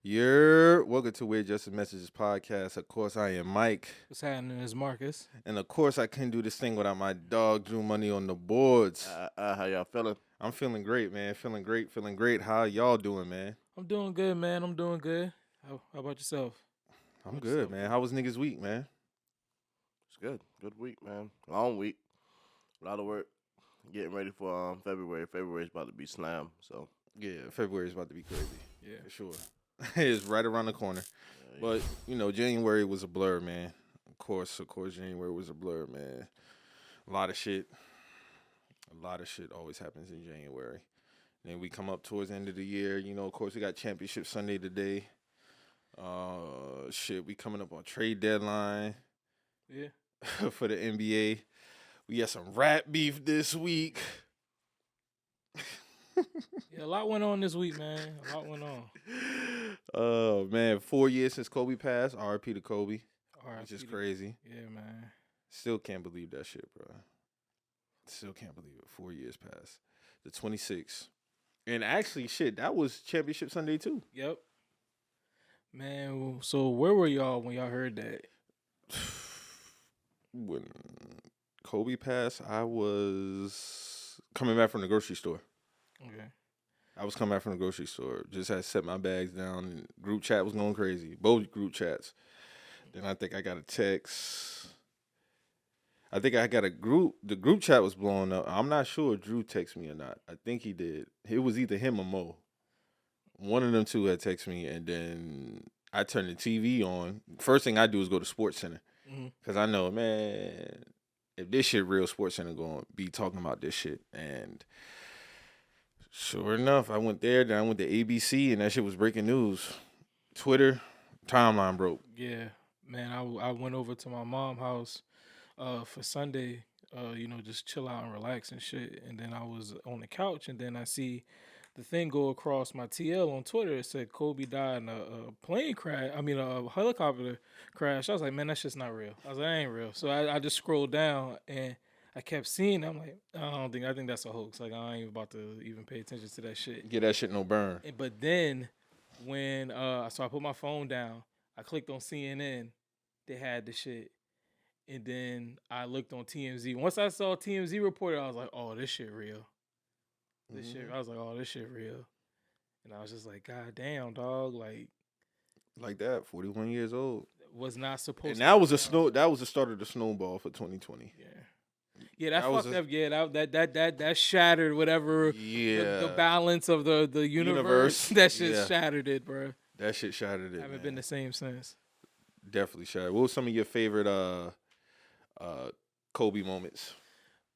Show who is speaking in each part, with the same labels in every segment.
Speaker 1: Welcome to Weird Justice Messages podcast. Of course, I am Mike.
Speaker 2: What's happening is Marcus.
Speaker 1: And of course, I couldn't do this thing without my dog, Drew Money, on the boards.
Speaker 3: How y'all feeling?
Speaker 1: I'm feeling great, man. Feeling great. How y'all doing, man?
Speaker 2: I'm doing good, man. I'm doing good. How about yourself?
Speaker 1: I'm good, man. How was niggas' week, man?
Speaker 3: It's good. Good week, man. Long week. A lot of work. Getting ready for February. February's about to be slam, so.
Speaker 1: Yeah, February's about to be crazy.
Speaker 2: Yeah.
Speaker 1: For sure. It's right around the corner. But, January was a blur, man. Of course, January was a blur, man. A lot of shit always happens in January. Then we come up towards the end of the year. Of course, we got Championship Sunday today. We coming up on trade deadline.
Speaker 2: Yeah.
Speaker 1: For the NBA. We got some rap beef this week.
Speaker 2: Yeah, a lot went on this week, man. A lot went on.
Speaker 1: Oh, man. 4 years since Kobe passed. R.I.P. to Kobe. Which is crazy.
Speaker 2: Yeah, man.
Speaker 1: Still can't believe that shit, bro. Still can't believe it. 4 years passed. The 26th. And actually, that was Championship Sunday, too.
Speaker 2: Yep. Man, so where were y'all when y'all heard that?
Speaker 1: When Kobe passed, I was coming back from the grocery store.
Speaker 2: Okay.
Speaker 1: I was coming back from the grocery store. Just had to set my bags down. And group chat was going crazy. Both group chats. Then I think I got a text. I think I got a group. The group chat was blowing up. I'm not sure if Drew texted me or not. I think he did. It was either him or Mo. One of them two had texted me, and then I turned the TV on. First thing I do is go to Sports Center. Because I know, man, if this shit real, Sports Center going to be talking about this shit. And sure enough, I went there. Then I went to ABC, and that shit was breaking news. Twitter, timeline broke.
Speaker 2: Yeah, man, I went over to my mom's house for Sunday, just chill out and relax and shit. And then I was on the couch, and then I see the thing go across my TL on Twitter. It said Kobe died in a plane crash. A helicopter crash. I was like, man, that's just not real. I was like, that ain't real. So I just scrolled down and I kept seeing it. I'm like, I think that's a hoax. Like, I ain't even about to even pay attention to that shit.
Speaker 1: Get that shit no burn.
Speaker 2: But then when so I put my phone down, I clicked on CNN. They had the shit. And then I looked on TMZ. Once I saw TMZ reported, I was like, oh, this shit real. I was like, oh, this shit real. And I was just like, God damn, dog.
Speaker 1: Like that, 41 years old.
Speaker 2: Was not supposed
Speaker 1: and
Speaker 2: to.
Speaker 1: that was that was the start of the snowball for 2020.
Speaker 2: Yeah, that fucked up. Yeah, that shattered whatever the balance of the universe. That shit shattered it, bro.
Speaker 1: That shit shattered it.
Speaker 2: Haven't been the same since.
Speaker 1: Definitely shattered. What were some of your favorite Kobe moments?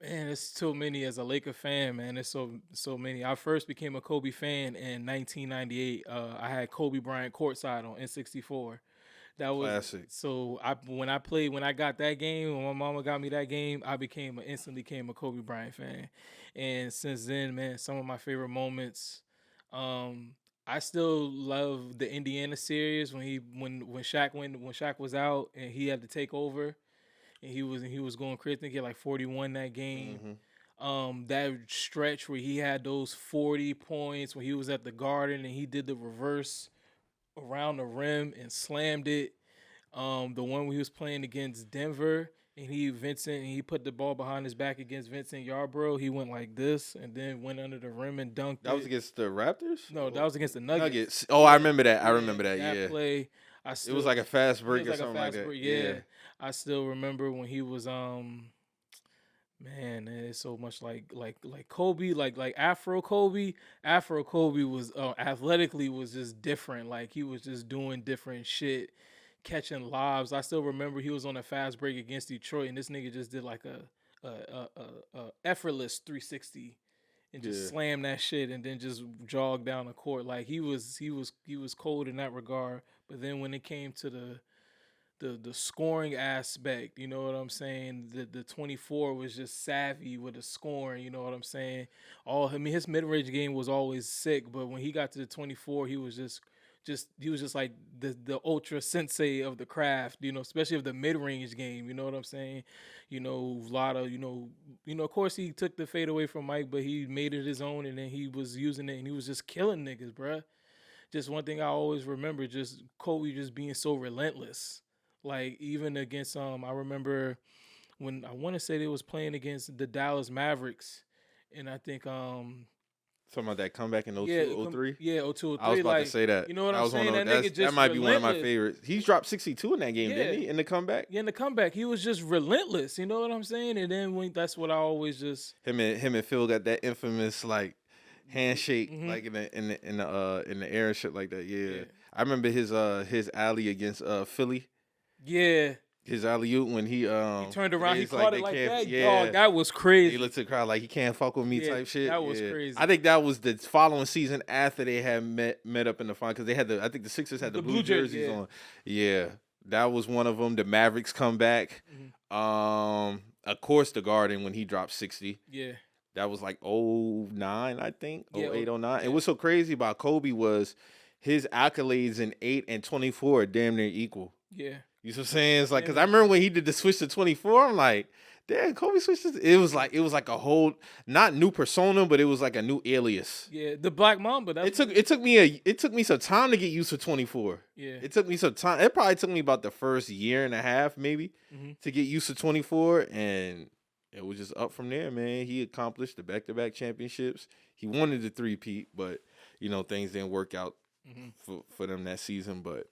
Speaker 2: Man, it's so many as a Laker fan, man. It's so many. I first became a Kobe fan in 1998. I had Kobe Bryant courtside on N64. That was
Speaker 1: classic.
Speaker 2: So when I got that game, when my mama got me that game, I instantly became a Kobe Bryant fan. And since then, man, some of my favorite moments. I still love the Indiana series when Shaq was out and he had to take over. And he was going crazy. I think he had like 41 that game. That stretch where he had those 40 points when he was at the Garden and he did the reverse around the rim and slammed it. The one where he was playing against Denver and he put the ball behind his back against Vincent Yarbrough. He went like this and then went under the rim and dunked.
Speaker 1: That was against the Raptors?
Speaker 2: No, that was against the Nuggets.
Speaker 1: Oh, I remember that.
Speaker 2: That play.
Speaker 1: It was like a fast break or something like that.
Speaker 2: Yeah. I still remember when he was man, it's so much like Kobe, like Afro Kobe. Afro Kobe was athletically was just different. Like he was just doing different shit, catching lobs. I still remember he was on a fast break against Detroit and this nigga just did like a effortless 360 and just slammed that shit and then just jogged down the court. Like he was cold in that regard. But then when it came to the scoring aspect, you know what I'm saying? The 24 was just savvy with the scoring, you know what I'm saying? His mid-range game was always sick, but when he got to the 24, he was just like the ultra sensei of the craft, you know, especially of the mid-range game, you know what I'm saying? You know, a lot of, of course he took the fade away from Mike, but he made it his own and then he was using it and he was just killing niggas, bruh. just one thing I always remember, just Kobe just being so relentless. Like even against I remember when I want to say they was playing against the Dallas Mavericks, and I think
Speaker 1: Talking about that comeback in
Speaker 2: yeah
Speaker 1: 03?
Speaker 2: yeah 02
Speaker 1: I was
Speaker 2: 03,
Speaker 1: about
Speaker 2: like
Speaker 1: to say that.
Speaker 2: you know what
Speaker 1: That
Speaker 2: I'm
Speaker 1: was one
Speaker 2: saying.
Speaker 1: of
Speaker 2: That nigga
Speaker 1: that
Speaker 2: just
Speaker 1: might be one of my
Speaker 2: relentless.
Speaker 1: favorites. He's dropped 62 in that game,
Speaker 2: Yeah.
Speaker 1: didn't he? In the comeback.
Speaker 2: Yeah, in the comeback, he was just relentless. You know what I'm saying? And then when that's what I always just
Speaker 1: Him and Phil got that infamous like handshake
Speaker 2: Mhm.
Speaker 1: like in the air and shit like that. Yeah.
Speaker 2: Yeah.
Speaker 1: I remember his alley against Philly.
Speaker 2: yeah.
Speaker 1: His alley oop when he
Speaker 2: He turned around, he
Speaker 1: it's
Speaker 2: caught
Speaker 1: they
Speaker 2: it like
Speaker 1: can't-
Speaker 2: that.
Speaker 1: Yeah.
Speaker 2: Dog, that was
Speaker 1: He
Speaker 2: crazy.
Speaker 1: looked to the crowd like he can't fuck with me
Speaker 2: Yeah,
Speaker 1: type shit.
Speaker 2: that was
Speaker 1: Yeah.
Speaker 2: crazy.
Speaker 1: I think that was the following season after they had met up in the final because they had I think the Sixers had the blue jerseys
Speaker 2: yeah.
Speaker 1: on. Yeah, that was one of them. The Mavericks come back.
Speaker 2: Mhm.
Speaker 1: Of course, the Garden when he dropped 60.
Speaker 2: Yeah.
Speaker 1: That was like 09, I think.
Speaker 2: Yeah,
Speaker 1: 08, 09.
Speaker 2: yeah.
Speaker 1: And what's so crazy about Kobe was his accolades in 8 and 24 are damn near equal.
Speaker 2: Yeah.
Speaker 1: You see what I'm saying? It's like, because I
Speaker 2: Yeah.
Speaker 1: remember when he did the switch to 24, I'm like, damn, Kobe switched to, it was like a whole, not new persona, but it was like a new alias.
Speaker 2: Yeah. The Black Mamba. That's
Speaker 1: It took me some time to get used to 24.
Speaker 2: Yeah.
Speaker 1: It took me some time. It probably took me about the first year and a half, maybe,
Speaker 2: Mhm.
Speaker 1: to get used to 24. And it was just up from there, man. He accomplished the back-to-back championships. He wanted the three-peat, but, things didn't work out
Speaker 2: Mhm.
Speaker 1: for them that season. But,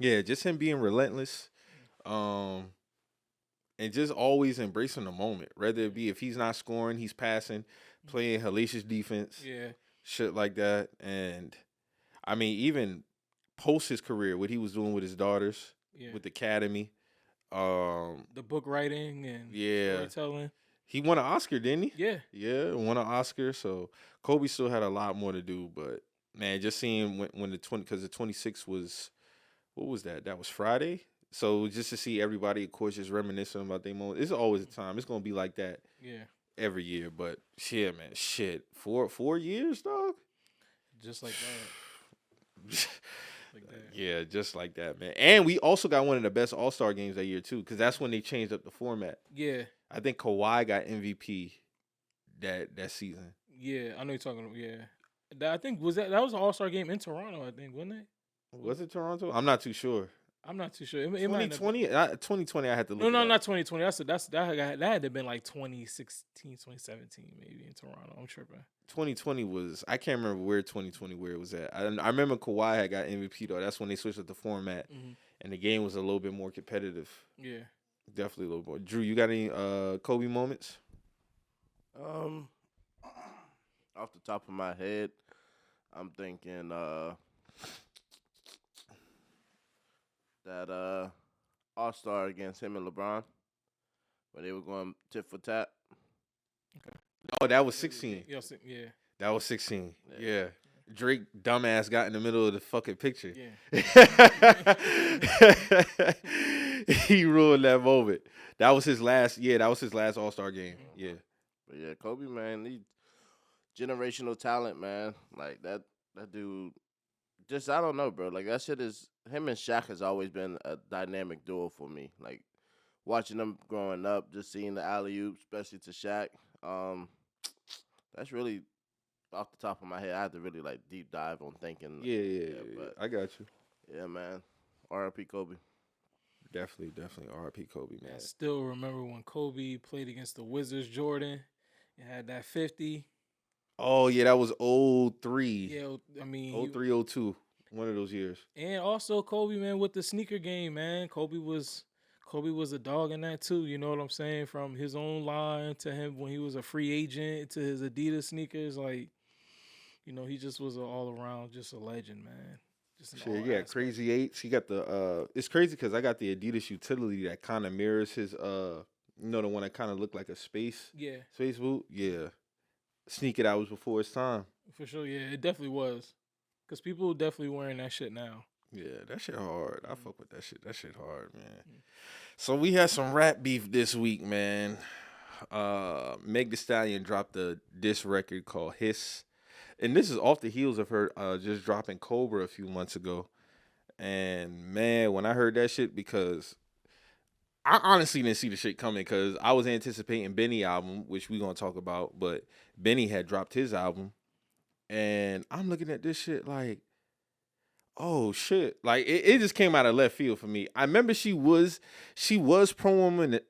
Speaker 1: yeah, just him being relentless. And just always embracing the moment. Whether it be if he's not scoring, he's passing, playing hellacious defense,
Speaker 2: Yeah.
Speaker 1: shit like that. And, I mean, even post his career, what he was doing with his daughters,
Speaker 2: Yeah.
Speaker 1: with the academy.
Speaker 2: The book writing and
Speaker 1: Yeah.
Speaker 2: storytelling.
Speaker 1: He won an Oscar, didn't he?
Speaker 2: Yeah.
Speaker 1: Yeah, won an Oscar. So Kobe still had a lot more to do, but man, just seeing when because the 26th was, what was that? That was Friday. So just to see everybody, of course, just reminiscing about their moment. It's always a time. It's gonna be like that
Speaker 2: Yeah.
Speaker 1: every year. But shit, man, 4 years, dog.
Speaker 2: Just like that. Like that.
Speaker 1: Yeah, just like that, man. And we also got one of the best All-Star games that year too, because that's when they changed up the format.
Speaker 2: Yeah.
Speaker 1: I think Kawhi got MVP that season.
Speaker 2: Yeah. I know you're talking about. Yeah. I think that was an All-Star game in Toronto. I think, wasn't it?
Speaker 1: Was it Toronto? I'm not too sure.
Speaker 2: I'm not too sure. It might have
Speaker 1: 2020, 2020. I had to look.
Speaker 2: No,
Speaker 1: it up.
Speaker 2: not 2020. That had to have been like 2016, 2017, maybe in Toronto. I'm tripping.
Speaker 1: 2020 was, I can't remember where it was at. I remember Kawhi had got MVP though. That's when they switched up the format, and the game was a little bit more competitive.
Speaker 2: Yeah.
Speaker 1: Definitely a little more. Drew, you got any Kobe moments?
Speaker 3: Off the top of my head, I'm thinking that All-Star against him and LeBron, where they were going tit for tat.
Speaker 1: Oh, that was 16.
Speaker 2: Yeah.
Speaker 1: That was 16. Yeah. Drake, dumbass, got in the middle of the fucking picture.
Speaker 2: Yeah.
Speaker 1: He ruined that moment. That was his last. Yeah, that was his last All-Star game. Yeah.
Speaker 3: But yeah, Kobe, man, he generational talent, man. Like that dude. Just I don't know, bro. Like that shit is him and Shaq has always been a dynamic duo for me. Like watching them growing up, just seeing the alley oop, especially to Shaq. That's really off the top of my head. I had to really like deep dive on thinking.
Speaker 1: Yeah.
Speaker 3: But
Speaker 1: I got you.
Speaker 3: yeah, man. R.I.P. Kobe.
Speaker 1: Definitely R.I.P. Kobe, man.
Speaker 2: I still remember when Kobe played against the Wizards, Jordan, and had that 50.
Speaker 1: Oh, yeah, that was 03.
Speaker 2: Yeah, I mean,
Speaker 1: 03, 02. One of those years.
Speaker 2: and also Kobe, man, with the sneaker game, man. Kobe was a dog in that too. You know what I'm saying? From his own line to him when he was a free agent to his Adidas sneakers, like, he just was an all around, just a legend, man. Just
Speaker 1: Shit, he got crazy eights. He got the it's crazy because I got the Adidas utility that kind of mirrors his the one that kind of looked like a space boot. Yeah. Sneak it out was before its time.
Speaker 2: For sure, yeah, it definitely was. Cause people definitely wearing that shit now.
Speaker 1: Yeah, that shit hard. I fuck with that shit. That shit hard, man. So we had some rap beef this week, man. Meg Thee Stallion dropped a diss record called Hiss. And this is off the heels of her just dropping Cobra a few months ago. And man, when I heard that shit, because I honestly didn't see the shit coming, because I was anticipating Benny album, which we gonna talk about, but Benny had dropped his album. And I'm looking at this shit like, oh shit. Like it just came out of left field for me. I remember she was promoting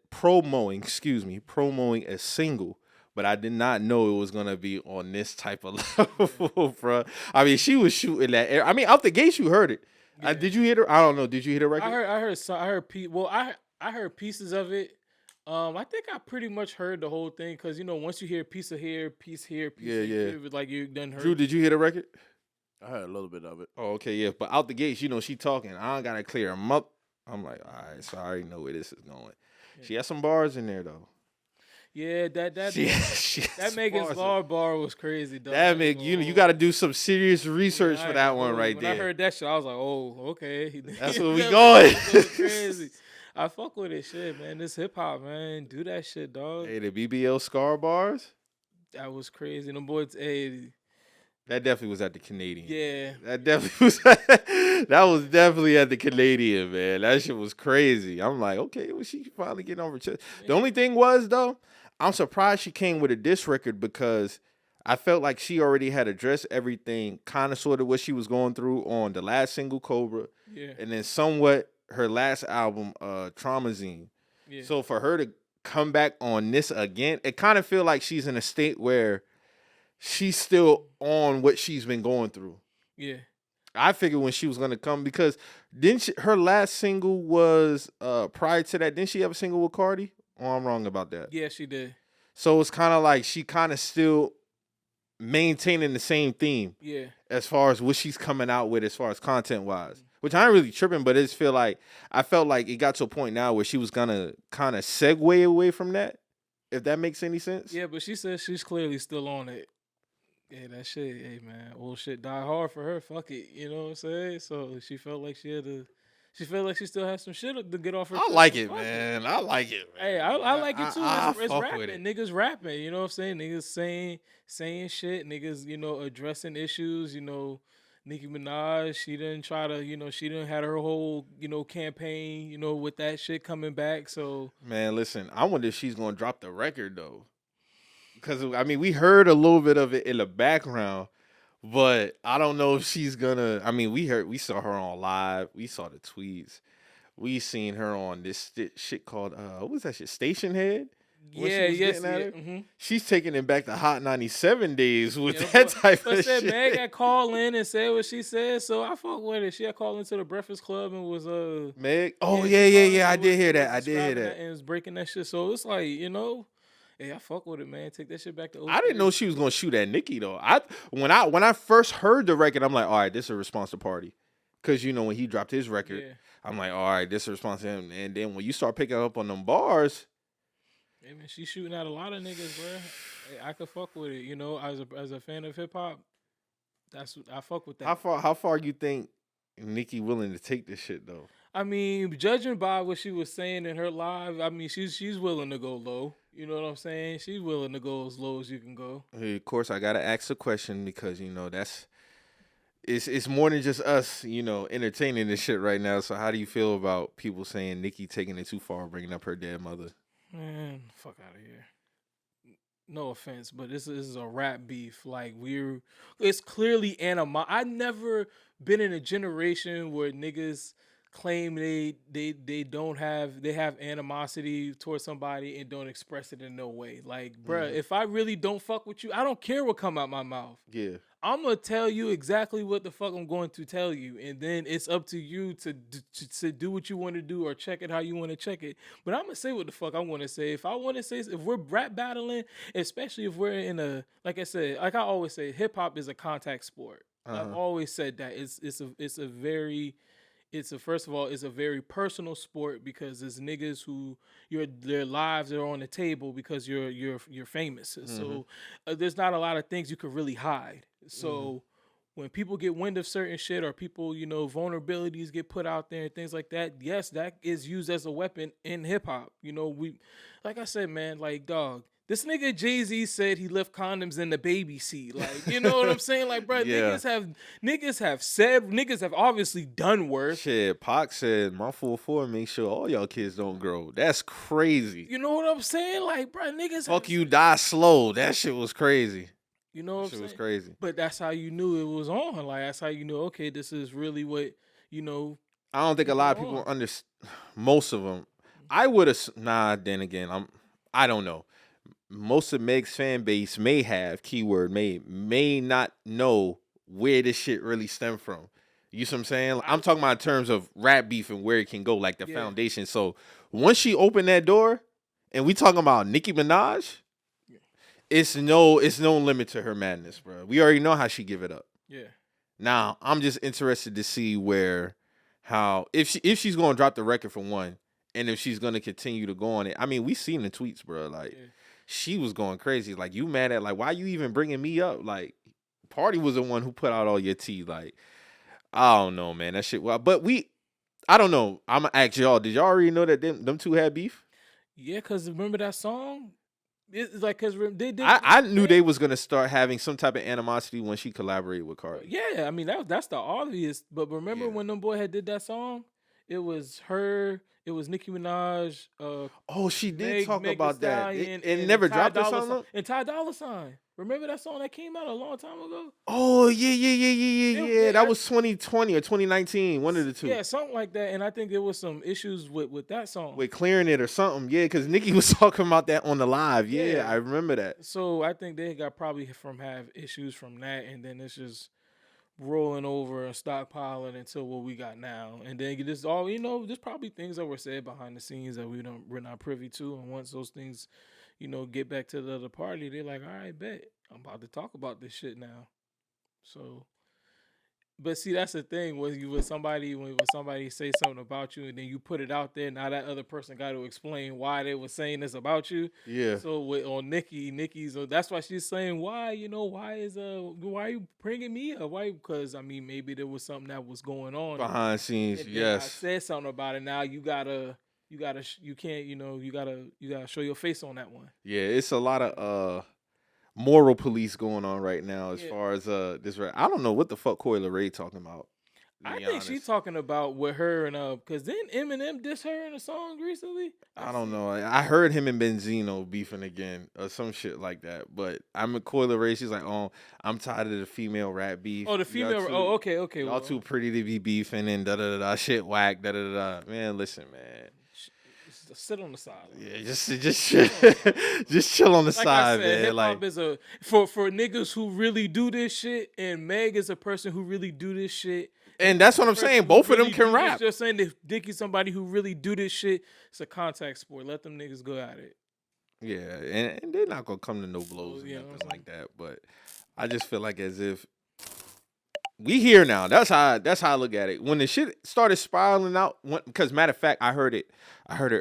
Speaker 1: a single, but I did not know it was gonna be on this type of level, bro. I mean, she was shooting that air. I mean, out the gate you heard it.
Speaker 2: Yeah.
Speaker 1: Did you hear her? I don't know. Did you hear the record?
Speaker 2: I heard pieces of it. I think I pretty much heard the whole thing because once you hear a piece of here, piece here, piece here, it was like you done heard.
Speaker 1: Drew, did you hear the record?
Speaker 3: I heard a little bit of it.
Speaker 1: Oh, okay, yeah. But out the gates, she talking. I don't gotta clear them up. I'm like, all right, so I already know where this is going. Yeah. She had some bars in there though.
Speaker 2: Yeah, that
Speaker 1: she
Speaker 2: Megan's Law bar was crazy, though.
Speaker 1: That make you got to do some serious research for that one right
Speaker 2: when
Speaker 1: there.
Speaker 2: I heard that shit, I was like, oh, okay.
Speaker 1: That's where we going.
Speaker 2: Crazy. I fuck with this shit, man. This hip hop, man. Do that shit, dog.
Speaker 1: Hey, the BBL Scar bars.
Speaker 2: That was crazy. Them boys, hey.
Speaker 1: That definitely was at the Canadian.
Speaker 2: Yeah.
Speaker 1: That definitely was. That was definitely at the Canadian, man. That shit was crazy. I'm like, okay, well, she finally getting over chest. Yeah. The only thing was though, I'm surprised she came with a diss record because I felt like she already had addressed everything, kind of sort of what she was going through on the last single, Cobra, and then somewhat her last album, Traumazine. Yeah. So for her to come back on this again, it kind of feel like she's in a state where she's still on what she's been going through.
Speaker 2: Yeah.
Speaker 1: I figured when she was gonna come because her last single was prior to that, didn't she have a single with Cardi? Oh, I'm wrong about that.
Speaker 2: Yeah, she did.
Speaker 1: So it's kind of like she kind of still maintaining the same theme.
Speaker 2: Yeah.
Speaker 1: As far as what she's coming out with as far as content wise. Which I ain't really tripping, but I felt like it got to a point now where she was gonna kind of segue away from that. If that makes any sense.
Speaker 2: Yeah, but she says she's clearly still on it. Yeah, that shit, hey man, old shit died hard for her. Fuck it, you know what I'm saying? So she felt like she felt like she still has some shit to get off her.
Speaker 1: I like it, man. I like it, man.
Speaker 2: Hey, I like it too. It's
Speaker 1: fuck
Speaker 2: rapping.
Speaker 1: with it.
Speaker 2: Niggas rapping, you know what I'm saying? Niggas saying shit. Niggas, addressing issues. Nicki Minaj, she didn't try to, she didn't had her whole, campaign, with that shit coming back. So
Speaker 1: man, listen, I wonder if she's gonna drop the record though. Because, I mean, we heard a little bit of it in the background, but I don't know if she's gonna. I mean, we saw her on live. We saw the tweets. We seen her on this shit called what was that shit? Station Head.
Speaker 2: Yeah, yes. Mm-hmm.
Speaker 1: She's taking it back to Hot 97 days with that type of shit.
Speaker 2: Meg had called in and said what she said, so I fuck with it. She had called into the Breakfast Club and was
Speaker 1: Meg. Oh yeah. I did hear that.
Speaker 2: And was breaking that shit. So it's like hey, I fuck with it, man. Take that shit back to.
Speaker 1: I didn't know she was gonna shoot at Nicki though. When I first heard the record, I'm like, all right, this is a response to Party, because when he dropped his record, I'm like, all right, this is a response to him. And then when you start picking up on them bars,
Speaker 2: hey man, she's shooting at a lot of niggas, bro. Hey, I could fuck with it, as a fan of hip hop. I fuck with that.
Speaker 1: How far you think Nicki willing to take this shit though?
Speaker 2: I mean, judging by what she was saying in her live, I mean, she's willing to go low. You know what I'm saying? She's willing to go as low as you can go.
Speaker 1: Hey, of course, I gotta ask a question because it's more than just us, entertaining this shit right now. So how do you feel about people saying Nicki taking it too far, bringing up her dead mother?
Speaker 2: Man, fuck out of here. No offense, but this is a rap beef. Like it's clearly I've never been in a generation where niggas claim they have animosity towards somebody and don't express it in no way. Like, bruh, if I really don't fuck with you, I don't care what come out my mouth.
Speaker 1: Yeah.
Speaker 2: I'm gonna tell you exactly what the fuck I'm going to tell you, and then it's up to you to do what you want to do or check it how you want to check it. But I'm gonna say what the fuck I want to say. If we're rap battling, especially if we're in like I said, like I always say, hip hop is a contact sport. I've always said that first of all, it's a very personal sport because there's niggas who their lives are on the table because you're famous. Mm-hmm. So there's not a lot of things you could really hide. So when people get wind of certain shit or people, vulnerabilities get put out there and things like that, yes, that is used as a weapon in hip hop. Like I said, man, like dog. This nigga Jay-Z said he left condoms in the baby seat. Like, you know what I'm saying? Like, bro, niggas have obviously done worse.
Speaker 1: Shit, Pac said, my 4-4 make sure all y'all kids don't grow. That's crazy.
Speaker 2: You know what I'm saying? Like, bro, niggas.
Speaker 1: Fuck you, die slow. That shit was crazy.
Speaker 2: You know what I'm
Speaker 1: Shit
Speaker 2: saying?
Speaker 1: was crazy.
Speaker 2: But that's how you knew it was on. Like that's how you knew. Okay, this is really what you know.
Speaker 1: I don't think a lot of people understand. Most of them, I would have. Nah. Then again, I don't know. Most of Meg's fan base may have keyword may not know where this shit really stemmed from. You see what I'm saying? I'm talking about in terms of rap beef and where it can go, like the foundation. So once she opened that door, and we talking about Nicki Minaj, it's no limit to her madness, bro. We already know how she give it up.
Speaker 2: Yeah.
Speaker 1: Now I'm just interested to see if she's gonna drop the record for one, and if she's gonna continue to go on it. I mean, we seen the tweets, bro. Like she was going crazy. Like you mad at like why you even bringing me up? Like Party was the one who put out all your tea. Like I don't know, man. That shit. Well, but I don't know. I'm gonna ask y'all. Did y'all already know that them two had beef?
Speaker 2: Yeah, cause remember that song? It's like cause they did.
Speaker 1: I knew they was gonna start having some type of animosity when she collaborated with Cardi.
Speaker 2: Yeah, I mean that's the obvious. But remember when them boy had did that song? It was her. It was Nicki Minaj.
Speaker 1: She did talk
Speaker 2: Meg
Speaker 1: about that. It never
Speaker 2: Ty
Speaker 1: dropped or
Speaker 2: Dolla
Speaker 1: something.
Speaker 2: And Ty Dolla Sign. Remember that song that came out a long time ago?
Speaker 1: Oh yeah. That was 2020 or 2019. One of the two.
Speaker 2: Yeah, something like that. And I think there was some issues with that song.
Speaker 1: With clearing it or something. Yeah, because Nicki was talking about that on the live. Yeah, I remember that.
Speaker 2: So I think they got probably have issues from that, and then it's just rolling over and stockpiling until what we got now. And then this all there's probably things that were said behind the scenes that we're not privy to. And once those things, get back to the other party, they're like, all right, bet. I'm about to talk about this shit now. So but see, that's the thing when somebody say something about you and then you put it out there. Now that other person got to explain why they were saying this about you.
Speaker 1: Yeah.
Speaker 2: So on Nicki's, that's why she's saying why are you bringing me up? Why? Because I mean maybe there was something that was going on
Speaker 1: behind scenes.
Speaker 2: and
Speaker 1: Yes.
Speaker 2: I said something about it. Now you gotta show your face on that one.
Speaker 1: Yeah, it's a lot of moral police going on right now as far as this rap. I don't know what the fuck Coi Leray talking about.
Speaker 2: I think she's talking about with her and because then Eminem diss her in a song recently.
Speaker 1: I don't know. I heard him and Benzino beefing again or some shit like that. But I'm a Coi Leray. She's like, oh, I'm tired of the female rap beef.
Speaker 2: Oh, the female. Okay.
Speaker 1: Y'all too pretty to be beefing and da da da shit whack da da da. Man, listen, man.
Speaker 2: Sit on the side.
Speaker 1: Yeah, just chill on the side, man.
Speaker 2: Hip hop is for niggas who really do this shit, and Meg is a person who really do this shit.
Speaker 1: And that's what I'm saying. Both of them can rap.
Speaker 2: Just saying, if Dickie's somebody who really do this shit, it's a contact sport. Let them niggas go at it.
Speaker 1: Yeah, and they're not gonna come to no blows or nothing like that. But I just feel like as if we here now. That's how I look at it. When the shit started spiraling out, because matter of fact, I heard it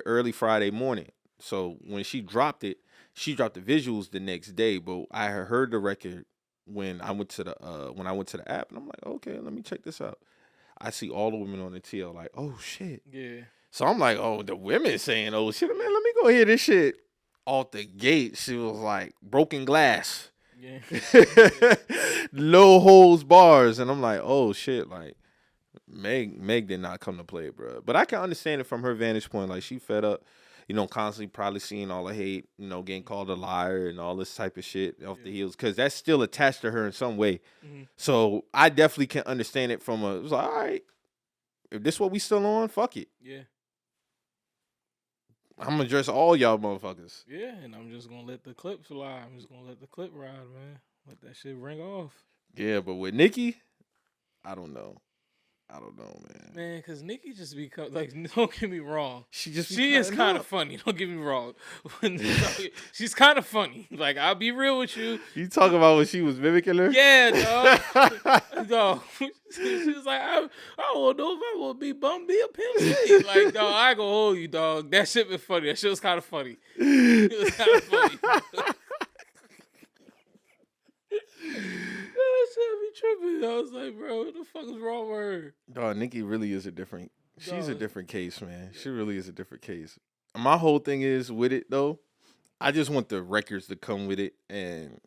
Speaker 1: early Friday morning. So when she dropped the visuals the next day. But I heard the record when I went to the app, and I'm like, okay, let me check this out. I see all the women on the TL like, oh shit.
Speaker 2: Yeah. So
Speaker 1: I'm like, oh, the women saying, oh shit, man, let me go hear this shit. Off the gate, she was like, broken glass. Yeah. No holds bars. And I'm like, oh shit, like Meg did not come to play, bro. But I can understand it from her vantage point. Like she fed up, constantly probably seeing all the hate, getting called a liar and all this type of shit off the heels. Because that's still attached to her in some way. Mm-hmm. So I definitely can understand it from it was like, all right, if this what we still on, fuck it.
Speaker 2: Yeah.
Speaker 1: I'm gonna address all y'all motherfuckers.
Speaker 2: Yeah, and I'm just gonna let the clip fly. I'm just gonna let the clip ride, man. Let that shit ring off.
Speaker 1: Yeah, but with Nicki, I don't know, man.
Speaker 2: Man, because Nicki just become like, don't get me wrong. She is kind of funny. Don't get me wrong. She's kind of funny. Like, I'll be real with you.
Speaker 1: You talking about when she was mimicking her?
Speaker 2: Yeah, dog. Dog. She was like, I don't know if I want to be Bumby or Pimp C. Like, dog, I ain't gonna hold you, dog. That shit was funny. That shit was kind of funny. It was kind of funny. That shit be tripping. I was like, bro, what the fuck is wrong with her?
Speaker 1: Dog, Nicki really is she's a different case, man. She really is a different case. My whole thing is with it, though, I just want the records to come with it. And,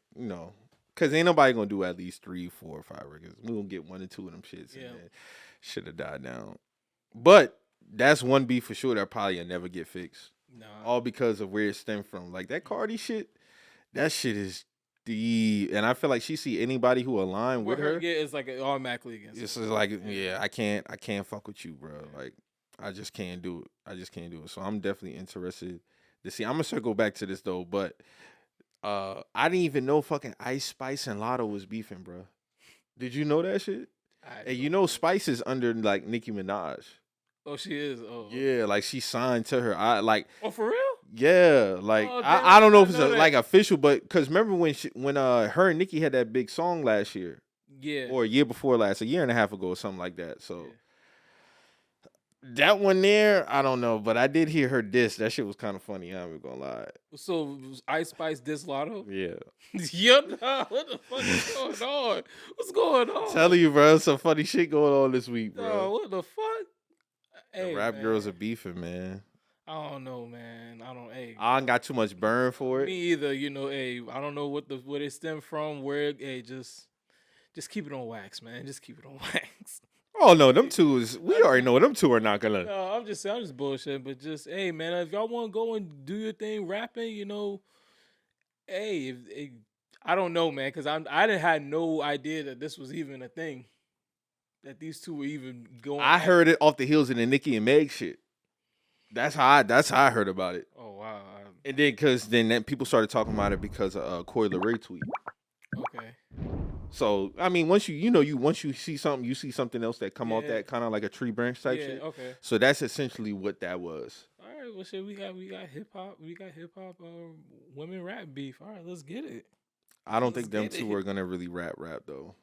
Speaker 1: because ain't nobody going to do at least 3, 4, or 5 records. We going to get 1 or 2 of them shits. Yeah. And should have died down. But that's one beef for sure that probably will never get fixed. Nah. All because of where it stemmed from. Like, that Cardi shit, that shit is deep, and I feel like she see anybody who align with her.
Speaker 2: Yeah, it's like automatically against.
Speaker 1: It's just like, yeah, I can't fuck with you, bro. Like, I just can't do it. So I'm definitely interested to see. I'm gonna circle back to this though, but I didn't even know fucking Ice Spice and Lotto was beefing, bro. Did you know that shit? And you know Spice is under like Nicki Minaj.
Speaker 2: Oh, she is. Oh,
Speaker 1: yeah, like she signed to her. I like.
Speaker 2: Oh, for real?
Speaker 1: Yeah, like I don't know if it's like official, but because remember when her and Nicki had that big song last year, or a year before last, a year and a half ago, or something like that. So that one there, I don't know, but I did hear her diss. That shit was kind of funny. I'm not gonna lie.
Speaker 2: So Ice Spice diss Lotto?
Speaker 1: Yeah.
Speaker 2: What the fuck is going on? What's going on?
Speaker 1: Telling you, bro, some funny shit going on this week, bro.
Speaker 2: What the fuck?
Speaker 1: Hey, the rap girls are beefing, man.
Speaker 2: I don't know, man.
Speaker 1: I ain't got too much burn for it.
Speaker 2: Me either. I don't know what it stemmed from. Where just keep it on wax, man. Just keep it on wax.
Speaker 1: Oh no, them two is. We already know them two are not gonna.
Speaker 2: No, I'm just bullshit. But just hey, man, if y'all want to go and do your thing, rapping, hey, I don't know, man, because I didn't had no idea that this was even a thing. That these two were even going.
Speaker 1: I heard it off the heels of the Nicki and Meg shit. That's how I heard about it.
Speaker 2: Oh wow!
Speaker 1: And then people started talking about it because of Coi Leray tweet.
Speaker 2: Okay.
Speaker 1: So I mean, once you see something, you see something else that come off that kind of like a tree branch type shit.
Speaker 2: Okay.
Speaker 1: So that's essentially what that was.
Speaker 2: All right. Well, shit, we got hip hop. We got hip hop. Women rap beef. All right, let's get it.
Speaker 1: I don't think them two are gonna really rap though.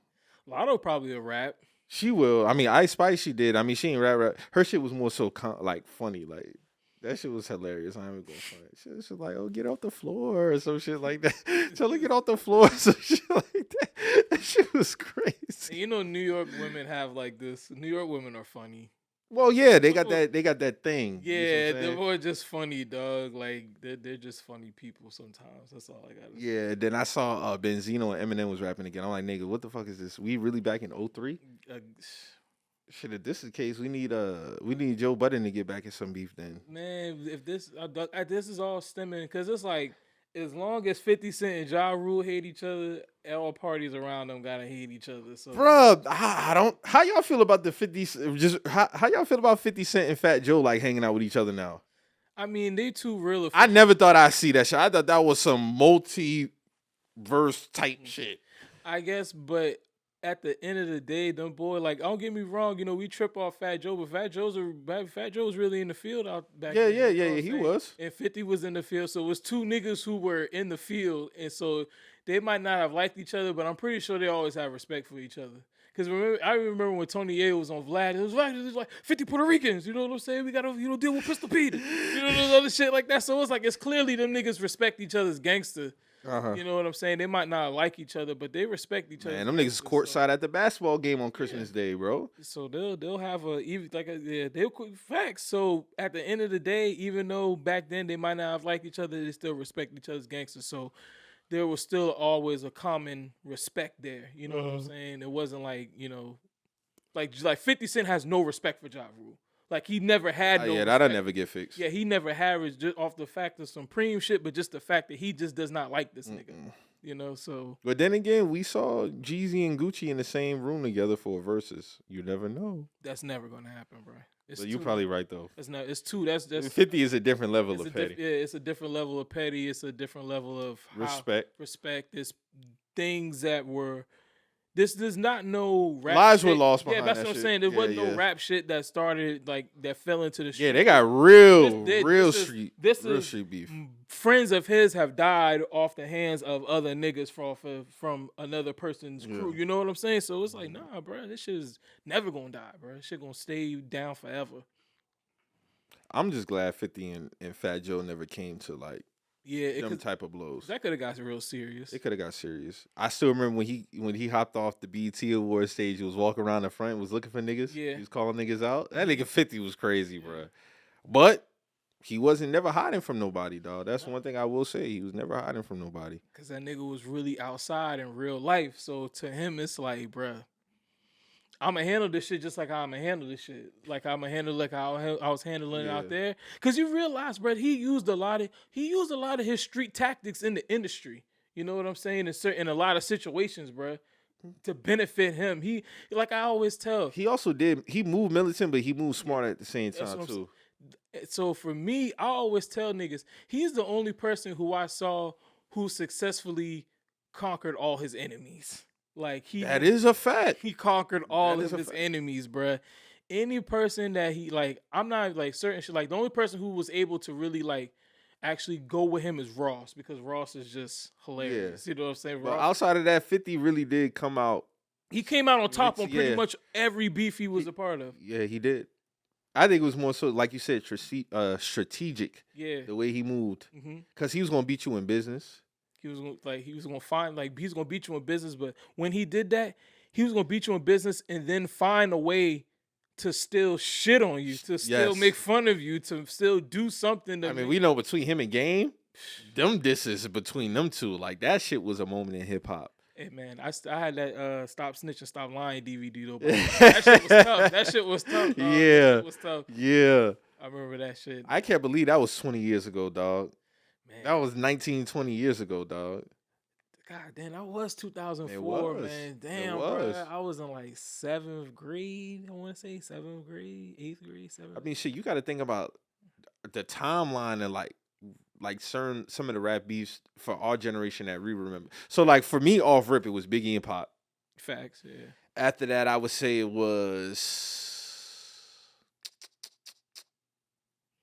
Speaker 2: Lotto probably a rap.
Speaker 1: She will. I mean, Ice Spice, she did. I mean, she ain't rap. Her shit was more so like funny. Like that shit was hilarious. I ain't even gonna front. She was like, "Oh, get off the floor" or some shit like that. Tell her get off the floor, some shit like that. That shit was crazy.
Speaker 2: New York women have like this. New York women are funny.
Speaker 1: Well, yeah, they got that thing.
Speaker 2: Yeah, they're more just funny, dog. Like they're just funny people sometimes. That's all I got to say.
Speaker 1: Yeah, then I saw Benzino and Eminem was rapping again. I'm like, nigga, what the fuck is this? We really back in 03? Shit, if this is the case, we need Joe Budden to get back in some beef then.
Speaker 2: Man, if this is all stemming, because it's like, as long as 50 Cent and Ja Rule hate each other, all parties around them gotta hate each other. So,
Speaker 1: bruh, how y'all feel about the 50? How y'all feel about 50 Cent and Fat Joe like hanging out with each other now?
Speaker 2: I mean, they too real.
Speaker 1: I never thought I'd see that shit. I thought that was some multi-verse type shit.
Speaker 2: I guess, but at the end of the day, them boy, like, don't get me wrong, we trip off Fat Joe, but Fat Joe was really in the field out back then.
Speaker 1: Yeah, he was.
Speaker 2: And 50 was in the field, so it was two niggas who were in the field, and so they might not have liked each other, but I'm pretty sure they always have respect for each other. Because I remember when Tony A was on Vlad, it was like 50 Puerto Ricans, you know what I'm saying? We got to deal with Pistol Pete, those other shit like that. So it's clearly them niggas respect each other's gangster.
Speaker 1: Uh-huh.
Speaker 2: You know what I'm saying? They might not like each other, but they respect each other.
Speaker 1: Man, them niggas courtside at the basketball game on Christmas Day, bro.
Speaker 2: So they'll have they'll facts. So at the end of the day, even though back then they might not have liked each other, they still respect each other's gangsters. So there was still always a common respect there. You know what I'm saying? It wasn't like, like 50 Cent has no respect for Ja Rule. Like, he never had no respect.
Speaker 1: That'll never get fixed.
Speaker 2: Yeah, he never had it just off the fact of some preem shit, but just the fact that he just does not like this nigga. So.
Speaker 1: But then again, we saw Jeezy and Gucci in the same room together for a versus. You never know.
Speaker 2: That's never going to happen, bro.
Speaker 1: So you're probably right, though.
Speaker 2: It's two. That's
Speaker 1: 50 is a different level of petty.
Speaker 2: It's a different level of petty. It's a different level of
Speaker 1: respect.
Speaker 2: It's things that were... This does not no rap
Speaker 1: lives
Speaker 2: shit.
Speaker 1: were lost behind
Speaker 2: that's
Speaker 1: that
Speaker 2: what I'm
Speaker 1: shit.
Speaker 2: saying. There wasn't no rap shit that started, like, that fell into the street.
Speaker 1: Yeah, they got real street beef.
Speaker 2: Friends of his have died off the hands of other niggas from another person's crew. You know what I'm saying? So it's like, nah, bro, this shit is never gonna die, bro. This shit gonna stay down forever.
Speaker 1: I'm just glad 50 and Fat Joe never came to, like, them type of blows.
Speaker 2: That could have got real serious.
Speaker 1: It could have got serious. I still remember when he hopped off the BET Awards stage, he was walking around the front, was looking for niggas.
Speaker 2: Yeah.
Speaker 1: He was calling niggas out. That nigga 50 was crazy, bro. But he wasn't never hiding from nobody, dog. That's one thing I will say. He was never hiding from nobody.
Speaker 2: Because that nigga was really outside in real life. So to him, it's like, bro, I'm going to handle this shit just like I'm going to handle this shit. Like I'm going to handle like how I was handling it out there. Because you realize, bro, he used a lot of his street tactics in the industry. You know what I'm saying? In a lot of situations, bro, to benefit him. He like I always tell.
Speaker 1: He also did. He moved militant, but he moved smart at the same
Speaker 2: That's
Speaker 1: time
Speaker 2: what I'm
Speaker 1: too.
Speaker 2: So for me, I always tell niggas he's the only person who I saw who successfully conquered all his enemies. Like
Speaker 1: That is a fact.
Speaker 2: he conquered all
Speaker 1: That
Speaker 2: of
Speaker 1: is a
Speaker 2: his
Speaker 1: fact.
Speaker 2: enemies, bruh. Any person that he like, I'm not like certain shit. Like the only person who was able to really like actually go with him is Ross because Ross is just hilarious. You know what I'm saying?
Speaker 1: But
Speaker 2: Ross,
Speaker 1: outside of that, 50 really did come out.
Speaker 2: he came out on top on pretty
Speaker 1: Yeah.
Speaker 2: much every beef he was a part of.
Speaker 1: Yeah, he did. I think it was more so, like you said, strategic.
Speaker 2: Yeah.
Speaker 1: The way he moved, because he was gonna beat you in business.
Speaker 2: He was gonna find like he's gonna beat you in business, but when he did that, he was gonna beat you in business and then find a way to still shit on you, to still
Speaker 1: Yes.
Speaker 2: make fun of you, to still do something. To
Speaker 1: I mean, we know between him and Game, them disses between them two, like that shit was a moment in hip hop.
Speaker 2: Hey man, I had that Stop Snitching, Stop Lying DVD though. That shit was tough. That shit was tough. Dog.
Speaker 1: Yeah.
Speaker 2: That shit was tough.
Speaker 1: Yeah.
Speaker 2: I remember that shit.
Speaker 1: I can't believe that was 20 years ago, dog.
Speaker 2: Man,
Speaker 1: That was 19, 20 years ago, dog.
Speaker 2: God damn, that was 2004,
Speaker 1: was.
Speaker 2: man.
Speaker 1: It
Speaker 2: Damn,
Speaker 1: was.
Speaker 2: bro. I was in like 7th grade. I want to say 7th grade, 8th grade, 7th.
Speaker 1: I mean, shit, you got to think about the timeline and like some of the rap beefs for our generation that we remember. So like for me, off rip, it was Biggie and Pop.
Speaker 2: Facts, yeah.
Speaker 1: After that, I would say it was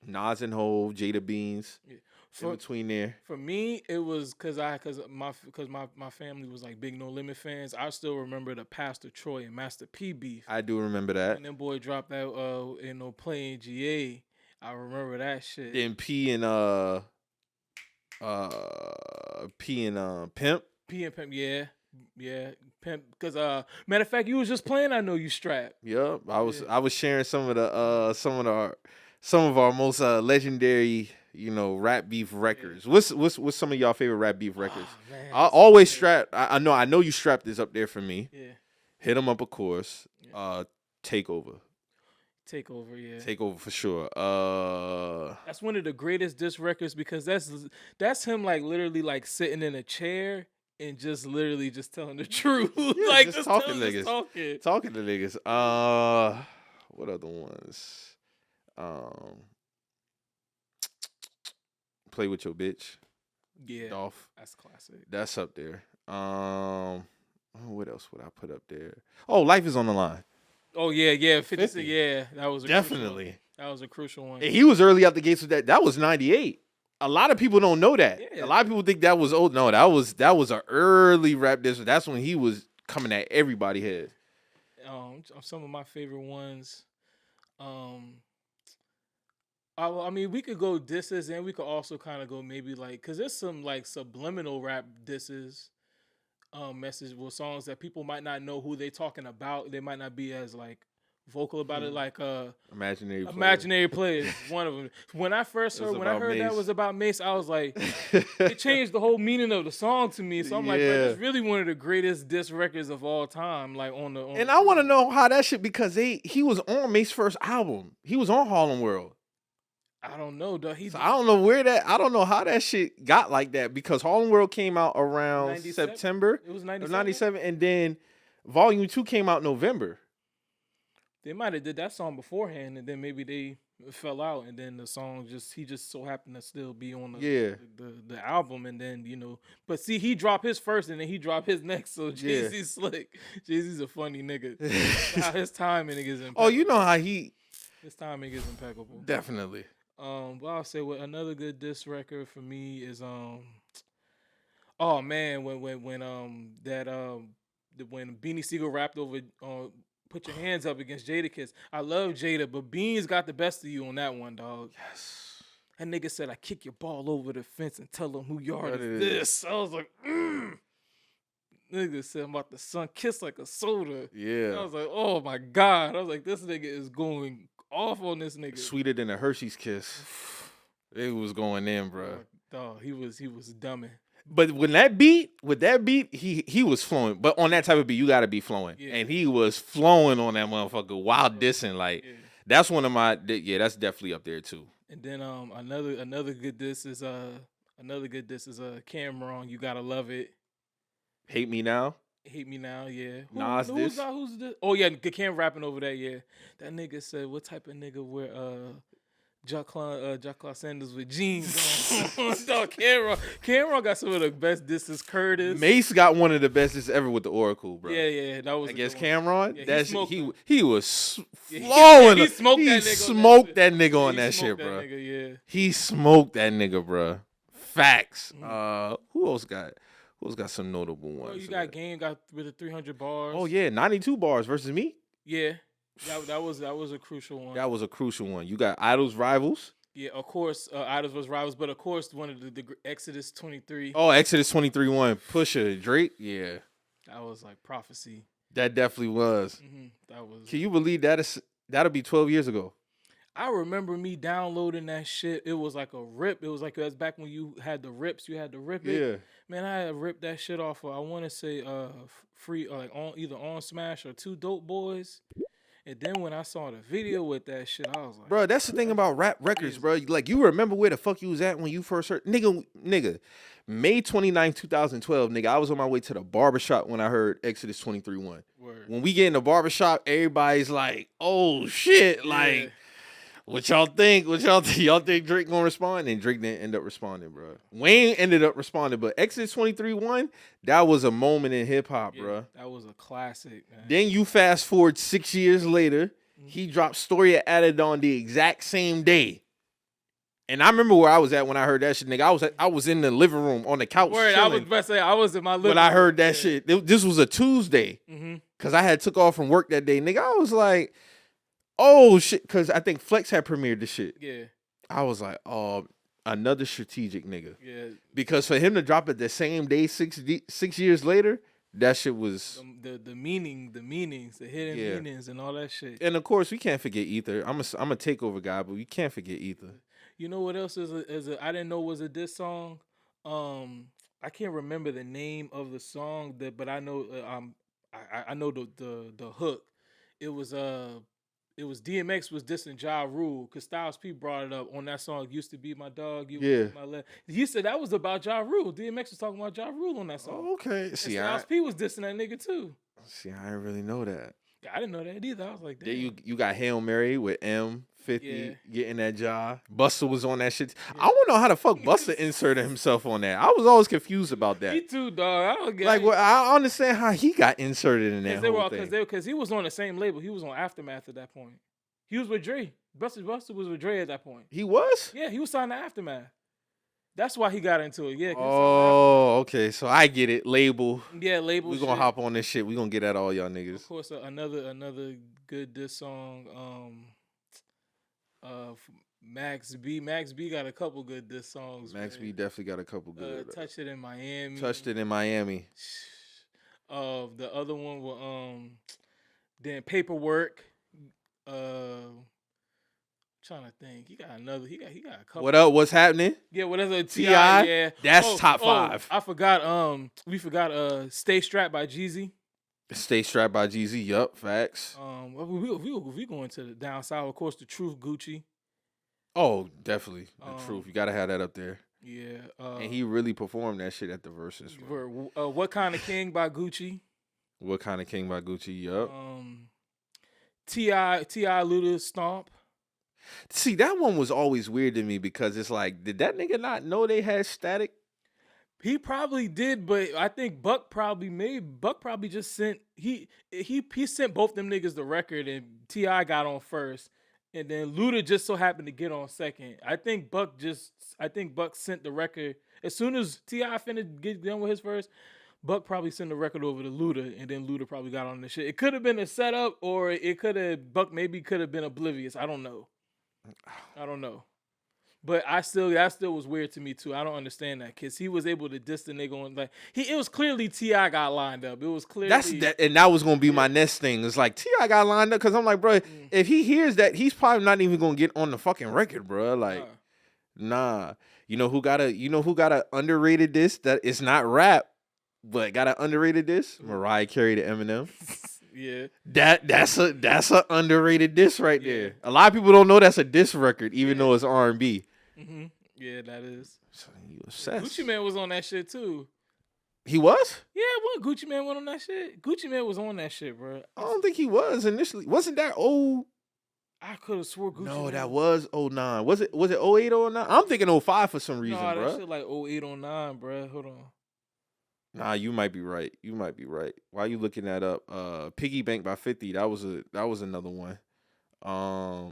Speaker 1: Nas and Hov, Jada Beans.
Speaker 2: Yeah.
Speaker 1: In between there.
Speaker 2: For me, it was because my family was like big No Limit fans. I still remember the Pastor Troy and Master P beef.
Speaker 1: I do remember that.
Speaker 2: And then boy dropped that playing GA. I remember that shit.
Speaker 1: Then P and Pimp.
Speaker 2: P and Pimp, yeah, Pimp. Because matter of fact, you was just playing. I know you strapped.
Speaker 1: Yep, I was sharing some of our most legendary, rap beef records.
Speaker 2: Yeah.
Speaker 1: What's some of y'all favorite rap beef records?
Speaker 2: Oh, man,
Speaker 1: I always strap. I know you strapped this up there for me.
Speaker 2: Yeah.
Speaker 1: Hit 'em up, of course.
Speaker 2: Yeah.
Speaker 1: Takeover.
Speaker 2: Takeover, yeah.
Speaker 1: Takeover for sure.
Speaker 2: That's one of the greatest diss records because that's him like literally like sitting in a chair and just literally just telling the truth. Like
Speaker 1: just talking
Speaker 2: just
Speaker 1: niggas.
Speaker 2: talking.
Speaker 1: Talking to niggas. What other ones? Play with your bitch.
Speaker 2: Yeah.
Speaker 1: Dolph.
Speaker 2: That's classic.
Speaker 1: That's up there. What else would I put up there? Oh, Life is on the Line.
Speaker 2: Oh yeah, 50.
Speaker 1: 50.
Speaker 2: Yeah, that was
Speaker 1: Definitely.
Speaker 2: That was a crucial one.
Speaker 1: And he was early out the gates with that. That was 98. A lot of people don't know that.
Speaker 2: Yeah.
Speaker 1: A lot of people think that was old. No, that was an early rap disc. That's when he was coming at everybody's head.
Speaker 2: Some of my favorite ones. I mean, we could go disses and we could also kind of go maybe like, cause there's some like subliminal rap disses, message with songs that people might not know who they talking about. They might not be as like vocal about it. Like Imaginary Players, one of them. When I first heard that was about Mace, I was like, it changed the whole meaning of the song to me. So I'm like, bro, it's really one of the greatest diss records of all time. Like
Speaker 1: and I want to know how that shit, because he was on Mace's first album. He was on Harlem World.
Speaker 2: I don't know, though.
Speaker 1: I don't know I don't know how that shit got like that, because Harlem World came out around
Speaker 2: 97?
Speaker 1: September.
Speaker 2: It was 97?
Speaker 1: 97, and then Volume 2 came out November.
Speaker 2: They might have did that song beforehand, and then maybe they fell out, and then the song he just so happened to still be on the album, and then But see, he dropped his first, and then he dropped his next. So Jay-Z's slick. Jay-Z's a funny nigga. His timing is impeccable.
Speaker 1: Oh, you know how
Speaker 2: his timing is impeccable.
Speaker 1: Definitely.
Speaker 2: But I'll say another good diss record for me is oh man, when Beanie Siegel rapped over Put Your Hands Up against Jadakiss. I love Jada, but Beans got the best of you on that one, dog.
Speaker 1: Yes.
Speaker 2: That nigga said, I kick your ball over the fence and tell them who yard is this. I was like, Nigga said I'm about to sun kiss like a soda.
Speaker 1: Yeah.
Speaker 2: I was like, oh my God. I was like, this nigga is going off on this nigga.
Speaker 1: Sweeter than a Hershey's Kiss. It was going in, bro.
Speaker 2: Dog, he was dumbing.
Speaker 1: But with that beat, he was flowing. But on that type of beat, you gotta be flowing. Yeah. And he was flowing on that motherfucker while dissing. Like that's one of my that's definitely up there too.
Speaker 2: And then another good diss is Another good diss is Cameron. You gotta love it.
Speaker 1: Hate Me Now.
Speaker 2: Hate Me Now, yeah.
Speaker 1: Nas diss?
Speaker 2: Who's this? Oh yeah, Cam rapping over that, yeah. That nigga said, "What type of nigga wear Jacques Sanders with jeans on?" Dog, Cameron got some of the best disses. Curtis.
Speaker 1: Mace got one of the best disses ever with the Oracle, bro.
Speaker 2: Yeah, that was
Speaker 1: Against
Speaker 2: a good one.
Speaker 1: Cameron,
Speaker 2: Yeah,
Speaker 1: that
Speaker 2: smoked
Speaker 1: shit,
Speaker 2: him.
Speaker 1: he was
Speaker 2: Yeah,
Speaker 1: flowing.
Speaker 2: he smoked that nigga on that
Speaker 1: smoked
Speaker 2: shit.
Speaker 1: that nigga on
Speaker 2: He
Speaker 1: that
Speaker 2: smoked
Speaker 1: shit, bro.
Speaker 2: Nigga, yeah.
Speaker 1: He smoked that nigga, bro. Facts.
Speaker 2: Mm-hmm.
Speaker 1: Who else got some notable ones?
Speaker 2: Oh, you got Game got with the 300 bars.
Speaker 1: Oh yeah, 92 bars versus me.
Speaker 2: Yeah. That was a crucial one.
Speaker 1: That was a crucial one. You got Idols Rivals.
Speaker 2: Yeah, of course, Idols was Rivals, but of course, one of the Exodus 23.
Speaker 1: Oh, Exodus 23-1. Pusha, Drake. Yeah.
Speaker 2: That was like prophecy.
Speaker 1: That definitely was.
Speaker 2: That was.
Speaker 1: Can you believe that'll be 12 years ago?
Speaker 2: I remember me downloading that shit. It was like a rip. It was like that's back when you had the rips. You had to rip it.
Speaker 1: Yeah.
Speaker 2: Man, I had ripped that shit off of, I want to say free like on either on Smash or Two Dope Boys. And then when I saw the video with that shit, I was like,
Speaker 1: Bro, that's the thing about rap records, bro. Like, you remember where the fuck you was at when you first heard, nigga, May 29, 2012, nigga, I was on my way to the barbershop when I heard Exodus 23-1.
Speaker 2: Word.
Speaker 1: When we get in the barbershop, everybody's like, oh shit, like, what y'all think? Y'all think Drake gonna respond? And Drake didn't end up responding, bro. Wayne ended up responding, but Exodus 23-1, that was a moment in hip hop, bro.
Speaker 2: That was a classic, man.
Speaker 1: Then you fast forward 6 years later, he dropped Story of Adidon the exact same day. And I remember where I was at when I heard that shit, nigga. I was in the living room on the couch.
Speaker 2: Word, I was about to say I was in my living room.
Speaker 1: When I heard that shit, this was a Tuesday. Cause I had took off from work that day, nigga. I was like, oh shit, cause I think Flex had premiered the shit.
Speaker 2: Yeah.
Speaker 1: I was like, oh, another strategic nigga.
Speaker 2: Yeah.
Speaker 1: Because for him to drop it the same day, 6 years later, that shit was
Speaker 2: the meanings, the hidden meanings, and all that shit.
Speaker 1: And of course, we can't forget Ether. I'm a takeover guy, but we can't forget Ether.
Speaker 2: You know what else is a I didn't know was a diss song. I can't remember the name of the song but I know I know the hook. It was DMX was dissing Ja Rule because Styles P brought it up on that song. Used to be my dog. You was my left. He said that was about Ja Rule. DMX was talking about Ja Rule on that song.
Speaker 1: Oh, okay.
Speaker 2: And Styles P was dissing that nigga too.
Speaker 1: See, I didn't really know that.
Speaker 2: I didn't know that either. I was like, damn.
Speaker 1: Then you got Hail Mary with M50 getting that job. Busta was on that shit. I don't know how the fuck Busta inserted himself on that. I was always confused about that.
Speaker 2: Me too, dog. I don't get
Speaker 1: like, well, I understand how he got inserted in that whole thing.
Speaker 2: Because he was on the same label. He was on Aftermath at that point. He was with Dre. Busta was with Dre at that point.
Speaker 1: He was?
Speaker 2: Yeah, he was signed to Aftermath. That's why he got into it. Yeah.
Speaker 1: Oh, okay. So I get it. Label.
Speaker 2: Yeah, label.
Speaker 1: We're going to hop on this shit. We're going to get at all y'all niggas.
Speaker 2: Of course, another good diss song. Max B. Max B got a couple good diss songs.
Speaker 1: Max B definitely got a couple good.
Speaker 2: Touched It in Miami.
Speaker 1: Touched It in Miami.
Speaker 2: The other one was then Paperwork. Trying to think. He got a couple.
Speaker 1: What up? What's happening?
Speaker 2: Yeah, whatever. T.I. Yeah.
Speaker 1: That's top 5.
Speaker 2: I forgot. We forgot Stay Strapped by Jeezy.
Speaker 1: Stay Strapped by Jeezy. Yup, facts.
Speaker 2: We going to the down south. Of course, The Truth, Gucci.
Speaker 1: Oh, definitely. The Truth. You gotta have that up there.
Speaker 2: Yeah.
Speaker 1: And he really performed that shit at the Versus.
Speaker 2: What Kind of King by Gucci.
Speaker 1: What Kind of King by Gucci. Yup.
Speaker 2: T.I. Luda Stomp.
Speaker 1: See, that one was always weird to me because it's like, did that nigga not know they had Static?
Speaker 2: He probably did, but I think Buck probably just sent he sent both them niggas the record and T.I. got on first. And then Luda just so happened to get on second. I think Buck sent the record as soon as T.I. finna get done with his verse. Buck probably sent the record over to Luda, and then Luda probably got on the shit. It could have been a setup, or Buck maybe could have been oblivious. I don't know. But that still was weird to me too. I don't understand that because he was able to diss the nigga on it was clearly T.I. got lined up. It was clearly
Speaker 1: and that was gonna be my next thing. It's like T.I. got lined up because I'm like, bro, if he hears that, he's probably not even gonna get on the fucking record, bro. Like, nah. You know who got a underrated diss that it's not rap, but got an underrated diss? Mariah Carey to Eminem.
Speaker 2: Yeah,
Speaker 1: that's a underrated diss right there. A lot of people don't know that's a diss record, even though it's R&B.
Speaker 2: Yeah, that is.
Speaker 1: So you obsessed.
Speaker 2: Gucci Man was on that shit too.
Speaker 1: He was?
Speaker 2: Yeah, what Gucci Man went on that shit? Gucci Man was on that shit, bro.
Speaker 1: I don't think he was initially. Wasn't that old?
Speaker 2: I could have swore Gucci
Speaker 1: No,
Speaker 2: Man
Speaker 1: that was 09. Was it 08 or 09? I'm thinking 05 for some reason,
Speaker 2: Nah,
Speaker 1: bro.
Speaker 2: that shit like 08, 09, bro. Hold on.
Speaker 1: Nah, you might be right. You might be right. Why you looking that up? Piggy Bank by 50. That was another one.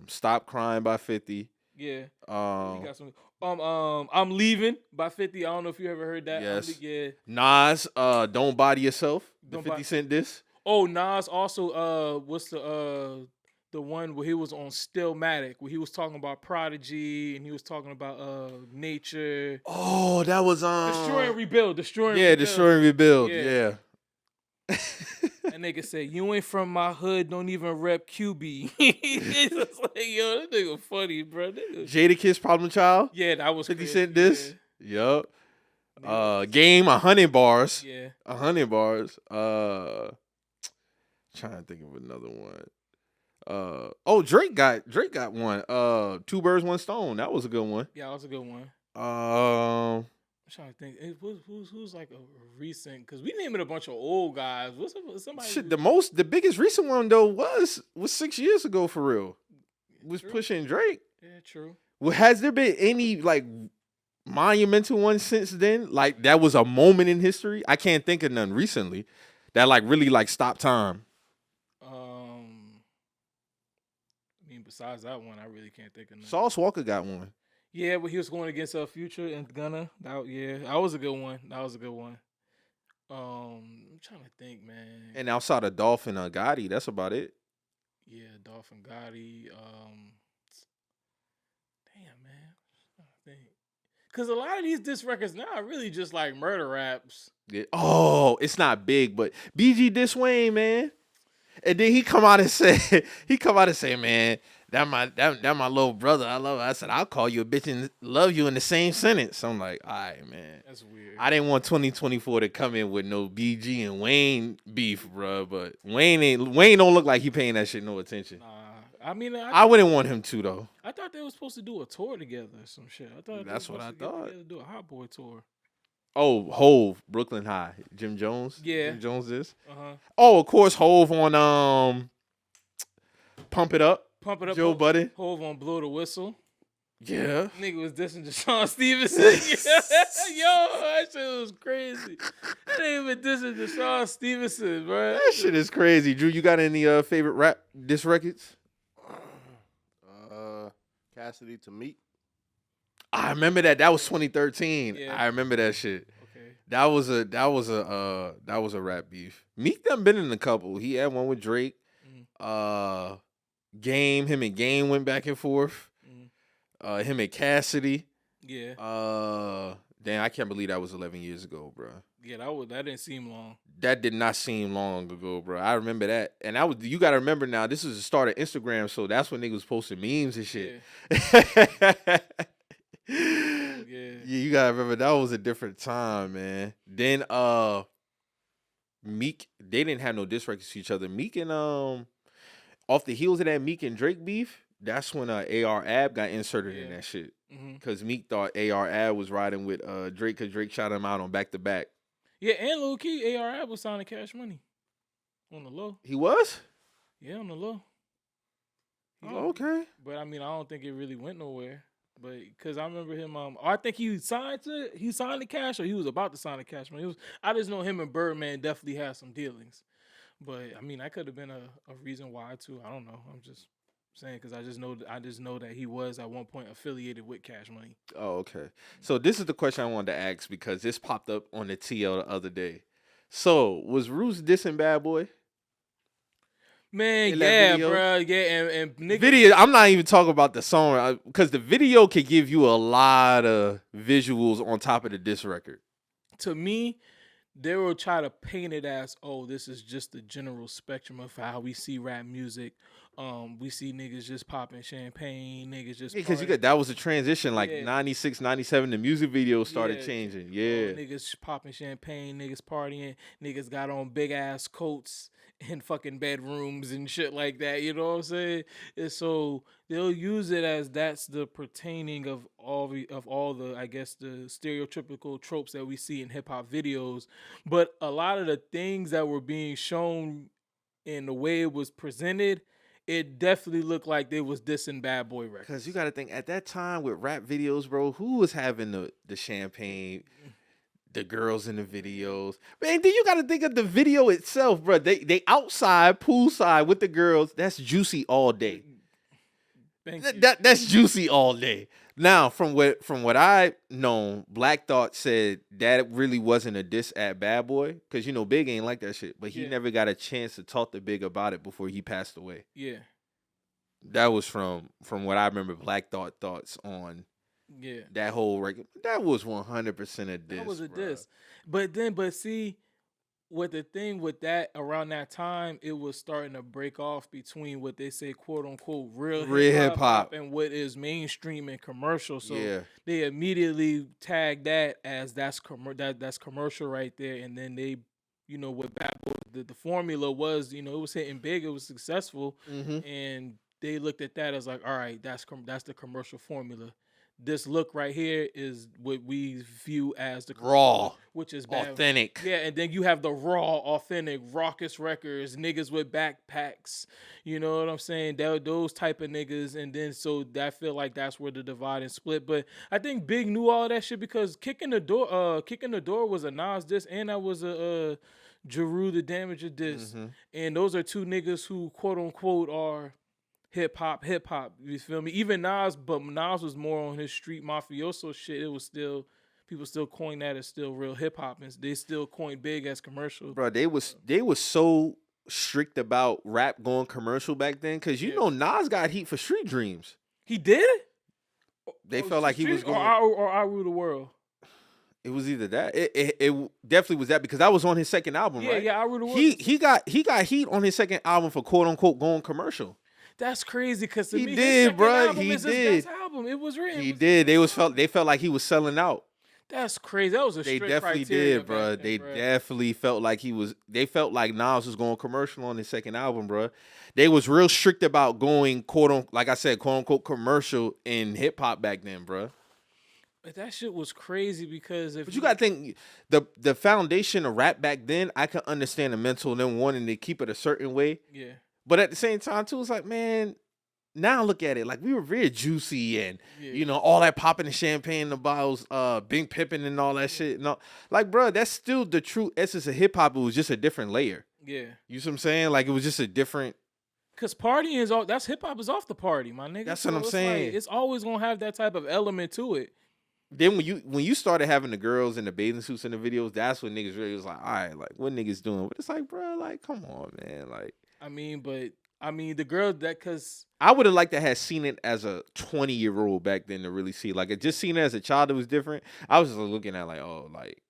Speaker 1: Stop Crying by 50.
Speaker 2: Yeah. He
Speaker 1: Um,
Speaker 2: got some. I'm Leaving by 50. I don't know if you ever heard that.
Speaker 1: Yes.
Speaker 2: Yeah.
Speaker 1: Nas, Don't Body Yourself. The
Speaker 2: Don't
Speaker 1: 50
Speaker 2: Bo-
Speaker 1: Cent diss.
Speaker 2: Oh, Nas also. What's the one where he was on Stillmatic, where he was talking about Prodigy and he was talking about nature.
Speaker 1: Oh, that was
Speaker 2: Destroy and Rebuild. Destroy and
Speaker 1: yeah,
Speaker 2: Rebuild.
Speaker 1: Destroy and Rebuild.
Speaker 2: Yeah.
Speaker 1: Yeah.
Speaker 2: That nigga said, "You ain't from my hood, don't even rep QB." It's just like, yo, that nigga funny, bro.
Speaker 1: Jadakiss Problem Child.
Speaker 2: Yeah, that was
Speaker 1: 50
Speaker 2: crazy.
Speaker 1: Cent diss. Yup.
Speaker 2: Yeah.
Speaker 1: Game 100 bars.
Speaker 2: Yeah.
Speaker 1: 100 bars. Trying to think of another one. Drake got one. Two Birds, One Stone. That was a good one.
Speaker 2: Yeah, that was a good one.
Speaker 1: Um,
Speaker 2: I'm trying to think. Who's like a recent? Because we named it a bunch of old guys. What's somebody?
Speaker 1: shit. The biggest recent one though was 6 years ago for real. Was
Speaker 2: True.
Speaker 1: pushing Drake.
Speaker 2: Yeah, true.
Speaker 1: Well, has there been any like monumental one since then? Like that was a moment in history. I can't think of none recently that like really like stopped time.
Speaker 2: I mean, besides that one, I really can't think of none.
Speaker 1: Sauce Walker got one.
Speaker 2: Yeah, but he was going against Future and Gunna. That was a good one. That was a good one. I'm trying to think, man.
Speaker 1: And outside of Dolphin Gotti, that's about it.
Speaker 2: Yeah, Dolphin Gotti. Damn, man. I'm trying to think. Because a lot of these diss records now are really just like murder raps.
Speaker 1: Yeah. Oh, it's not big, but BG diss Wayne, man. And then he come out and say, man, that my little brother. I love it. I said, I'll call you a bitch and love you in the same sentence. I'm like, all right, man.
Speaker 2: That's weird.
Speaker 1: I didn't want 2024 to come in with no BG and Wayne beef, bro. But Wayne don't look like he paying that shit no attention.
Speaker 2: Nah, I mean,
Speaker 1: I wouldn't want him to though.
Speaker 2: I thought they were supposed to do a tour together or some shit. I thought
Speaker 1: That's what I thought.
Speaker 2: Do a Hot Boy tour.
Speaker 1: Oh, Hove, Brooklyn High, Jim Jones.
Speaker 2: Yeah.
Speaker 1: Jim Jones is.
Speaker 2: Uh-huh.
Speaker 1: Of course, Hove on Pump It Up.
Speaker 2: Pump It Up.
Speaker 1: Joe Budden.
Speaker 2: Hove on Blow the Whistle.
Speaker 1: Yeah.
Speaker 2: Nigga was dissing Deshaun Stevenson. Yo, that shit was crazy. That nigga been dissing Deshaun Stevenson, bro.
Speaker 1: That shit is crazy. Drew, you got any favorite rap diss records?
Speaker 3: Cassidy to Meek.
Speaker 1: I remember that. That was 2013.
Speaker 2: Yeah.
Speaker 1: I remember that shit.
Speaker 2: Okay.
Speaker 1: That was a rap beef. Meek done been in a couple. He had one with Drake. Him and Game went back and forth. Him and Cassidy.
Speaker 2: Yeah.
Speaker 1: Damn, I can't believe that was 11 years ago, bro.
Speaker 2: Yeah, that didn't seem long.
Speaker 1: That did not seem long ago, bro. I remember that. And you gotta remember now, this was the start of Instagram, so that's when niggas was posting memes and shit. Yeah, you gotta remember that was a different time, man. Then Meek, they didn't have no diss records to each other. Meek and off the heels of that Meek and Drake beef, that's when AR Ab got inserted in that shit. Cause Meek thought AR Ab was riding with Drake because Drake shot him out on back to back.
Speaker 2: Yeah, and low key, AR Ab was signing Cash Money on the low.
Speaker 1: He was?
Speaker 2: Yeah, on the low.
Speaker 1: Oh, okay.
Speaker 2: But I mean, I don't think it really went nowhere. But because I remember him, I think he signed the Cash, or he was about to sign the Cash Money. I just know him and Birdman definitely had some dealings. But I mean, that could have been a reason why too. I don't know. I'm just saying because I just know that he was at one point affiliated with Cash Money.
Speaker 1: Oh, okay. So this is the question I wanted to ask because this popped up on the TL the other day. So was Roos dissing Bad Boy?
Speaker 2: Man, yeah, bro, yeah, and nigga,
Speaker 1: video. I'm not even talking about the song because the video could give you a lot of visuals on top of the diss record.
Speaker 2: To me, they will try to paint it as, oh, this is just the general spectrum of how we see rap music. We see niggas just popping champagne, niggas just
Speaker 1: because that was a transition, like 96, 97. The music video started changing. Yeah,
Speaker 2: niggas popping champagne, niggas partying, niggas got on big ass coats in fucking bedrooms and shit like that. You know what I'm saying? And so they'll use it as that's the pertaining of all the I guess the stereotypical tropes that we see in hip hop videos. But a lot of the things that were being shown in the way it was presented, it definitely looked like they was dissing Bad Boy Records.
Speaker 1: Because you got to think, at that time with rap videos, bro, who was having the champagne, the girls in the videos? Man, then you got to think of the video itself, bro. They outside, poolside with the girls. That's juicy all day.
Speaker 2: Thank you.
Speaker 1: That's juicy all day. Now, from what I know, Black Thought said that really wasn't a diss at Bad Boy, because you know Big ain't like that shit, but he
Speaker 2: Yeah.
Speaker 1: never got a chance to talk to Big about it before he passed away.
Speaker 2: Yeah.
Speaker 1: That was from what I remember. Black Thought thoughts on
Speaker 2: Yeah.
Speaker 1: that whole record. That was 100% a diss.
Speaker 2: That was a
Speaker 1: bruh.
Speaker 2: diss. But see, what the thing with that around that time, it was starting to break off between what they say quote unquote real hip hop and what is mainstream and commercial. So
Speaker 1: Yeah.
Speaker 2: they immediately tagged that as that's commercial right there, and then they, you know, what Bad Boy, the formula was, you know, it was hitting big, it was successful,
Speaker 1: Mm-hmm.
Speaker 2: and they looked at that as like, all right, that's the commercial formula. This look right here is what we view as the
Speaker 1: Raw,
Speaker 2: which is bad.
Speaker 1: authentic.
Speaker 2: Yeah, and then you have the raw, authentic, raucous records, niggas with backpacks. You know what I'm saying? Those type of niggas, and then so I feel like that's where the divide and split. But I think Big knew all that shit because Kicking the Door was a Nas diss, and that was a Jeru the Damager diss, and those are two niggas who quote unquote are hip hop. You feel me? Even Nas, but Nas was more on his street mafioso shit. It was still. People still coin that as still real hip hop, and they still coin Big as commercial.
Speaker 1: Bro, they was so strict about rap going commercial back then, because you know Nas got heat for Street Dreams.
Speaker 2: He did?
Speaker 1: They felt like he was going.
Speaker 2: Or I Rule the World.
Speaker 1: It was either that. It definitely was that, because that was on his second album, right?
Speaker 2: Yeah, I Rule the World.
Speaker 1: He got heat on his second album for quote unquote going commercial.
Speaker 2: That's crazy, because
Speaker 1: He
Speaker 2: me,
Speaker 1: did,
Speaker 2: his second
Speaker 1: bruh.
Speaker 2: album
Speaker 1: He
Speaker 2: is
Speaker 1: did.
Speaker 2: His best album. It was written.
Speaker 1: He did. They felt like he was selling out.
Speaker 2: That's crazy. That was a
Speaker 1: They
Speaker 2: strict
Speaker 1: definitely
Speaker 2: criteria
Speaker 1: did, bro.
Speaker 2: back then,
Speaker 1: They
Speaker 2: bruh.
Speaker 1: definitely felt like he was. They felt like Nas was going commercial on his second album, bro. They was real strict about going quote unquote, like I said, quote unquote commercial in hip hop back then, bro.
Speaker 2: But that shit was crazy because if
Speaker 1: But you gotta think the foundation of rap back then. I can understand the mental and them wanting to keep it a certain way,
Speaker 2: yeah.
Speaker 1: but at the same time too, it's like, man. Now look at it, like we were very juicy and
Speaker 2: Yeah.
Speaker 1: you know all that popping the champagne in the bottles, Big Pippin and all that shit. No, like bro, that's still the true essence of hip hop. It was just a different layer.
Speaker 2: Yeah.
Speaker 1: You see what I'm saying? Like it was just a different.
Speaker 2: Cause partying is all that's hip hop is off the party, my nigga.
Speaker 1: That's what I'm
Speaker 2: it's
Speaker 1: saying.
Speaker 2: Like, it's always gonna have that type of element to it.
Speaker 1: Then when you started having the girls in the bathing suits in the videos, that's when niggas really was like, all right, like what niggas doing? But it's like, bro, like come on, man, like.
Speaker 2: I mean, the girl that cause
Speaker 1: I would have liked to have seen it as a 20-year-old back then to really see. Like, it just seen it as a child, it was different. I was just looking at like, oh, like,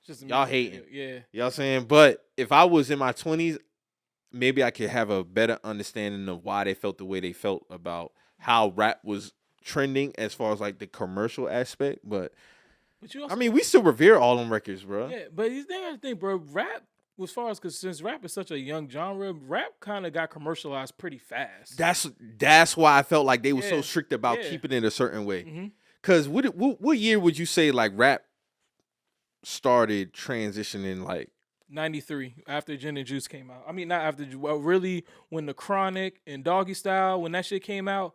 Speaker 2: just
Speaker 1: y'all hating.
Speaker 2: Yeah.
Speaker 1: You know what I'm saying? But if I was in my 20s, maybe I could have a better understanding of why they felt the way they felt about how rap was trending as far as like the commercial aspect. But
Speaker 2: you also,
Speaker 1: I mean, we still revere all them records, bro.
Speaker 2: yeah, but you think, bro, rap as far as because since rap is such a young genre, rap kind of got commercialized pretty fast.
Speaker 1: That's why I felt like they were so
Speaker 2: Yeah.
Speaker 1: strict about
Speaker 2: Yeah.
Speaker 1: keeping it a certain way.
Speaker 2: Mhm.
Speaker 1: Cause what year would you say like rap started transitioning? Like
Speaker 2: 93 after Gin and Juice came out. I mean, not after, well, really when the Chronic and Doggy Style, when that shit came out,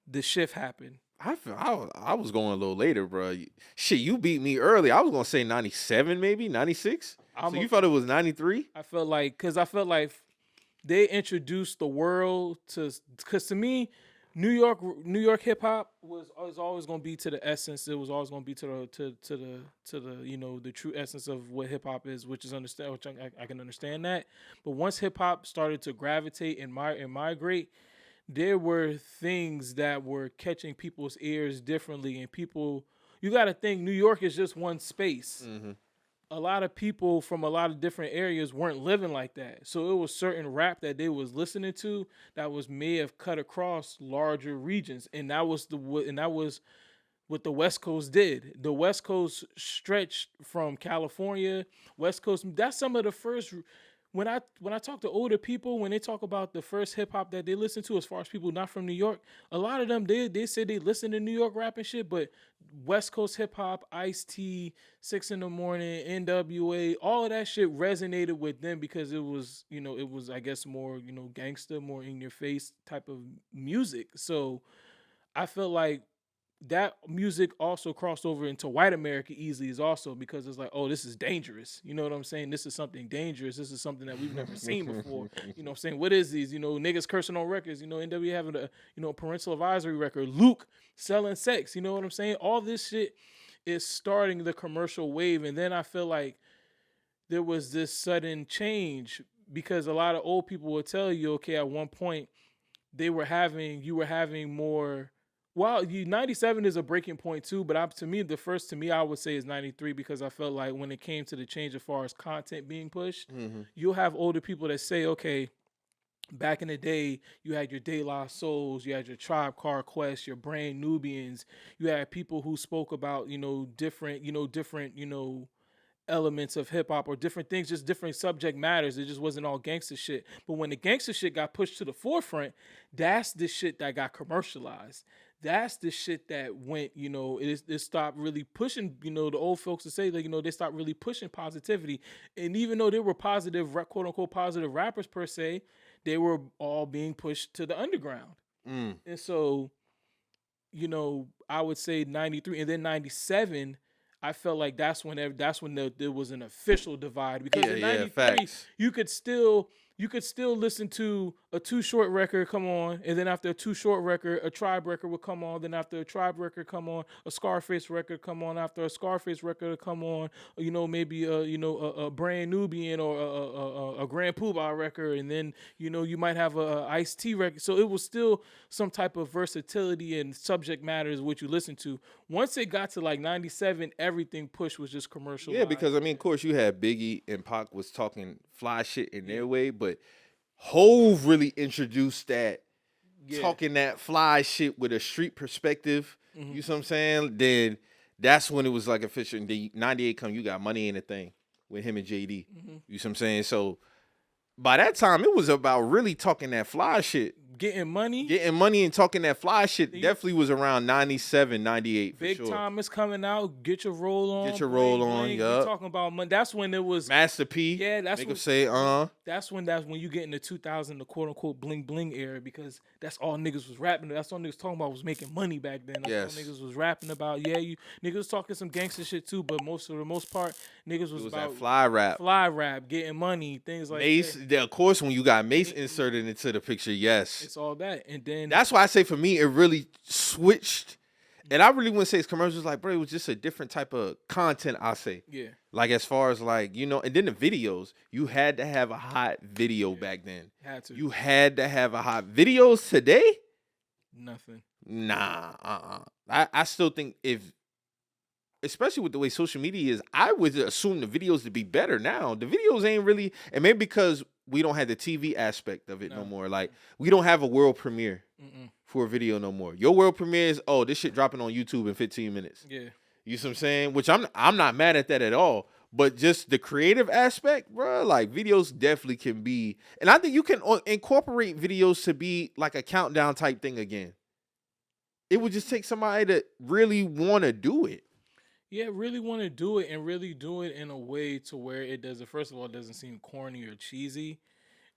Speaker 2: the shift happened.
Speaker 1: I was going a little later, bro. Shit, you beat me early. I was gonna say 97, maybe 96. So you thought it was 93?
Speaker 2: I felt like they introduced the world because to me, New York hip hop was always gonna be to the essence. It was always gonna be to the you know the true essence of what hip hop is, which is which I can understand that. But once hip hop started to gravitate and migrate, there were things that were catching people's ears differently, and you got to think New York is just one space.
Speaker 1: Mm-hmm.
Speaker 2: A lot of people from a lot of different areas weren't living like that. So it was certain rap that they was listening to that may have cut across larger regions. And that was what the West Coast did. The West Coast stretched from California, West Coast. That's some of the first when I talk to older people, when they talk about the first hip hop that they listen to, as far as people not from New York, a lot of them they say they listen to New York rap and shit, but West Coast hip hop, Ice-T, 6 in the Morning, NWA, all of that shit resonated with them because it was, it was, I guess, more, gangster, more in your face type of music. So I feel like that music also crossed over into white America easily is also because it's like, oh, this is dangerous. You know what I'm saying? This is something dangerous. This is something that we've never seen before. You know what I'm saying? What is these? Niggas cursing on records. NWA having a parental advisory record. Luke selling sex. You know what I'm saying? All this shit is starting the commercial wave. And then I feel like there was this sudden change because a lot of old people will tell you, okay, at one point you were having more. Well, 97 is a breaking point too, but to me, I would say is 93 because I felt like when it came to the change as far as content being pushed, you'll have older people that say, okay, back in the day, you had your De La Souls, you had your Tribe Called Quest, your Brand Nubians, you had people who spoke about, different elements of hip hop or different things, just different subject matters. It just wasn't all gangster shit. But when the gangster shit got pushed to the forefront, that's the shit that got commercialized. That's the shit that went, it stopped really pushing, the old folks to say that, they stopped really pushing positivity. And even though they were positive, quote unquote, positive rappers per se, they were all being pushed to the underground. And so, I would say 93 and then 97, I felt like that's when there was an official divide because in 93 you could still listen to a Too Short record come on, and then after a Too Short record, a Tribe record would come on. Then after a Tribe record come on, a Scarface record come on. After a Scarface record would come on, maybe a Brand Nubian or a Grand Poobah record, and then you might have a Ice-T record. So it was still some type of versatility and subject matter is what you listen to. Once it got to like 97, everything pushed was just commercial.
Speaker 1: Yeah, because of course you had Biggie and Pac was talking fly shit in their way, but Hove really introduced that talking that fly shit with a street perspective. You see what I'm saying? Then that's when it was like official. In the 98 come, you got Money Ain't a Thing with him and JD. You see what I'm saying? So by that time, it was about really talking that fly shit.
Speaker 2: Getting money
Speaker 1: and talking that fly shit definitely was around 97, 98 for
Speaker 2: Big
Speaker 1: sure.
Speaker 2: Time is coming out. Get your roll on.
Speaker 1: Get your roll on, yup.
Speaker 2: We're talking about money. That's when it was
Speaker 1: Master P.
Speaker 2: Yeah, that's
Speaker 1: Make
Speaker 2: when,
Speaker 1: him say,
Speaker 2: That's when you get in the 2000, the quote unquote bling bling era, because that's all niggas was rapping. That's all niggas talking about was making money back then. That's all niggas was rapping about. Yeah, niggas was talking some gangster shit too, but for the most part, niggas was about
Speaker 1: that fly rap,
Speaker 2: getting money, things like
Speaker 1: Mace,
Speaker 2: that.
Speaker 1: Of course, when you got Mace inserted into the picture, yes,
Speaker 2: it's all that. And then
Speaker 1: that's why I say for me, it really switched. And I really wouldn't say it's commercials, like, bro, it was just a different type of content, I say.
Speaker 2: Yeah.
Speaker 1: Like, as far as, like, and then the videos, you had to have a hot video back then.
Speaker 2: Had to.
Speaker 1: You had to have a hot videos today?
Speaker 2: Nothing.
Speaker 1: Nah, I still think especially with the way social media is, I would assume the videos to be better now. The videos ain't really, and maybe because we don't have the TV aspect of it no more. Like, we don't have a world premiere for a video no more. Your world premiere is, this shit dropping on YouTube in 15 minutes.
Speaker 2: Yeah.
Speaker 1: You see what I'm saying? Which I'm not mad at that at all. But just the creative aspect, bro, like, videos definitely can be, and I think you can incorporate videos to be like a countdown type thing again. It would just take somebody to really want to do it.
Speaker 2: Yeah, really want to do it and really do it in a way to where it doesn't, first of all, it doesn't seem corny or cheesy.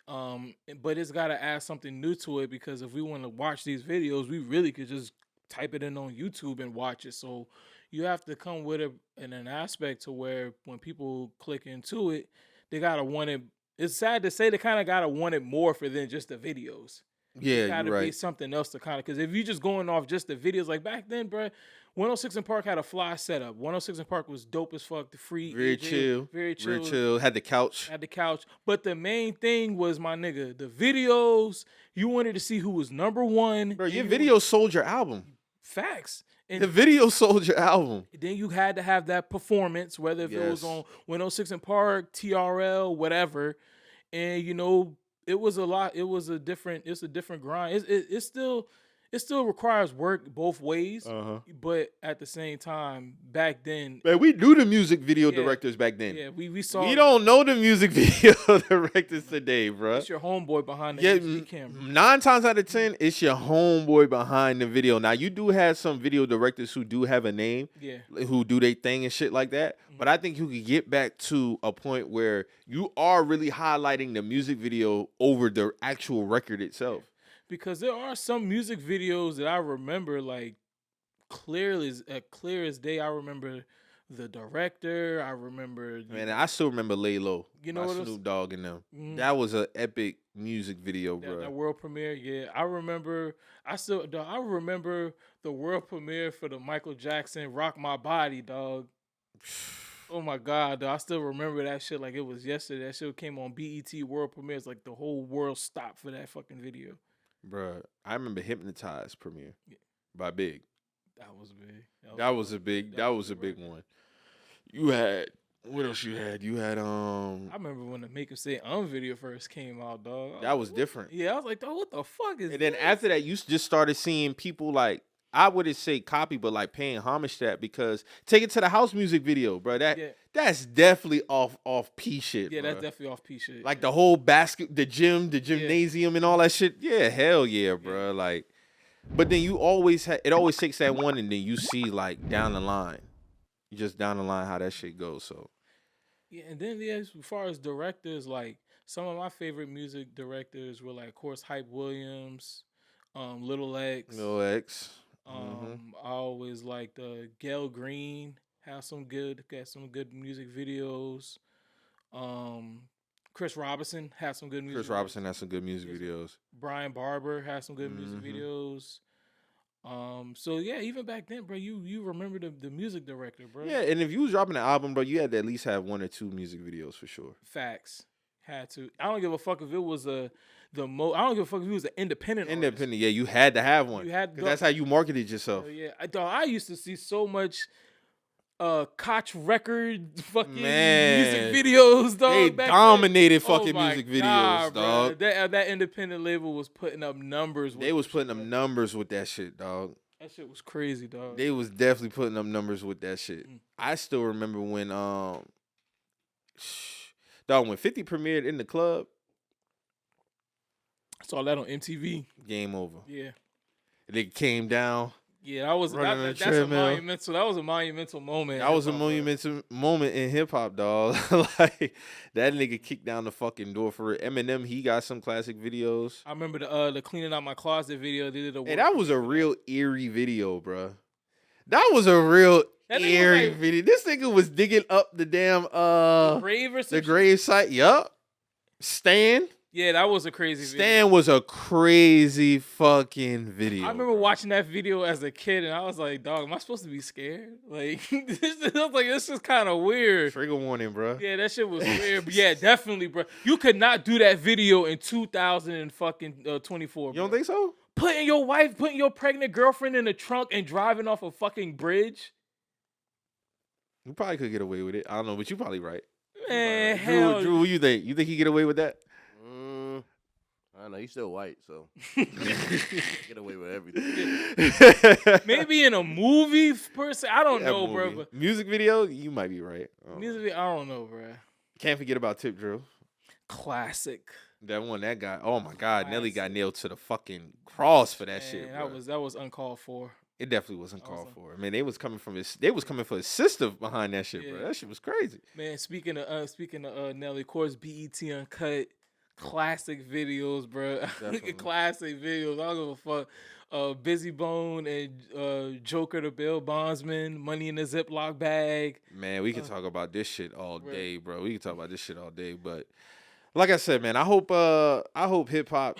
Speaker 2: But it's got to add something new to it, because if we want to watch these videos, we really could just type it in on YouTube and watch it. So you have to come with it in an aspect to where when people click into it, they got to want it. It's sad to say, they kind of got to want it more for than just the videos.
Speaker 1: Yeah,
Speaker 2: it gotta be something else to kind of, because if you just going off just the videos, like back then, bro, 106 in Park had a fly setup. 106 in Park was dope as fuck. The free,
Speaker 1: very chill. Had the couch.
Speaker 2: But the main thing was, my nigga, the videos. You wanted to see who was number one.
Speaker 1: Bro, your video sold your album.
Speaker 2: Facts. And
Speaker 1: the video sold your album.
Speaker 2: Then you had to have that performance, whether if it was on 106 in Park, TRL, whatever, and it was a lot. It's a different grind. It's still, it still requires work both ways.
Speaker 1: Uh-huh.
Speaker 2: But at the same time, back then,
Speaker 1: Man, we knew the music video
Speaker 2: Yeah.
Speaker 1: directors back then.
Speaker 2: yeah, we saw.
Speaker 1: We don't know the music video directors today, bro.
Speaker 2: It's your homeboy behind the
Speaker 1: Yeah,
Speaker 2: HD camera.
Speaker 1: 9 times out of 10, it's your homeboy behind the video. Now, you do have some video directors who do have a name,
Speaker 2: Yeah,
Speaker 1: who do their thing and shit like that. But I think you could get back to a point where you are really highlighting the music video over the actual record itself.
Speaker 2: because there are some music videos that I remember like clear as day. I remember the director. I remember.
Speaker 1: Man, I still remember Lay Low.
Speaker 2: You know
Speaker 1: by
Speaker 2: what it was?
Speaker 1: Snoop Dogg and them.
Speaker 2: Mhm.
Speaker 1: That was an epic music video,
Speaker 2: that
Speaker 1: bro.
Speaker 2: world premiere. Yeah, I remember. I remember the world premiere for the Michael Jackson "Rock My Body," dog. Oh my god, dog. I still remember that shit like it was yesterday. That shit came on BET World Premieres. Like the whole world stopped for that fucking video.
Speaker 1: Bro, I remember Hypnotized premiere
Speaker 2: Yeah.
Speaker 1: by Big.
Speaker 2: That was big.
Speaker 1: That was a big one. You had what else you had? You had
Speaker 2: I remember when the Make 'Em Say video first came out, dog.
Speaker 1: that was different.
Speaker 2: Yeah, I was like, dog, what the fuck is
Speaker 1: And then
Speaker 2: this?
Speaker 1: after that, you just started seeing people like I wouldn't say copy, but like paying homage to that because Take It to the House music video, bro.
Speaker 2: Yeah.
Speaker 1: That's definitely off P shit.
Speaker 2: Yeah,
Speaker 1: bro.
Speaker 2: that's definitely off P shit.
Speaker 1: Like the whole the gymnasium and all that shit. Yeah, hell yeah, bro. Like, but then you always it always takes that one, and then you see like down the line, just down the line how that shit goes. So
Speaker 2: yeah, and then as far as directors, like some of my favorite music directors were like, of course, Hype Williams, Little X.
Speaker 1: no X.
Speaker 2: I always liked Gail Green. Got some good music videos. Chris Robinson had some good music.
Speaker 1: Chris Robinson has some good music videos.
Speaker 2: Brian Barber had some good music videos. So yeah, even back then, bro, you remember the music director, bro.
Speaker 1: Yeah, and if you was dropping an album, bro, you had to at least have 1 or 2 music videos for sure.
Speaker 2: Facts. Had to. I don't give a fuck if it was I don't give a fuck if it was an independent.
Speaker 1: Independent, yeah, you had to have one.
Speaker 2: You had to.
Speaker 1: 'Cause that's how you marketed yourself.
Speaker 2: Artist. Yeah, I used to see so much Koch record fucking
Speaker 1: Man.
Speaker 2: music videos, dog.
Speaker 1: They
Speaker 2: back
Speaker 1: dominated
Speaker 2: then.
Speaker 1: fucking
Speaker 2: Oh my
Speaker 1: music videos,
Speaker 2: God, bro.
Speaker 1: dog.
Speaker 2: That independent label was putting up numbers.
Speaker 1: They was putting up numbers with that shit, dog.
Speaker 2: That shit was crazy, dog.
Speaker 1: They was definitely putting up numbers with that shit.
Speaker 2: Mm.
Speaker 1: I still remember when dog, when 50 premiered in the club,
Speaker 2: saw that on MTV.
Speaker 1: game over.
Speaker 2: Yeah.
Speaker 1: And it came down.
Speaker 2: Yeah, that was
Speaker 1: Running on the
Speaker 2: that's a
Speaker 1: treadmill.
Speaker 2: monumental. That was a monumental moment.
Speaker 1: That was a
Speaker 2: hip-hop, bro.
Speaker 1: monumental moment in hip hop, dog. Like that nigga kicked down the fucking door for it. Eminem, he got some classic videos.
Speaker 2: I remember the cleaning out my closet video. They did a
Speaker 1: Hey, that was a real eerie video, bro. That was a real
Speaker 2: That nigga was
Speaker 1: eerie
Speaker 2: like-
Speaker 1: video. This nigga was digging up the damn
Speaker 2: grave or
Speaker 1: the
Speaker 2: some shit.
Speaker 1: grave site. Yup. Stan.
Speaker 2: Yeah, that was a crazy video.
Speaker 1: Stan was a crazy fucking video.
Speaker 2: I remember watching that video as a kid, and I was like, "Dog, am I supposed to be scared?" Like, I was like, "This is kind of weird."
Speaker 1: Trigger warning, bro.
Speaker 2: Yeah, that shit was weird. But yeah, definitely, bro. You could not do that video in 2024.
Speaker 1: You don't think so?
Speaker 2: Putting your pregnant girlfriend in the trunk and driving off a fucking bridge?
Speaker 1: You probably could get away with it. I don't know, but you probably right.
Speaker 2: Man, hell.
Speaker 1: Drew, what you think? You think he get away with that?
Speaker 3: I don't know. He's still white, so get away with everything.
Speaker 2: Maybe in a movie per se. I don't
Speaker 1: Yeah,
Speaker 2: know,
Speaker 1: movie.
Speaker 2: bro. But
Speaker 1: Music video, you might be right.
Speaker 2: music video, I don't know, bro.
Speaker 1: Can't forget about Tip Drill.
Speaker 2: Classic.
Speaker 1: That one, that guy. Oh my God, Nelly got
Speaker 2: Classic.
Speaker 1: nailed to the fucking cross for that shit.
Speaker 2: Man,
Speaker 1: Bro.
Speaker 2: that was uncalled for.
Speaker 1: It definitely wasn't called
Speaker 2: Awesome.
Speaker 1: for. I mean, they was coming for his sister behind that shit, bro.
Speaker 2: Yeah.
Speaker 1: That shit was crazy.
Speaker 2: Man, speaking of Nelly, of course, BET Uncut, classic videos, bro.
Speaker 1: Definitely.
Speaker 2: Classic videos. I don't give a fuck. Busy Bone and Joker the Bill Bondsman, Money in the Ziploc Bag.
Speaker 1: Man, we can talk about this shit all
Speaker 2: Right.
Speaker 1: day, bro. We can talk about this shit all day. But like I said, man, I hope hip hop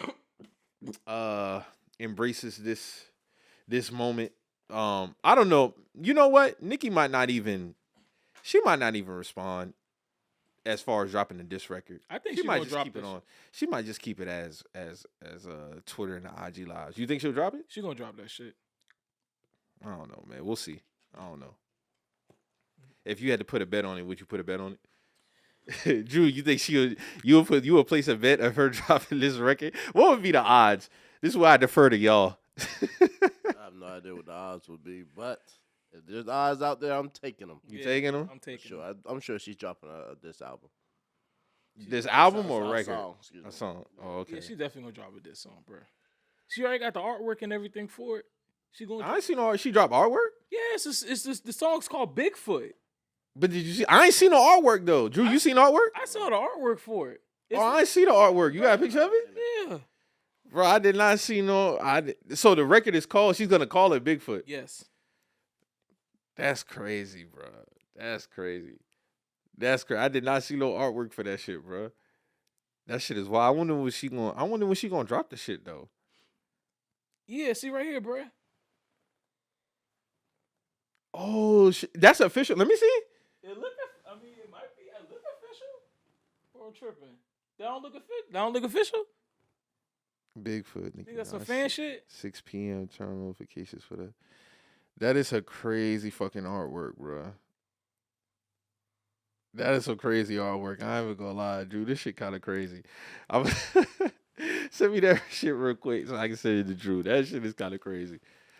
Speaker 1: embraces this moment. I don't know. You know what? Nicki might not even respond as far as dropping the diss record.
Speaker 2: I think
Speaker 1: she
Speaker 2: she
Speaker 1: might
Speaker 2: gonna
Speaker 1: just
Speaker 2: drop
Speaker 1: keep it
Speaker 2: this.
Speaker 1: on. She might just keep it as Twitter and the IG lives. You think she'll drop it?
Speaker 2: She gonna drop that shit.
Speaker 1: I don't know, man. We'll see. I don't know. If you had to put a bet on it, would you put a bet on it? Drew, you think you will place a bet of her dropping this record? What would be the odds? This is why I defer to y'all.
Speaker 3: I have no idea what the odds would be, but if there's odds out there, I'm taking them.
Speaker 1: You taking them?
Speaker 2: I'm taking
Speaker 3: Sure,
Speaker 2: them.
Speaker 3: I'm sure she's dropping this album.
Speaker 1: This album
Speaker 3: A
Speaker 1: or record?
Speaker 3: song, excuse me.
Speaker 1: A song. Oh, okay.
Speaker 2: Yeah, she definitely gonna drop a diss song, bro. She already got the artwork and everything for it. She gonna.
Speaker 1: I ain't seen all. She dropped artwork.
Speaker 2: Yeah, it's just the song's called Bigfoot.
Speaker 1: But did you see? I ain't seen no artwork though. Drew, you seen artwork?
Speaker 2: I saw the artwork for it.
Speaker 1: Oh, I ain't see the artwork. You got a picture of it?
Speaker 2: Yeah.
Speaker 1: Bro, I did not see no. So the record is called. She's gonna call it Bigfoot.
Speaker 2: Yes.
Speaker 1: That's crazy, bro. That's crazy. That's crazy. I did not see no artwork for that shit, bro. That shit is wild. I wonder when she gonna drop the shit though.
Speaker 2: Yeah. See right here, bro.
Speaker 1: Oh, that's official. Let me see.
Speaker 2: It look. I mean, it might be. It look official. Or I'm tripping. That don't look official. That don't look official.
Speaker 1: Bigfoot. Nicki
Speaker 2: Think that's some
Speaker 1: Minaj,
Speaker 2: fan shit.
Speaker 1: 6 p.m. Turn notifications for that. That is a crazy fucking artwork, bro. That is some crazy artwork. I ain't even gonna lie, Drew. This shit kind of crazy. Send me that shit real quick so I can send it to Drew. That shit is kind of crazy.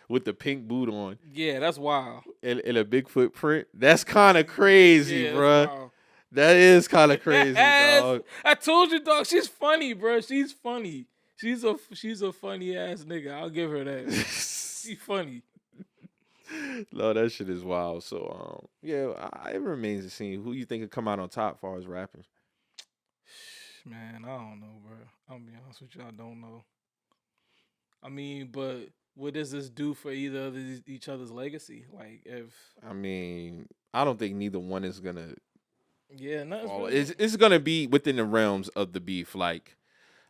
Speaker 1: With the pink boot on
Speaker 2: Yeah, that's wild.
Speaker 1: and a Bigfoot print. That's kind of crazy,
Speaker 2: Yeah,
Speaker 1: bro.
Speaker 2: that's wild.
Speaker 1: That is kind of crazy,
Speaker 2: Yes.
Speaker 1: dog.
Speaker 2: I told you, dog. She's funny, bro. She's funny. She's a funny ass nigga. I'll give her that. She's funny.
Speaker 1: No, that shit is wild. So, yeah, it remains to see who you think could come out on top as far as rapping.
Speaker 2: Man, I don't know, bro. I'll be honest with you. I don't know. I mean, but what does this do for either of each other's legacy? Like, if
Speaker 1: I mean, I don't think neither one is gonna.
Speaker 2: nothing's
Speaker 1: Fall.
Speaker 2: really.
Speaker 1: It's gonna be within the realms of the beef. Like,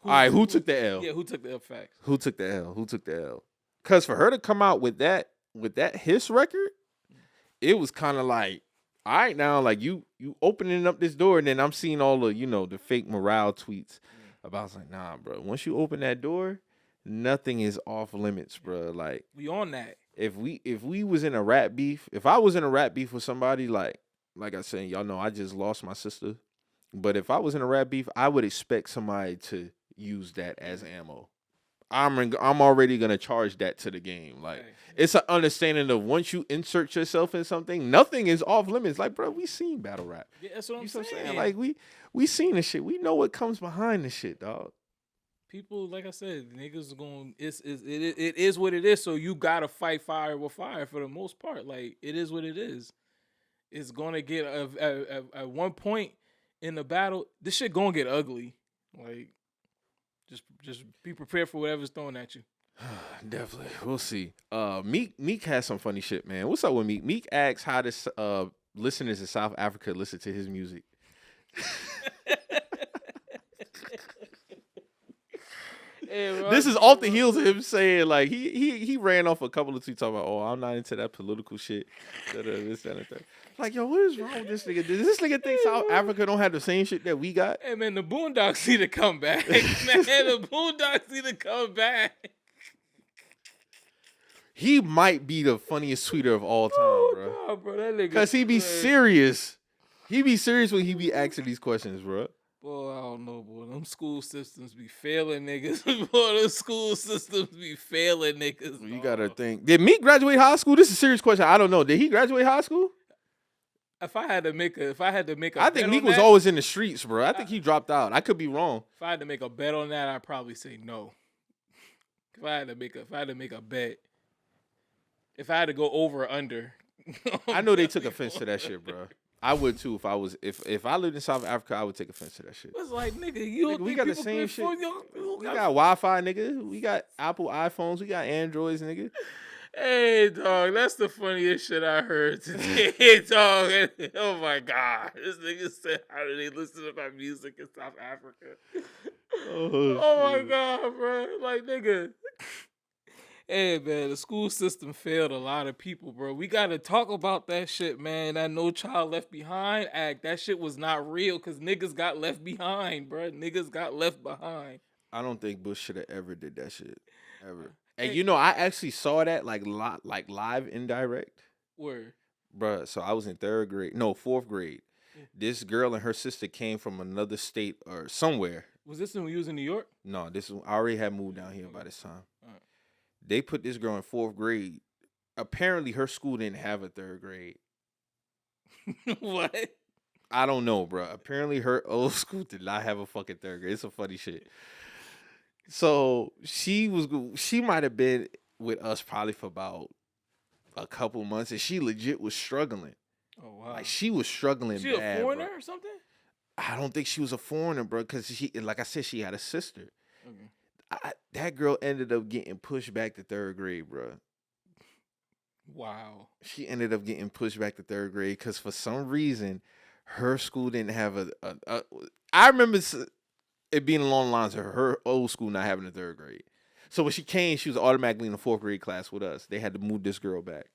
Speaker 1: all right, who took the L?
Speaker 2: Yeah, who took the L facts?
Speaker 1: Who took the L? Who took the L? Because for her to come out with that hiss record, it was kind of like, all right, now like you opening up this door, and then I'm seeing all the the fake morale tweets about like, nah, bro. Once you open that door, nothing is off limits, bro. Like
Speaker 2: We on that.
Speaker 1: if we was in a rap beef, if I was in a rap beef with somebody, like I said, y'all know I just lost my sister, but if I was in a rap beef, I would expect somebody to use that as ammo. I'm already gonna charge that to the game. Like it's an understanding of once you insert yourself in something, nothing is off limits. Like, bro, we seen battle rap.
Speaker 2: Yeah, that's what I'm
Speaker 1: You know what
Speaker 2: saying.
Speaker 1: I'm saying? Like we seen the shit. We know what comes behind the shit, dog.
Speaker 2: People, like I said, niggas going. It is what it is. So you gotta fight fire with fire for the most part. Like it is what it is. It's gonna get at one point in the battle. This shit gonna get ugly. Like just be prepared for whatever's thrown at you.
Speaker 1: Definitely, we'll see. Meek has some funny shit, man. What's up with Meek? Meek asks how does listeners in South Africa listen to his music.
Speaker 2: Hey, bro,
Speaker 1: This is off the heels of him saying like he ran off a couple of tweets talking about, oh, I'm not into that political shit. This, that, and that. Like, yo, what is wrong with this nigga? Does this nigga think South Africa don't have the same shit that we got?
Speaker 2: Hey man, the Boondocks need to come back. Man, the Boondocks need to come back.
Speaker 1: He might be the funniest tweeter of all time, bro.
Speaker 2: Oh, bro, that nigga.
Speaker 1: Cause he be
Speaker 2: crazy.
Speaker 1: serious. He be serious when he be asking these questions, bro.
Speaker 2: Boy, I don't know, boy. Them school systems be failing niggas. Boy, them school systems be failing niggas.
Speaker 1: You
Speaker 2: dog.
Speaker 1: gotta think. Did Meek graduate high school? This is a serious question. I don't know. Did he graduate high school?
Speaker 2: If I had to make a
Speaker 1: I think
Speaker 2: bet
Speaker 1: Meek
Speaker 2: on
Speaker 1: was
Speaker 2: that,
Speaker 1: always in the streets, bro. I think he dropped out. I could be wrong.
Speaker 2: if I had to make a bet on that, I'd probably say no. If I had to make a bet, if I had to go over or under.
Speaker 1: I know they took offense to that shit, bro. I would too if I lived in South Africa, I would take offense to that shit.
Speaker 2: It's like, nigga, you don't
Speaker 1: Nigga, we
Speaker 2: think
Speaker 1: got the
Speaker 2: people
Speaker 1: same
Speaker 2: good
Speaker 1: shit.
Speaker 2: for you?
Speaker 1: We got Wi-Fi, nigga. We got Apple iPhones. We got Androids, nigga.
Speaker 2: Hey, dog, that's the funniest shit I heard today, dog. Oh, my God. This nigga said, how do they listen to my music in South Africa? Oh, my God, bro. Like, nigga. Hey, man, the school system failed a lot of people, bro. We got to talk about that shit, man. That No Child Left Behind act, that shit was not real because niggas got left behind, bro. Niggas got left behind.
Speaker 1: I don't think Bush should have ever did that shit. Ever. And you know, I actually saw that like live indirect.
Speaker 2: Word.
Speaker 1: Bruh, so I was in fourth grade. This girl and her sister came from another state or somewhere.
Speaker 2: Was this when you was in New York?
Speaker 1: No, I already had moved down here by this time.
Speaker 2: Alright.
Speaker 1: They put this girl in 4th grade. Apparently, her school didn't have a 3rd grade.
Speaker 2: What?
Speaker 1: I don't know, bro. Apparently, her old school did not have a fucking 3rd grade. It's some funny shit. So she might have been with us probably for about a couple months, and she legit was struggling.
Speaker 2: Oh wow.
Speaker 1: Like she was struggling.
Speaker 2: She
Speaker 1: bad,
Speaker 2: a foreigner
Speaker 1: bro.
Speaker 2: or something?
Speaker 1: I don't think she was a foreigner, bro, because she, like I said, she had a sister.
Speaker 2: Okay.
Speaker 1: That girl ended up getting pushed back to 3rd grade, bro.
Speaker 2: Wow.
Speaker 1: She ended up getting pushed back to 3rd grade because for some reason her school didn't have a I remember it being along the lines of her old school not having a 3rd grade. So when she came, she was automatically in the 4th grade class with us. They had to move this girl back.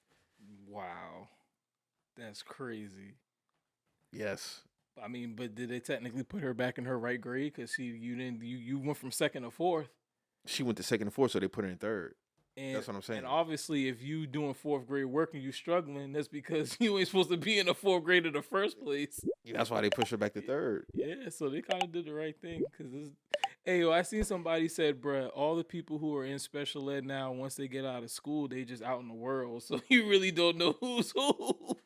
Speaker 2: Wow. That's crazy.
Speaker 1: Yes.
Speaker 2: I mean, but did they technically put her back in her right grade? Because you went from 2nd to 4th.
Speaker 1: She went to 2nd and 4th, so they put her in 3rd.
Speaker 2: And,
Speaker 1: that's what I'm saying.
Speaker 2: And obviously, if you doing 4th grade work and you struggling, that's because you ain't supposed to be in the 4th grade in the first place.
Speaker 1: Yeah, that's why they pushed her back to 3rd.
Speaker 2: Yeah, so they kind of did the right thing. Hey, yo, I seen somebody said, bruh, all the people who are in special ed now, once they get out of school, they just out in the world. So you really don't know who's who.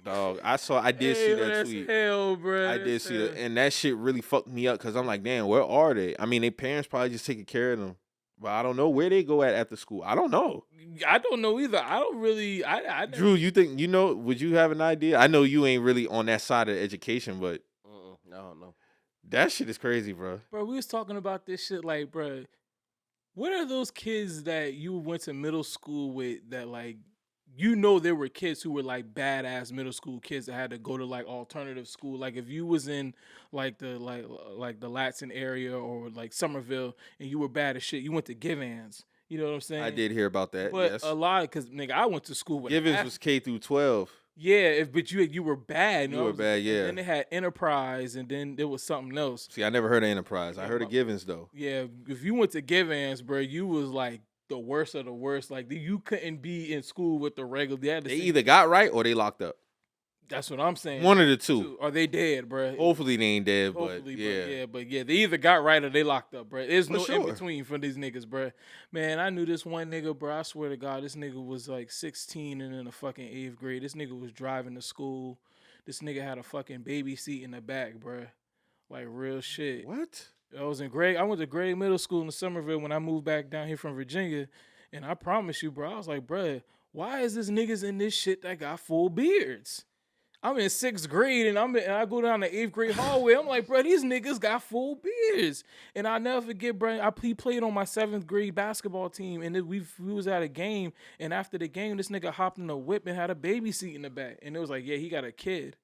Speaker 1: Dog, I did see that tweet.
Speaker 2: Hell, bro.
Speaker 1: I did see that, and that shit really fucked me up because I'm like, damn, where are they? I mean, their parents probably just taking care of them, but I don't know where they go at after school. I don't know.
Speaker 2: I don't know either. I don't really. I
Speaker 1: Drew, you think you know? Would you have an idea? I know you ain't really on that side of education, but
Speaker 3: no.
Speaker 1: That shit is crazy, bro.
Speaker 2: Bro, we was talking about this shit like, bro, what are those kids that you went to middle school with that like? You know there were kids who were like badass middle school kids that had to go to like alternative school. Like if you was in like the Latson area or like Somerville and you were bad as shit, you went to Givens. You know what I'm saying?
Speaker 1: I did hear about that.
Speaker 2: But
Speaker 1: yes.
Speaker 2: a lot because nigga, I went to school with
Speaker 1: Givens was K through 12.
Speaker 2: Yeah, but you were bad.
Speaker 1: You were bad, yeah.
Speaker 2: And then they had Enterprise, and then there was something else.
Speaker 1: See, I never heard of Enterprise. I heard of Givens though.
Speaker 2: Yeah, if you went to Givens, bro, you was like the worst of the worst. Like you couldn't be in school with the regular.
Speaker 1: They either got right or they locked up.
Speaker 2: That's what I'm saying.
Speaker 1: One of the two.
Speaker 2: Are they dead, bro?
Speaker 1: Hopefully they ain't dead,
Speaker 2: Hopefully,
Speaker 1: but
Speaker 2: yeah, they either got right or they locked up, bro. There's no
Speaker 1: sure.
Speaker 2: in between for these niggas, bro. Man, I knew this one nigga, bro. I swear to God, this nigga was like 16 and in the fucking 8th grade. This nigga was driving to school. This nigga had a fucking baby seat in the back, bro. Like real shit.
Speaker 1: What?
Speaker 2: I went to Gray Middle School in Somerville when I moved back down here from Virginia, and I promise you, bro, I was like, bro, why is this niggas in this shit that got full beards? I'm in 6th grade and I go down the 8th grade hallway. I'm like, bro, these niggas got full beards. And I'll never forget, bro, he played on my 7th grade basketball team, and we was at a game, and after the game, this nigga hopped in a whip and had a baby seat in the back. And it was like, yeah, he got a kid.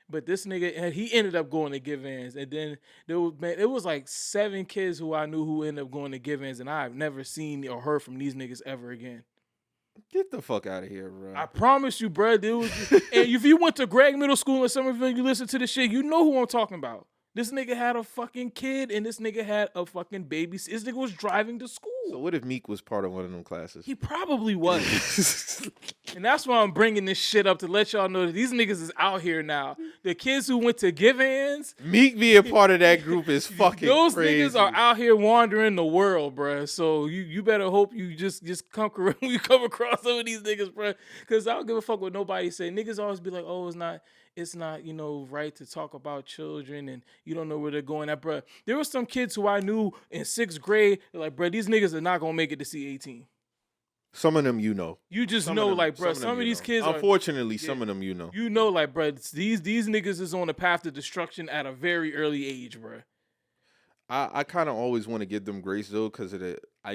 Speaker 2: But this nigga, he ended up going to Givens. And then it was like 7 kids who I knew who ended up going to Givens, and I've never seen or heard from these niggas ever again.
Speaker 1: Get the fuck out of here, bro.
Speaker 2: I promise you, bro. And if you went to Gregg Middle School in Somerville and you listen to this shit, you know who I'm talking about. This nigga had a fucking kid, and this nigga had a fucking baby. This nigga was driving to school.
Speaker 1: So what if Meek was part of one of them classes?
Speaker 2: He probably was. And that's why I'm bringing this shit up to let y'all know that these niggas is out here now. The kids who went to Givens.
Speaker 1: Meek being part of that group is fucking
Speaker 2: those
Speaker 1: crazy.
Speaker 2: Niggas are out here wandering the world, bruh. So you better hope you just come across some of these niggas, bruh. Because I don't give a fuck what nobody say. Niggas always be like, oh, it's not, right to talk about children and you don't know where they're going at, bruh. There were some kids who I knew in 6th grade, like, bruh, these niggas are not going to make it to C18.
Speaker 1: Some of them you know.
Speaker 2: You just know, like, bruh, some of these kids
Speaker 1: unfortunately, some of them you know.
Speaker 2: You know, like, bruh, these niggas is on a path to destruction at a very early age, bruh.
Speaker 1: I kind of always want to give them grace, though, because of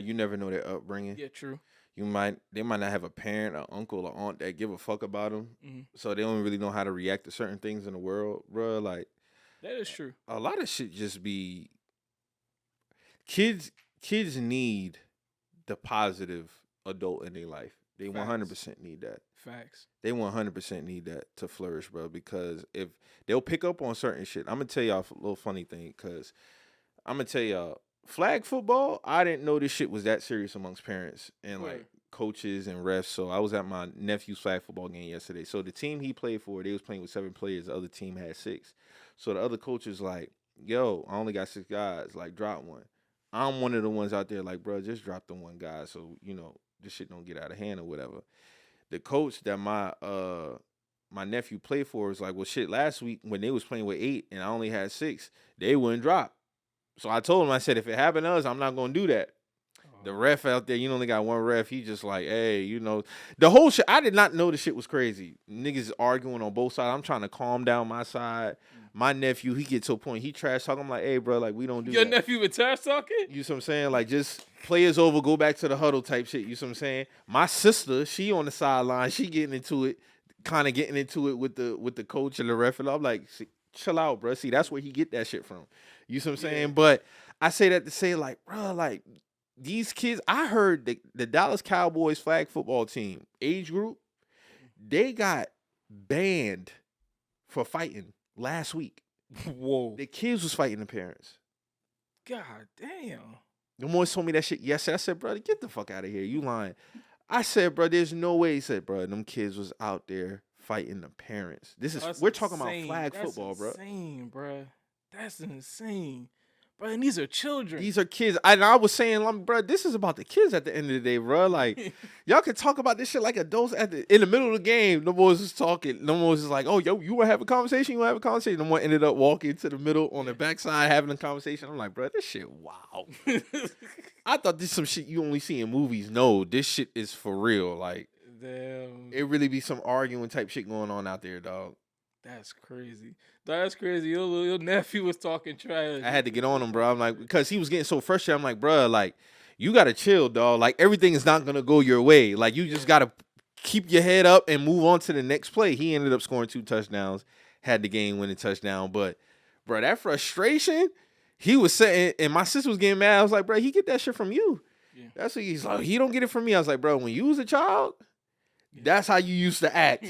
Speaker 1: you never know their upbringing.
Speaker 2: Yeah, true.
Speaker 1: They might not have a parent, an uncle, or aunt that give a fuck about them, so they don't really know how to react to certain things in the world, bro. Like
Speaker 2: that is true.
Speaker 1: A lot of shit just be kids. Kids need the positive adult in their life. They 100% need that.
Speaker 2: Facts.
Speaker 1: They 100% need that to flourish, bro. Because if they'll pick up on certain shit, I'm gonna tell y'all a little funny thing. Because I'm gonna tell y'all. Flag football, I didn't know this shit was that serious amongst parents and like coaches and refs. So I was at my nephew's flag football game yesterday. So the team he played for, they was playing with 7 players. The other team had 6. So the other coach is like, yo, I only got 6 guys. Like, drop one. I'm one of the ones out there like, bro, just drop the one guy so this shit don't get out of hand or whatever. The coach that my nephew played for was like, well, shit. Last week when they was playing with 8 and I only had 6, they wouldn't drop. So I told him, I said, if it happened to us, I'm not gonna do that. The ref out there, only got one ref. He just like, hey, the whole shit. I did not know the shit was crazy. Niggas arguing on both sides. I'm trying to calm down my side. My nephew, he get to a point, he trash talking. I'm like, hey, bro, like we don't do
Speaker 2: Your
Speaker 1: that.
Speaker 2: nephew with trash talking?
Speaker 1: You see what I'm saying? Like just play is over, go back to the huddle type shit. You see what I'm saying? My sister, she on the sideline, she getting into it with the coach and the ref. And I'm like, chill out, bro. See, that's where he get that shit from. You see what I'm saying? But I say that to say, like, bro, like. These kids, I heard the Dallas Cowboys flag football team age group, they got banned for fighting last week.
Speaker 2: Whoa.
Speaker 1: The kids was fighting the parents.
Speaker 2: God damn.
Speaker 1: The boys told me that shit yesterday. I said, brother, get the fuck out of here. You lying. I said, bro, there's no way. He said, bro, them kids was out there fighting the parents. We're talking about flag football, bro.
Speaker 2: That's insane, bro. That's insane. Bro, and these are children.
Speaker 1: These are kids. I was saying, like, bro, this is about the kids at the end of the day, bro. Like, y'all can talk about this shit like adults in the middle of the game. The boys was talking. The boys was like, oh, yo, you want to have a conversation? You want to have a conversation? The one ended up walking to the middle on the backside having a conversation. I'm like, bro, this shit, wow. I thought this some shit you only see in movies. No, this shit is for real. Like,
Speaker 2: damn.
Speaker 1: It really be some arguing type shit going on out there, dog.
Speaker 2: That's crazy. That's crazy. Your nephew was talking trash.
Speaker 1: I had to get on him, bro. I'm like, because he was getting so frustrated. I'm like, bro, like, you got to chill, dog. Like, everything is not going to go your way. Like, you just got to keep your head up and move on to the next play. He ended up scoring 2 touchdowns, had the game-winning touchdown. But, bro, that frustration, he was saying, and my sister was getting mad. I was like, bro, he get that shit from you. Yeah. That's what he's like. He don't get it from me. I was like, bro, when you was a child, that's how you used to act.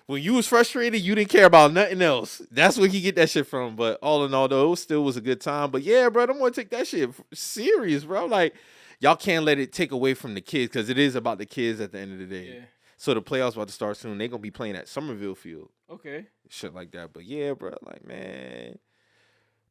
Speaker 1: When you was frustrated, you didn't care about nothing else. That's where he get that shit from. But all in all, though, it still was a good time. But yeah, bro, I'm going to take that shit serious, bro. Like, y'all can't let it take away from the kids because it is about the kids at the end of the day. Yeah. So the playoffs about to start soon. They're going to be playing at Somerville Field.
Speaker 2: Okay.
Speaker 1: Shit like that. But yeah, bro, like, man.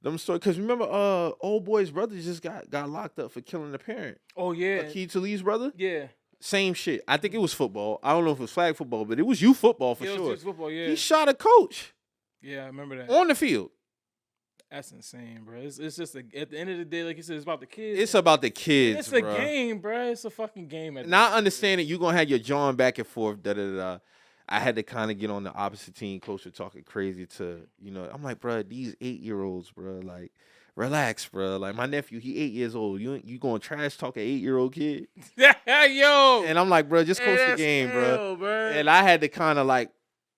Speaker 1: Them stories. Because remember, old boy's brother just got locked up for killing the parent.
Speaker 2: Oh, yeah.
Speaker 1: Akeem Talib's brother?
Speaker 2: Yeah.
Speaker 1: Same shit. I think it was football. I don't know if it was flag football, but it was youth football for sure.
Speaker 2: It was youth football, yeah.
Speaker 1: He shot a coach.
Speaker 2: Yeah, I remember that.
Speaker 1: On the field. That's
Speaker 2: insane, bro. It's just at the end of the day, like you said, it's about the kids.
Speaker 1: It's about the kids,
Speaker 2: It's a game, bro. It's a fucking game.
Speaker 1: Now I understand it. You're going to have your jawing back and forth, da-da-da-da. I had to kind of get on the opposite team. Coach was talking crazy to, I'm like, bro, these 8-year-olds, bro, like, relax, bro. Like, my nephew, he 8 years old. You going to trash talk an 8-year-old kid?
Speaker 2: Yo.
Speaker 1: And I'm like, bro, just coach the game, bro. And I had to kind of, like,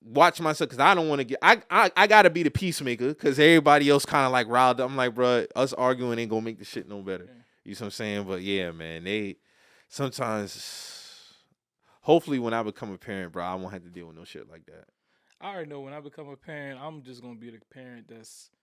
Speaker 1: watch myself because I don't want to get – I got to be the peacemaker because everybody else kind of, like, riled up. I'm like, bro, us arguing ain't going to make the shit no better. You know what I'm saying? But, yeah, man, they sometimes – hopefully when I become a parent, bro, I won't have to deal with no shit like that.
Speaker 2: I already know when I become a parent, I'm just going to be the parent that's –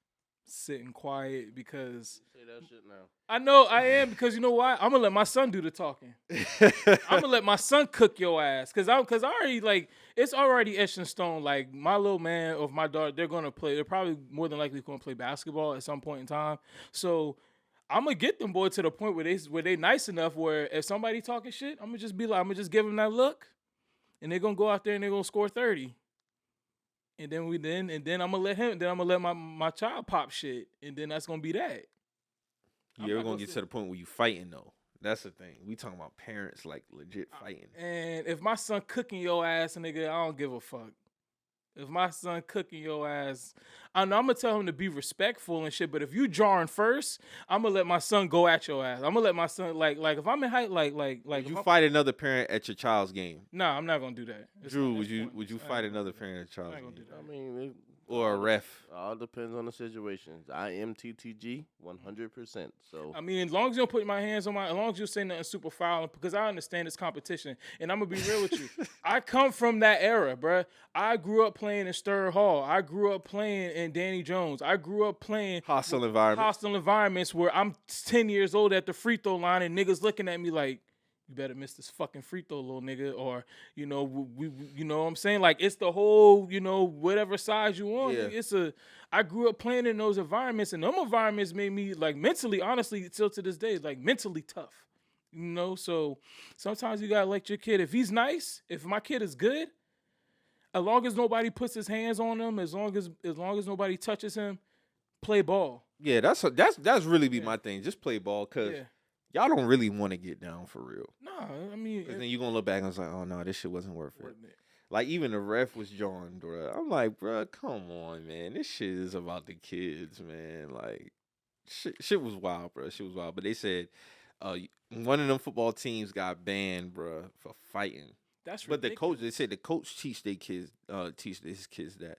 Speaker 2: sitting quiet because
Speaker 3: say that shit now.
Speaker 2: I know I am because you know why? I'm gonna let my son do the talking. I'm gonna let my son cook your ass because I already like it's already etched in stone. Like my little man or my daughter, they're gonna play. They're probably more than likely gonna play basketball at some point in time. So I'm gonna get them boy to the point where they nice enough where if somebody talking shit, I'm gonna just be like I'm gonna just give them that look, and they're gonna go out there and they're gonna score 30. And then I'm gonna let him. Then I'm gonna let my child pop shit, and then that's gonna be that.
Speaker 1: You're gonna get to the point where you fighting though. That's the thing. We talking about parents like legit fighting.
Speaker 2: And if my son cooking your ass, nigga, I don't give a fuck. If my son cooking your ass, I know I'm gonna tell him to be respectful and shit. But if you jarring first, I'm gonna let my son go at your ass. I'm gonna let my son like if I'm in height like.
Speaker 1: Would you fight another parent at your child's game?
Speaker 2: Nah, I'm not gonna do that.
Speaker 1: Drew, would you fight another parent at your child's game?
Speaker 3: I mean,
Speaker 1: or a ref?
Speaker 3: All depends on the situation. I am TTG 100%. So
Speaker 2: I mean, as long as you don't put my hands on as long as you say nothing super foul, because I understand it's competition, and I'm gonna be real with you. I come from that era, bruh. I grew up playing in Stern Hall. I grew up playing in Danny Jones. I grew up playing
Speaker 1: hostile environments
Speaker 2: where I'm 10 years old at the free throw line, and niggas looking at me like, you better miss this fucking free throw, little nigga, or you know, we you know what I'm saying? Like it's the whole, you know, whatever side you on.
Speaker 1: Yeah.
Speaker 2: I grew up playing in those environments, and them environments made me like mentally, honestly, still to this day, like mentally tough. You know, so sometimes you gotta let your kid. If he's nice, if my kid is good, as long as nobody puts his hands on him, as long as nobody touches him, play ball.
Speaker 1: Yeah, that's really be my thing. Just play ball, cause y'all don't really want to get down for real.
Speaker 2: No, I mean,
Speaker 1: Cause then you gonna look back and it's like, oh no, this shit wasn't worth it. Like even the ref was John, bro. I'm like, bro, come on, man. This shit is about the kids, man. Like, shit was wild, bro. Shit was wild. But they said, one of them football teams got banned, bro, for fighting.
Speaker 2: That's
Speaker 1: but
Speaker 2: ridiculous.
Speaker 1: the coach, they said the coach teach his kids that,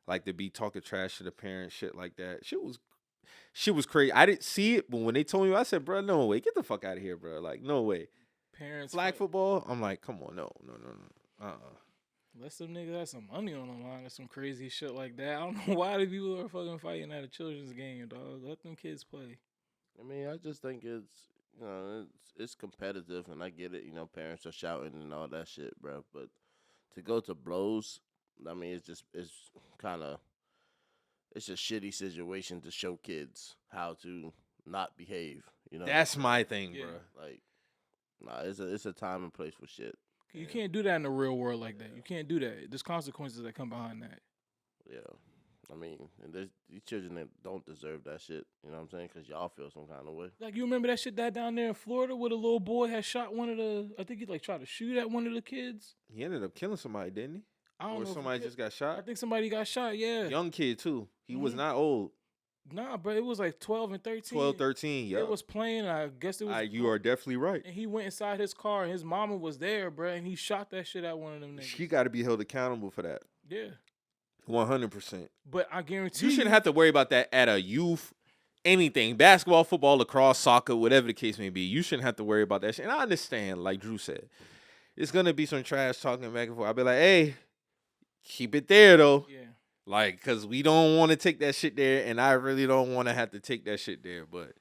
Speaker 1: like to be talking trash to the parents, shit like that. Shit was crazy. I didn't see it, but when they told me, I said, bro, no way, get the fuck out of here, bro. Like, no way.
Speaker 2: Parents
Speaker 1: flag football. I'm like, come on, no.
Speaker 2: Let some niggas have some money on the line or some crazy shit like that. I don't know why the people are fucking fighting at a children's game, dog. Let them kids play.
Speaker 3: I mean, I just think it's competitive, and I get it. You know, parents are shouting and all that shit, bro. But to go to blows, I mean, it's a shitty situation to show kids how to not behave. You know,
Speaker 1: that's my thing, bro.
Speaker 3: Like, nah, it's a time and place for shit.
Speaker 2: You can't do that in the real world like that. You can't do that. There's consequences that come behind that.
Speaker 3: Yeah. I mean, and there's these children that don't deserve that shit. You know what I'm saying? Because y'all feel some kind of way.
Speaker 2: Like, you remember that shit that down there in Florida where the little boy had shot one of the, I think he like tried to shoot at one of the kids.
Speaker 1: He ended up killing somebody, didn't he?
Speaker 2: I don't know.
Speaker 1: Or somebody just got shot?
Speaker 2: I think somebody got shot, yeah.
Speaker 1: Young kid, too. He was not old.
Speaker 2: Nah, but it was like 12 and 13.
Speaker 1: 12, 13, yeah.
Speaker 2: It was playing, I guess it was.
Speaker 1: You are definitely right.
Speaker 2: And he went inside his car, and his mama was there, bro, and he shot that shit at one of them niggas.
Speaker 1: She got to be held accountable for that.
Speaker 2: Yeah.
Speaker 1: 100%.
Speaker 2: But I guarantee
Speaker 1: you shouldn't have to worry about that at a youth, anything, basketball, football, lacrosse, soccer, whatever the case may be. You shouldn't have to worry about that shit. And I understand, like Drew said, it's going to be some trash talking back and forth. I'll be like, hey, keep it there, though.
Speaker 2: Yeah.
Speaker 1: Like, because we don't want to take that shit there, and I really don't want to have to take that shit there. But,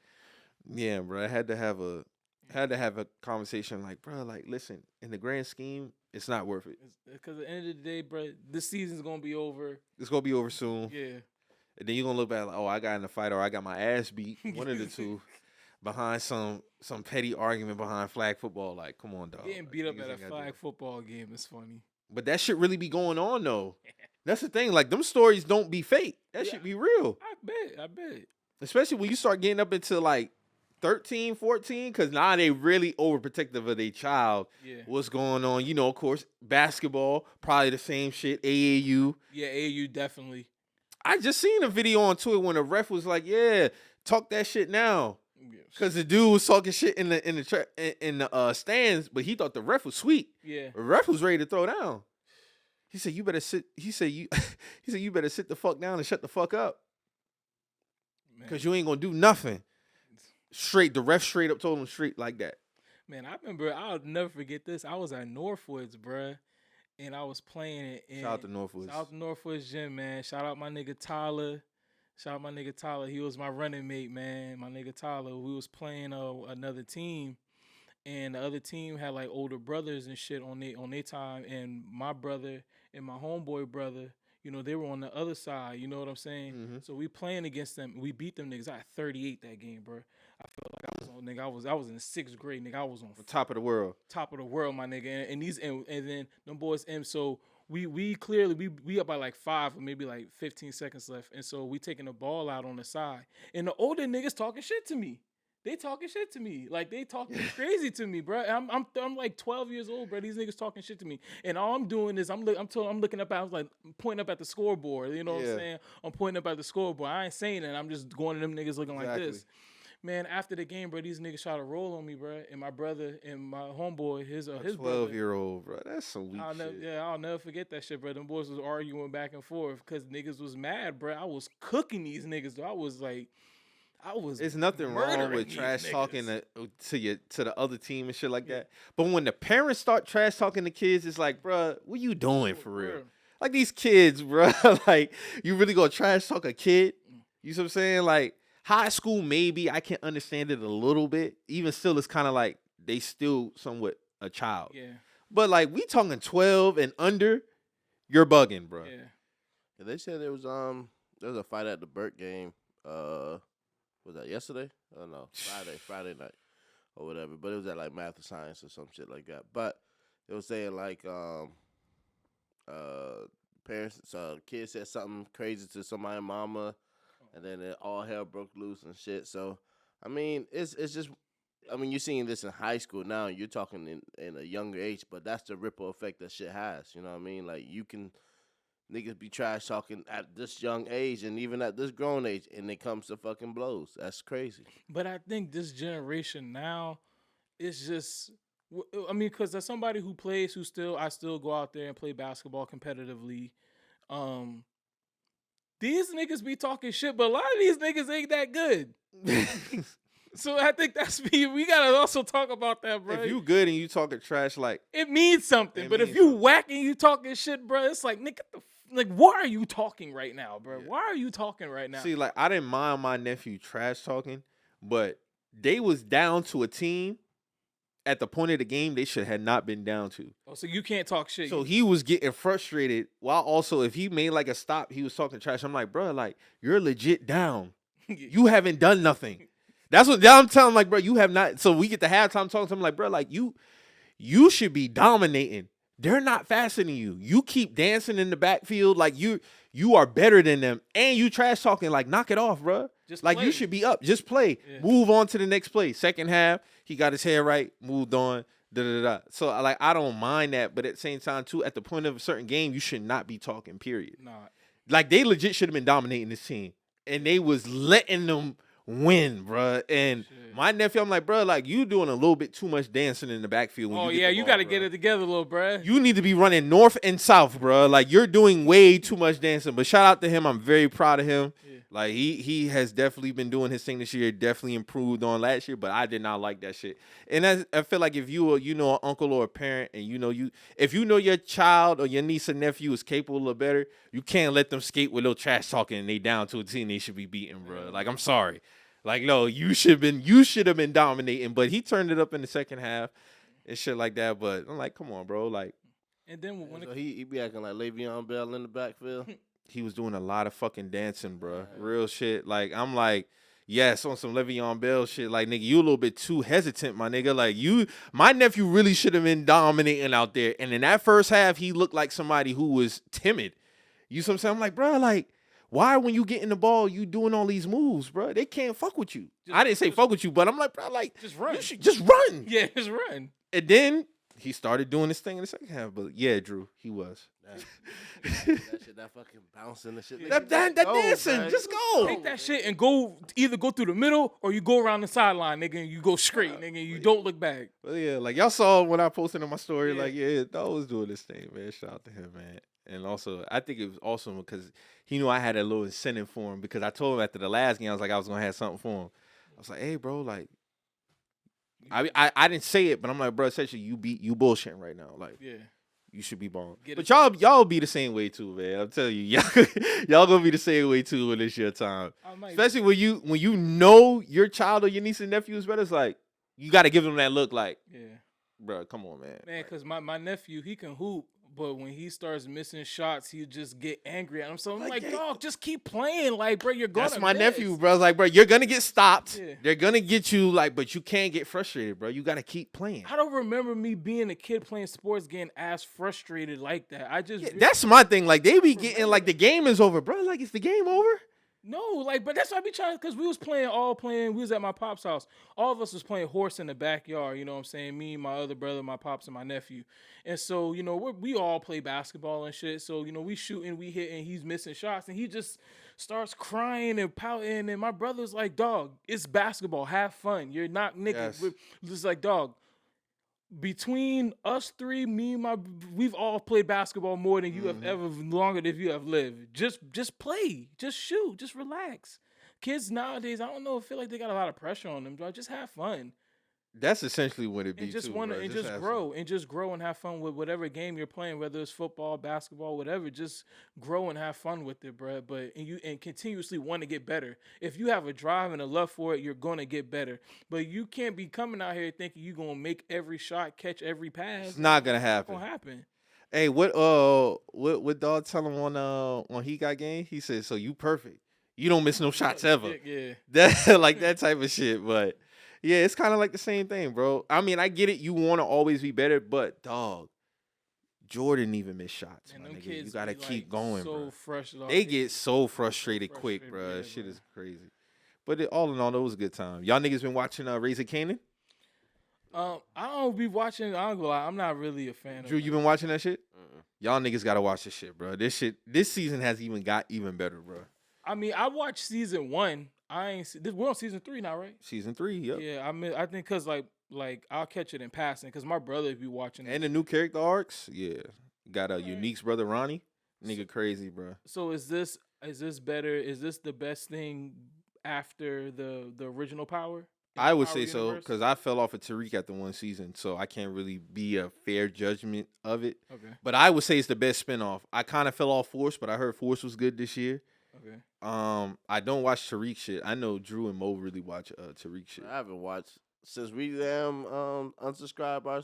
Speaker 1: yeah, bro, I had to have a conversation like, bro, like, listen, in the grand scheme, it's not worth it.
Speaker 2: Because at the end of the day, bro, this season's going to be over.
Speaker 1: It's going to be over soon.
Speaker 2: Yeah.
Speaker 1: And then you're going to look back like, oh, I got in a fight or I got my ass beat, one of the two, behind some petty argument behind flag football. Like, come on, dog.
Speaker 2: Getting beat up at a flag football game is funny.
Speaker 1: But that shit really be going on, though. That's the thing. Like, them stories don't be fake. That shit be real.
Speaker 2: I bet.
Speaker 1: Especially when you start getting up into, like, 13, 14, because now they really overprotective of their child.
Speaker 2: Yeah.
Speaker 1: What's going on? You know, of course, basketball, probably the same shit. AAU.
Speaker 2: Yeah, AAU definitely.
Speaker 1: I just seen a video on Twitter when the ref was like, yeah, talk that shit now. Because the dude was talking shit in the stands, but he thought the ref was sweet.
Speaker 2: Yeah.
Speaker 1: The ref was ready to throw down. He said, you better sit. He said, you better sit the fuck down and shut the fuck up. Because you ain't going to do nothing. The ref straight up told him straight like that.
Speaker 2: Man, I remember, I'll never forget this. I was at Northwoods, bruh, and I was playing it.
Speaker 1: Shout out to Northwoods.
Speaker 2: Shout out to Northwoods Gym, man. Shout out my nigga Tyler. He was my running mate, man. My nigga Tyler. We was playing another team, and the other team had like older brothers and shit on their time, and my brother and my homeboy brother, you know, they were on the other side. You know what I'm saying? Mm-hmm. So we playing against them. We beat them niggas. I had 38 that game, bro. I felt like I was on, nigga. I was in 6th grade, nigga. I was on
Speaker 1: top of the world.
Speaker 2: Top of the world, my nigga. And then them boys. And so we clearly we up by like 5 or maybe like 15 seconds left. And so we taking the ball out on the side. And the older niggas talking shit to me. They talking shit to me. Like, they talking crazy to me, bro. I'm like 12 years old, bro. These niggas talking shit to me. And all I'm doing is I'm looking up, I was like pointing up at the scoreboard. You know what I'm saying? I'm pointing up at the scoreboard. I ain't saying that. I'm just going to them niggas looking like this. Man, after the game, bro, these niggas tried to roll on me, bro. And my brother and my homeboy, his brother.
Speaker 1: 12-year-old, bro. That's some weak shit.
Speaker 2: I'll never forget that shit, bro. Them boys was arguing back and forth because niggas was mad, bro. I was cooking these niggas, though. It's
Speaker 1: nothing wrong with trash talking to the other team and shit like that. But when the parents start trash talking to kids, it's like, bro, what you doing for real? Like, these kids, bro, like, you really gonna trash talk a kid? You know what I'm saying? Like, high school, maybe I can understand it a little bit. Even still, it's kind of like, they still somewhat a child.
Speaker 2: Yeah.
Speaker 1: But like we talking 12 and under, you're bugging, bro.
Speaker 2: Yeah.
Speaker 3: Yeah, they said there was a fight at the Burt game. Was that yesterday? I don't know. Friday night or whatever. But it was at like Math or Science or some shit like that. But it was saying like parents, kids said something crazy to somebody's mama, and then all hell broke loose and shit. So I mean, it's just. I mean, you're seeing this in high school now. You're talking in a younger age, but that's the ripple effect that shit has. You know what I mean? Like, you can niggas be trash talking at this young age and even at this grown age, and it comes to fucking blows. That's crazy.
Speaker 2: But I think this generation now is just. I mean, because as somebody who plays, I still go out there and play basketball competitively. These niggas be talking shit, but a lot of these niggas ain't that good. So I think we gotta also talk about that, bro.
Speaker 1: If you good and you talking trash, like
Speaker 2: it means something.
Speaker 1: It
Speaker 2: But
Speaker 1: means
Speaker 2: if you whack and you talking shit, bro, it's like, nigga, like, why are you talking right now, bro?
Speaker 1: Yeah.
Speaker 2: Why are you talking right now?
Speaker 1: see, like I didn't mind my nephew trash talking, but they was down to a team at the point of the game they should have not been down to.
Speaker 2: Oh, so you can't talk shit.
Speaker 1: So he was getting frustrated while also if he made like a stop, he was talking trash. I'm like, bro, like you're legit down. You haven't done nothing. That's what I'm telling him, like, bro, you have not. So we get the halftime talking to him, like, bro, like you should be dominating. They're not faster than you. You keep dancing in the backfield, like you are better than them, and you trash talking, like knock it off, bro.
Speaker 2: Just
Speaker 1: like
Speaker 2: play.
Speaker 1: you should be up. Just play.
Speaker 2: Yeah.
Speaker 1: Move on to the next play. Second half, he got his hair right, moved on. So like I don't mind that, but at the same time too, at the point of a certain game, you should not be talking. Period.
Speaker 2: Nah.
Speaker 1: Like they legit should have been dominating this team, and they was letting them win, bruh. And
Speaker 2: Shit.
Speaker 1: my nephew, I'm like, bruh, like you doing a little bit too much dancing in the backfield. When you get the
Speaker 2: you
Speaker 1: ball,
Speaker 2: got to
Speaker 1: bruh.
Speaker 2: get it together, little bruh.
Speaker 1: You need to be running north and south, bruh. Like you're doing way too much dancing. But shout out to him. I'm very proud of him.
Speaker 2: Yeah.
Speaker 1: Like he has definitely been doing his thing this year. Definitely improved on last year. But I did not like that shit. And I feel like if you know an uncle or a parent, and if you know your child or your niece or nephew is capable of better, you can't let them skate with little trash talking and they down to a team they should be beating, bruh. Like I'm sorry. Like, no, you should have been dominating, but he turned it up in the second half and shit like that. But I'm like, come on, bro. Like,
Speaker 2: And then when
Speaker 3: So he be acting like Le'Veon Bell in the backfield.
Speaker 1: he was doing a lot of fucking dancing, bro. Real shit. Like, I'm like, yes, on some Le'Veon Bell shit. Like, nigga, you a little bit too hesitant, my nigga. Like, my nephew really should have been dominating out there. And in that first half, he looked like somebody who was timid. You see what I'm saying? I'm like, bro, like, why when you get in the ball, you doing all these moves, bro? They can't fuck with you. I didn't say fuck with you, but I'm like, bro, like,
Speaker 2: just run.
Speaker 1: you should just run.
Speaker 2: Yeah, just run.
Speaker 1: And then he started doing this thing in the second half. But yeah, Drew, he was.
Speaker 3: that fucking bouncing and shit.
Speaker 1: That dancing,
Speaker 3: man.
Speaker 1: just go.
Speaker 2: Take that shit and either go through the middle or you go around the sideline, nigga, and you go straight, nigga, and you don't look back.
Speaker 1: But yeah, like y'all saw when I posted on my story,
Speaker 2: Yeah.
Speaker 1: like, yeah, Dog was doing this thing, man. Shout out to him, man. And also, I think it was awesome because he knew I had a little incentive for him because I told him after the last game, I was like, I was going to have something for him. I was like, hey, bro, like, I didn't say it, but I'm like, bro, essentially, you bullshitting right now. Like,
Speaker 2: Yeah.
Speaker 1: you should be balling.
Speaker 2: Get
Speaker 1: But
Speaker 2: it.
Speaker 1: y'all be the same way too, man. I'm telling you, y'all gonna be the same way too when it's your time. Especially when you know your child or your niece and nephew is better. It's like you got to give them that look, like,
Speaker 2: Yeah.
Speaker 1: bro, come on, man.
Speaker 2: Man, because my nephew, he can hoop, but when he starts missing shots, he just get angry at him. So I'm like, dog, just keep playing. Like, bro, you're going to
Speaker 1: That's my
Speaker 2: miss.
Speaker 1: nephew, bro. I was like, bro, you're gonna get stopped.
Speaker 2: Yeah.
Speaker 1: They're gonna get you, like, but you can't get frustrated, bro. You gotta keep playing.
Speaker 2: I don't remember me being a kid playing sports getting as frustrated like that. I just
Speaker 1: Yeah, that's my thing. Like they be getting like the game is over, bro. Like is the game over?
Speaker 2: no, like, but that's why I be trying, because we was playing, we was at my pop's house. All of us was playing horse in the backyard, you know what I'm saying? Me, my other brother, my pops, and my nephew. And so, you know, we all play basketball and shit. So, you know, we shooting, we hitting, he's missing shots, and he just starts crying and pouting. And my brother's like, dog, it's basketball. Have fun. You're not nigga.
Speaker 1: Yes.
Speaker 2: We're just like, dog, between us three, we've all played basketball more than you have ever, longer than you have lived. Just play, just shoot, just relax. Kids nowadays, I don't know, I feel like they got a lot of pressure on them. Dog. Just have fun.
Speaker 1: That's essentially what it be
Speaker 2: And just
Speaker 1: too,
Speaker 2: want to
Speaker 1: bro.
Speaker 2: and just
Speaker 1: have
Speaker 2: grow and just grow and have fun with whatever game you're playing, whether it's football, basketball, whatever. Just grow and have fun with it, bro. But and continuously want to get better. If you have a drive and a love for it, you're gonna get better. But you can't be coming out here thinking you're gonna make every shot, catch every pass.
Speaker 1: It's not gonna
Speaker 2: It's
Speaker 1: happen.
Speaker 2: not gonna happen.
Speaker 1: Hey, what dog tell him on He Got Game? He said, "So you perfect. You don't miss no shots ever."
Speaker 2: Yeah.
Speaker 1: That like that type of shit. But yeah, it's kind of like the same thing, bro. I mean, I get it. You want to always be better, but dog, Jordan even miss shots.
Speaker 2: And
Speaker 1: My
Speaker 2: them
Speaker 1: nigga.
Speaker 2: kids
Speaker 1: You gotta
Speaker 2: be,
Speaker 1: keep
Speaker 2: like,
Speaker 1: going,
Speaker 2: so
Speaker 1: bro.
Speaker 2: fresh. Dog.
Speaker 1: They get so frustrated quick,
Speaker 2: frustrated,
Speaker 1: bro.
Speaker 2: yeah,
Speaker 1: Shit
Speaker 2: bro.
Speaker 1: is crazy. But all in all, it was a good time. Y'all niggas been watching Raising Kanan?
Speaker 2: I don't be watching. I don't go lie. I'm not really a fan
Speaker 1: Drew,
Speaker 2: of
Speaker 1: you been watching that shit?
Speaker 3: Mm-mm.
Speaker 1: Y'all niggas gotta watch this shit, bro. This season has even got even better, bro.
Speaker 2: I mean, I watched season 1. I ain't. We're on season 3 now, right?
Speaker 1: Season 3, yep.
Speaker 2: Yeah, I think because like I'll catch it in passing because my brother be watching it.
Speaker 1: And the new character arcs, yeah. Got a Unique's brother Ronnie. Nigga crazy, bro.
Speaker 2: So is this better? Is this the best thing after the original Power? in
Speaker 1: I
Speaker 2: the
Speaker 1: would
Speaker 2: Power
Speaker 1: say so
Speaker 2: universe?
Speaker 1: because I fell off of Tariq after one season, so I can't really be a fair judgment of it.
Speaker 2: Okay.
Speaker 1: But I would say it's the best spinoff. I kind of fell off Force, but I heard Force was good this year.
Speaker 2: Okay.
Speaker 1: I don't watch Tariq shit. I know Drew and Mo really watch Tariq shit.
Speaker 3: I haven't watched since we unsubscribed our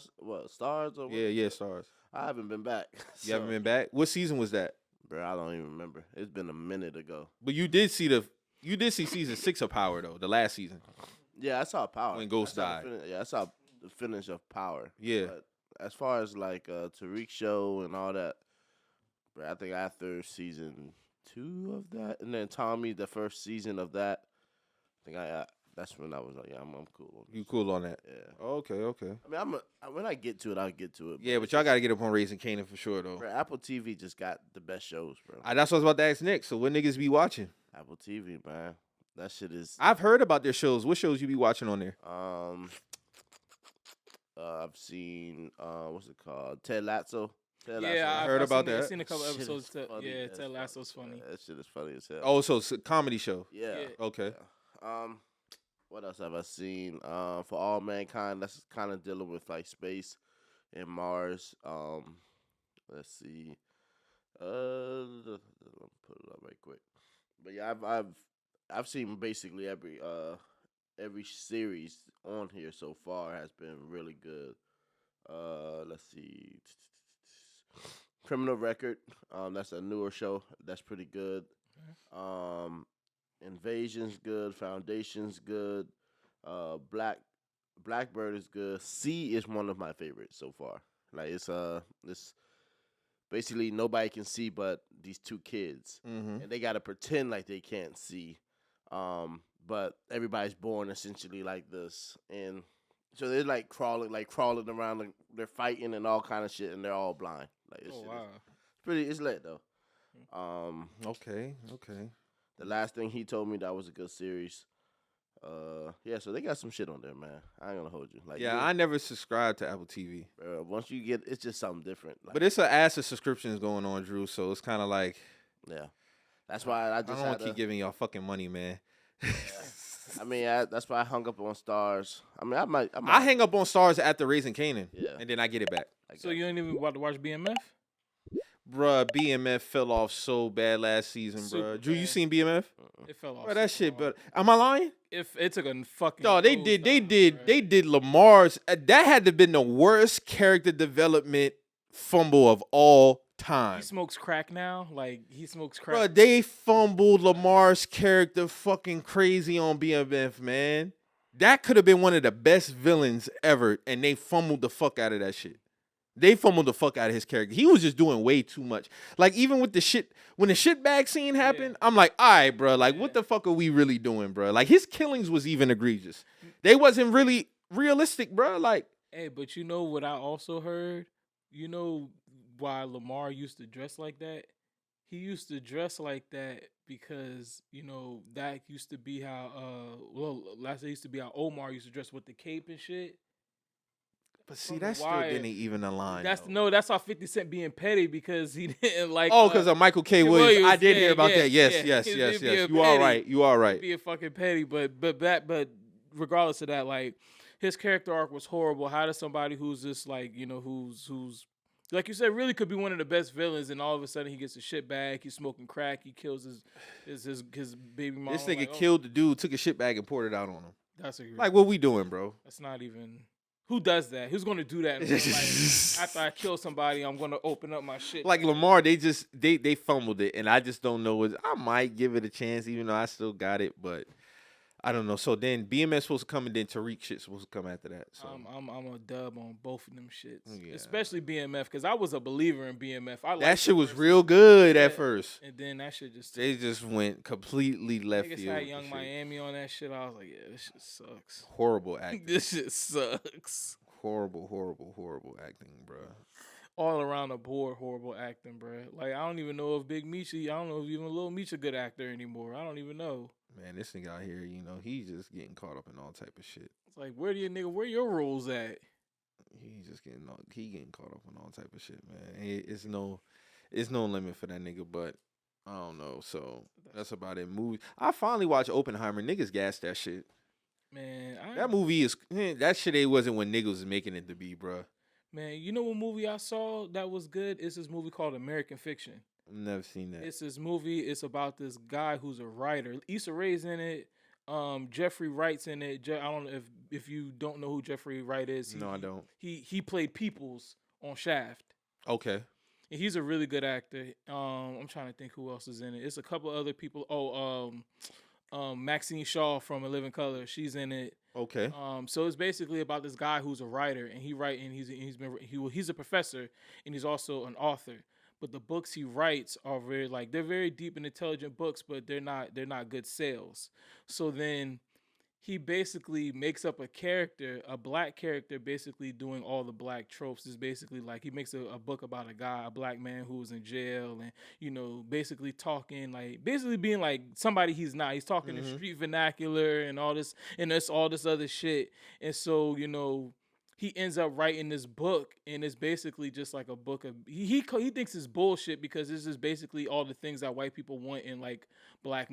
Speaker 3: stars or what?
Speaker 1: Yeah, stars.
Speaker 3: I haven't been back.
Speaker 1: You haven't been back. What season was that?
Speaker 3: Bro, I don't even remember. It's been a minute ago.
Speaker 1: But you did see season 6 of Power though, the last season.
Speaker 3: Yeah, I saw Power.
Speaker 1: When Ghost died.
Speaker 3: I saw the finish of Power.
Speaker 1: Yeah.
Speaker 3: But as far as like Tariq show and all that, bro, I think after season 2 of that, and then Tommy, the first season of that, I think that's when I was like, yeah, I'm cool. on this.
Speaker 1: You cool on that?
Speaker 3: Yeah.
Speaker 1: Okay.
Speaker 3: I mean, when I get to it, I'll get to it.
Speaker 1: Yeah, but y'all got to get up on Raising Kanan for sure though.
Speaker 3: Bro, Apple TV just got the best shows, bro.
Speaker 1: That's what I was about to ask Nick. So what niggas be watching?
Speaker 3: Apple TV, man. That shit is.
Speaker 1: I've heard about their shows. What shows you be watching on there?
Speaker 3: I've seen what's it called? Ted Lasso.
Speaker 2: Yeah,
Speaker 1: I heard about
Speaker 2: I've
Speaker 1: that.
Speaker 2: seen a couple
Speaker 3: Shit is
Speaker 2: episodes.
Speaker 3: funny
Speaker 2: Yeah,
Speaker 3: as
Speaker 2: Ted
Speaker 3: fuck,
Speaker 2: Lasso's funny.
Speaker 3: man. That shit is funny as hell.
Speaker 1: Oh, so it's a comedy show.
Speaker 3: Yeah.
Speaker 2: Yeah.
Speaker 1: Okay.
Speaker 3: What else have I seen? For All Mankind, that's kind of dealing with like space and Mars. Let's see. Let me put it up right quick. But yeah, I've seen basically every series on here so far has been really good. Let's see. Criminal Record. That's a newer show. That's pretty good. Invasion's good. Foundation's good. Blackbird is good. C is one of my favorites so far. Like it's basically nobody can see but these two kids,
Speaker 1: Mm-hmm.
Speaker 3: and they gotta pretend like they can't see. But everybody's born essentially like this, and so they're like crawling around, like they're fighting and all kind of shit, and they're all blind. Like this shit is pretty. It's lit though.
Speaker 1: Okay.
Speaker 3: The last thing he told me that was a good series. Yeah, so they got some shit on there, man. I ain't gonna hold you. Like,
Speaker 1: Yeah, I never subscribed to Apple TV,
Speaker 3: once you get, it's just something different. Like,
Speaker 1: but it's an ass of subscriptions going on, Drew. So it's kind of like
Speaker 3: yeah, that's why I
Speaker 1: I
Speaker 3: just
Speaker 1: don't
Speaker 3: had
Speaker 1: want to keep giving y'all fucking money, man.
Speaker 3: I mean, that's why I hung up on Stars. I mean, I might.
Speaker 1: I hang up on Stars after Raising Kanan,
Speaker 3: Yeah.
Speaker 1: and then I get it back.
Speaker 2: So you ain't even about to watch BMF?
Speaker 1: Bruh, BMF fell off so bad last season,
Speaker 2: Super
Speaker 1: bruh. Drew, you
Speaker 2: bad.
Speaker 1: seen BMF?
Speaker 2: It fell off.
Speaker 1: Bro, that
Speaker 2: super
Speaker 1: shit,
Speaker 2: hard.
Speaker 1: but am I lying?
Speaker 2: If it took a fucking.
Speaker 1: No, they
Speaker 2: nose
Speaker 1: did
Speaker 2: dive, bruh.
Speaker 1: Lamar's. That had to have been the worst character development fumble of all time.
Speaker 2: He smokes crack now. Like he smokes crack.
Speaker 1: Bro, they fumbled Lamar's character fucking crazy on BMF, man. That could have been one of the best villains ever, and they fumbled the fuck out of that shit. They fumbled the fuck out of his character. He was just doing way too much. Like, even with the shit, when the shit bag scene happened, I'm like, all right, bro. Like, what the fuck are we really doing, bro? Like, his killings was even egregious. They wasn't really realistic, bro. Like,
Speaker 2: Hey, but you know what I also heard? You know why Lamar used to dress like that? He used to dress like that because, you know, that used to be how last day used to be how Omar used to dress with the cape and shit.
Speaker 1: but see,
Speaker 2: From
Speaker 1: that
Speaker 2: The
Speaker 1: still
Speaker 2: Wire.
Speaker 1: didn't even align.
Speaker 2: That's
Speaker 1: though.
Speaker 2: that's how 50 Cent being petty because he didn't like
Speaker 1: Because of Michael K. Williams. I did hear about that. Yes.
Speaker 2: He was being
Speaker 1: You are
Speaker 2: petty.
Speaker 1: right. You are right.
Speaker 2: Being fucking petty, but regardless of that, like his character arc was horrible. How does somebody who's just like, who's like you said, really could be one of the best villains, and all of a sudden he gets a shit bag, he's smoking crack, he kills his baby mom.
Speaker 1: This nigga
Speaker 2: like,
Speaker 1: killed the dude, took a shit bag and poured it out on him.
Speaker 2: That's a
Speaker 1: Like, what we doing, bro?
Speaker 2: That's not even. Who does that? Who's gonna do that? In real life? After I kill somebody, I'm gonna open up my shit.
Speaker 1: Like Lamar, they fumbled it, and I just don't know. I might give it a chance, even though I still got it, but I don't know. So then BMS supposed to come, and then Tariq shit's supposed to come after that. So
Speaker 2: I'm a dub on both of them shits,
Speaker 1: Yeah.
Speaker 2: especially BMF, because I was a believer in BMF.
Speaker 1: that shit was real good at first.
Speaker 2: and then that shit just
Speaker 1: They just went completely left
Speaker 2: niggas
Speaker 1: field.
Speaker 2: had
Speaker 1: with
Speaker 2: Young
Speaker 1: shit.
Speaker 2: Miami on that shit. I was like, yeah, this shit sucks.
Speaker 1: Horrible acting.
Speaker 2: This shit sucks.
Speaker 1: horrible acting, bro.
Speaker 2: All around the board, horrible acting, bro. Like, I don't even know if Big Meechy, I don't know if even Lil Meech a good actor anymore. I don't even know.
Speaker 1: Man, this nigga out here, he's just getting caught up in all type of shit.
Speaker 2: It's like, where your roles at?
Speaker 1: He's just getting caught up in all type of shit, man. It's no limit for that nigga, but I don't know. So that's about it. Movie. I finally watched Oppenheimer. Niggas gassed that shit.
Speaker 2: Man,
Speaker 1: That movie is that shit. It wasn't when niggas was making it to be, bro.
Speaker 2: Man, you know what movie I saw that was good? It's this movie called American Fiction.
Speaker 1: I've never seen that.
Speaker 2: It's this movie. It's about this guy who's a writer. Issa Rae's in it. Jeffrey Wright's in it. I don't know if you don't know who Jeffrey Wright is.
Speaker 1: No, I don't.
Speaker 2: He played Peoples on Shaft.
Speaker 1: Okay.
Speaker 2: And he's a really good actor. I'm trying to think who else is in it. It's a couple other people. Maxine Shaw from A Living Color. She's in it.
Speaker 1: Okay.
Speaker 2: So it's basically about this guy who's a writer, and he's a professor, and he's also an author. But the books he writes are they're very deep and intelligent books, but they're not good sales. So then he basically makes up a black character, basically doing all the black tropes. Is basically like he makes a book about a black man who was in jail, and basically basically being like somebody he's not. He's talking in street vernacular and all this, and it's all this other shit. And so he ends up writing this book, and it's basically just like a book of he thinks it's bullshit because this is basically all the things that white people want in black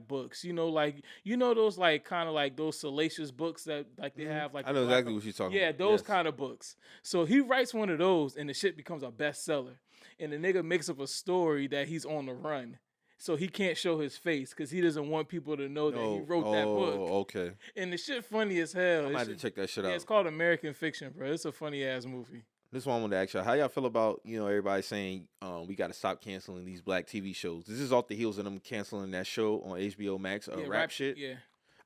Speaker 2: books. Those kind of like those salacious books that they have like
Speaker 1: I know exactly what you're talking about.
Speaker 2: Yeah, those
Speaker 1: Yes.
Speaker 2: kind of books. So he writes one of those, and the shit becomes a bestseller. And the nigga makes up a story that he's on the run. So he can't show his face because he doesn't want people to know that he wrote that book.
Speaker 1: Oh, okay.
Speaker 2: And the shit funny as hell.
Speaker 1: I might have to check that shit out.
Speaker 2: It's called American Fiction, bro. It's a funny ass movie.
Speaker 1: This one I wanted to ask y'all. How y'all feel about, everybody saying we got to stop canceling these black TV shows? This is off the heels of them canceling that show on HBO Max, rap shit.
Speaker 2: Yeah.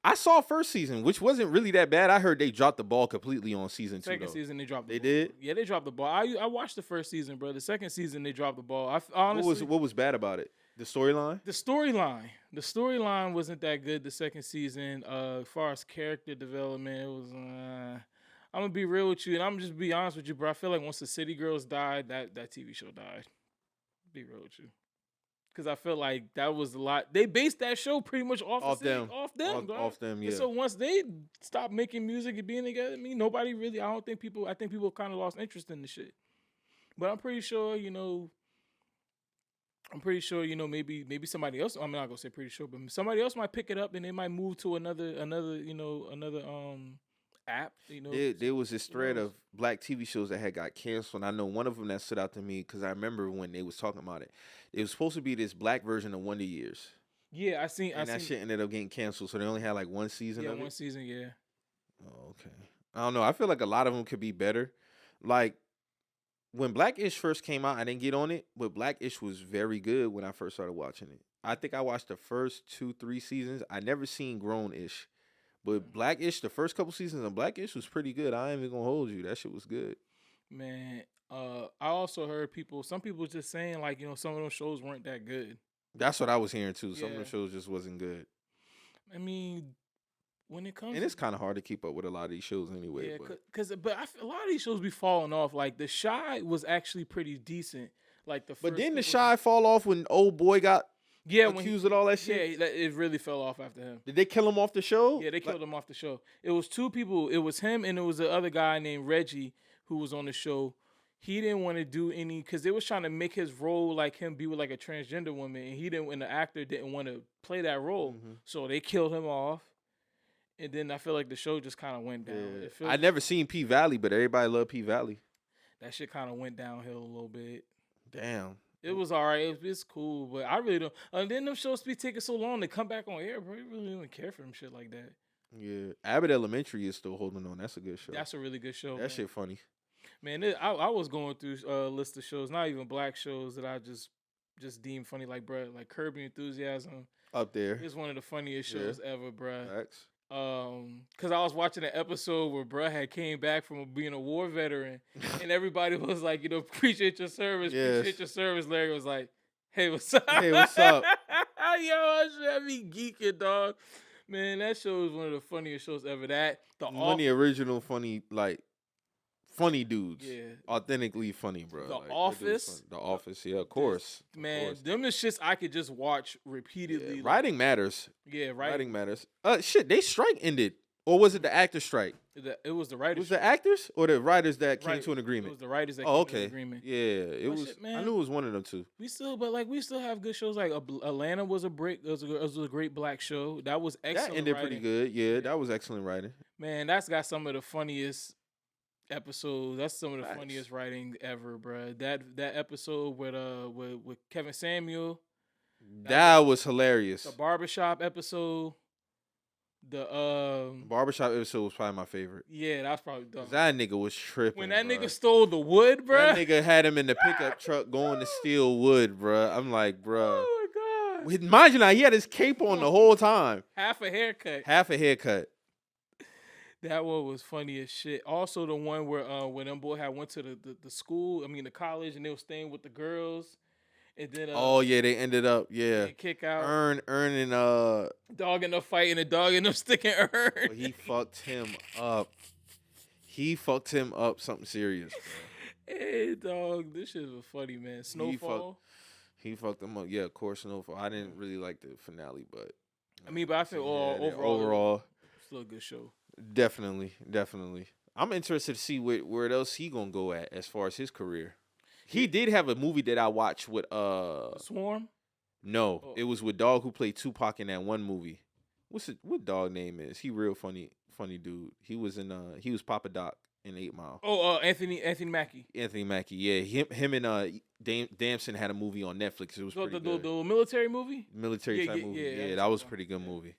Speaker 1: I saw first season, which wasn't really that bad. I heard they dropped the ball completely on season 2,
Speaker 2: Second
Speaker 1: though.
Speaker 2: season, they dropped the
Speaker 1: They
Speaker 2: ball.
Speaker 1: did?
Speaker 2: Yeah, they dropped the ball. I watched the first season, bro. The second season, they dropped the ball. I honestly,
Speaker 1: What was bad about it? The storyline?
Speaker 2: The storyline wasn't that good the second season. As far as character development, it was. I'm gonna be real with you, and I'm just be honest with you, bro. I feel like once the City Girls died, that TV show died. Be real with you, because I feel like that was a lot. They based that show pretty much off them, dog.
Speaker 1: Off them, yeah.
Speaker 2: And so once they stopped making music and being together, nobody really. I think people kind of lost interest in the shit. But I'm pretty sure, maybe somebody else. I'm not gonna say pretty sure, but somebody else might pick it up and they might move to another app.
Speaker 1: There was this thread of black TV shows that had got canceled. And I know one of them that stood out to me because I remember when they was talking about it. It was supposed to be this black version of Wonder Years.
Speaker 2: Yeah, I seen.
Speaker 1: That shit ended up getting canceled, so they only had like one season of it.
Speaker 2: Yeah, one season. Yeah.
Speaker 1: Oh, okay. I don't know. I feel like a lot of them could be better. Like when Black-ish first came out, I didn't get on it, but Black-ish was very good when I first started watching it. I think I watched the first 2-3 seasons. I never seen Grown-ish, but Black-ish, the first couple seasons of Black-ish was pretty good. I ain't even gonna hold you. That shit was good.
Speaker 2: Man, I also heard some people just saying like some of those shows weren't that good.
Speaker 1: That's what I was hearing too. Some of the shows just wasn't good.
Speaker 2: I mean, when it comes,
Speaker 1: and it's kind of hard to keep up with a lot of these shows anyway.
Speaker 2: Yeah, but a lot of these shows be falling off. Like The Shy was actually pretty decent. Like
Speaker 1: but didn't The Shy fall off when old boy got accused of all that shit?
Speaker 2: Yeah, it really fell off after him.
Speaker 1: Did they kill him off the show?
Speaker 2: Yeah, they killed him off the show. It was two people. It was him and it was the other guy named Reggie who was on the show. He didn't want to do any because they was trying to make his role like him be with like a transgender woman, and the actor didn't want to play that role, so they killed him off. And then I feel like the show just kind of went down.
Speaker 1: Yeah.
Speaker 2: It feels
Speaker 1: I never seen P Valley, but everybody love P Valley.
Speaker 2: that shit kind of went downhill a little bit.
Speaker 1: Damn.
Speaker 2: It was all right. It's cool, but I really don't. And then them shows be taking so long to come back on air, bro. You really don't care for them shit like that.
Speaker 1: Yeah. Abbott Elementary is still holding on. That's a good show.
Speaker 2: That's a really good show.
Speaker 1: That
Speaker 2: man.
Speaker 1: shit funny.
Speaker 2: Man, I was going through a list of shows, not even black shows that I just deem funny, like bro, like Curb Your Enthusiasm.
Speaker 1: Up there.
Speaker 2: It's one of the funniest
Speaker 1: Yeah.
Speaker 2: shows ever, bro.
Speaker 1: Facts.
Speaker 2: Cause I was watching an episode where bruh had came back from being a war veteran, and everybody was like, appreciate your service,
Speaker 1: Yes.
Speaker 2: appreciate your service. Larry was like, hey, what's up?
Speaker 1: Hey, what's up?
Speaker 2: Yo, I should have me geeking, dog. Man, that show is one of the funniest shows ever. That
Speaker 1: One of the original funny dudes.
Speaker 2: Yeah.
Speaker 1: Authentically funny, bro.
Speaker 2: The
Speaker 1: Like, that dude's
Speaker 2: Office.
Speaker 1: funny. The Office, yeah, of course. Of
Speaker 2: Man,
Speaker 1: course.
Speaker 2: them is shits I could just watch repeatedly.
Speaker 1: Yeah,
Speaker 2: like-
Speaker 1: writing matters.
Speaker 2: Yeah, right.
Speaker 1: Writing matters. Shit, they strike ended. Or was it the actor strike?
Speaker 2: It was the writers.
Speaker 1: Was the actors or the writers that came
Speaker 2: Right.
Speaker 1: to an
Speaker 2: It
Speaker 1: agreement?
Speaker 2: was the writers that
Speaker 1: Oh,
Speaker 2: came to an
Speaker 1: okay.
Speaker 2: agreement.
Speaker 1: Yeah, it
Speaker 2: But
Speaker 1: was.
Speaker 2: shit,
Speaker 1: I
Speaker 2: man.
Speaker 1: knew it was one of them two.
Speaker 2: We still have good shows. Like Atlanta was a great black show. That was excellent.
Speaker 1: That ended
Speaker 2: writing.
Speaker 1: pretty good. Yeah, that was excellent writing.
Speaker 2: Man, that's got some of the funniest episodes. That's some of the
Speaker 1: Facts.
Speaker 2: funniest writing ever, bruh. That episode with Kevin Samuel,
Speaker 1: That was hilarious.
Speaker 2: the barbershop episode, the
Speaker 1: Barbershop episode was probably my favorite.
Speaker 2: yeah, that's probably dumb.
Speaker 1: 'Cause that nigga was tripping.
Speaker 2: When that
Speaker 1: bruh.
Speaker 2: nigga stole the wood, bruh.
Speaker 1: That nigga had him in the pickup truck going to steal wood, bruh. I'm like, bruh.
Speaker 2: Oh my god.
Speaker 1: Mind you now, he had his cape on the whole time.
Speaker 2: Half a haircut.
Speaker 1: Half a haircut.
Speaker 2: That one was funny as shit. Also, the one where them boy had went to the school, the college, and they were staying with the girls, and then
Speaker 1: Oh yeah, they ended up
Speaker 2: they kick out
Speaker 1: earning
Speaker 2: dog in the fight and the dog in them sticking Earn.
Speaker 1: well, he fucked him up. He fucked him up something serious, bro.
Speaker 2: Hey dog, this shit was funny, man. Snowfall.
Speaker 1: He fucked him up. Yeah, of course, Snowfall. I didn't really like the finale, but
Speaker 2: But I think
Speaker 1: overall,
Speaker 2: still a good show.
Speaker 1: definitely. I'm interested to see where else he gonna go at as far as his career. He did have a movie that I watched with
Speaker 2: Swarm.
Speaker 1: no,
Speaker 2: Oh.
Speaker 1: it was with dog who played Tupac in that one movie. What dog name is? He real funny dude. He was Papa Doc in 8 Mile.
Speaker 2: Oh, Anthony Mackie.
Speaker 1: Anthony Mackie, yeah. Him and Damson had a movie on Netflix. It was pretty good.
Speaker 2: The military movie.
Speaker 1: Military
Speaker 2: Yeah,
Speaker 1: type
Speaker 2: yeah,
Speaker 1: movie.
Speaker 2: yeah,
Speaker 1: Yeah,
Speaker 2: that's
Speaker 1: that was a
Speaker 2: fun.
Speaker 1: pretty good movie.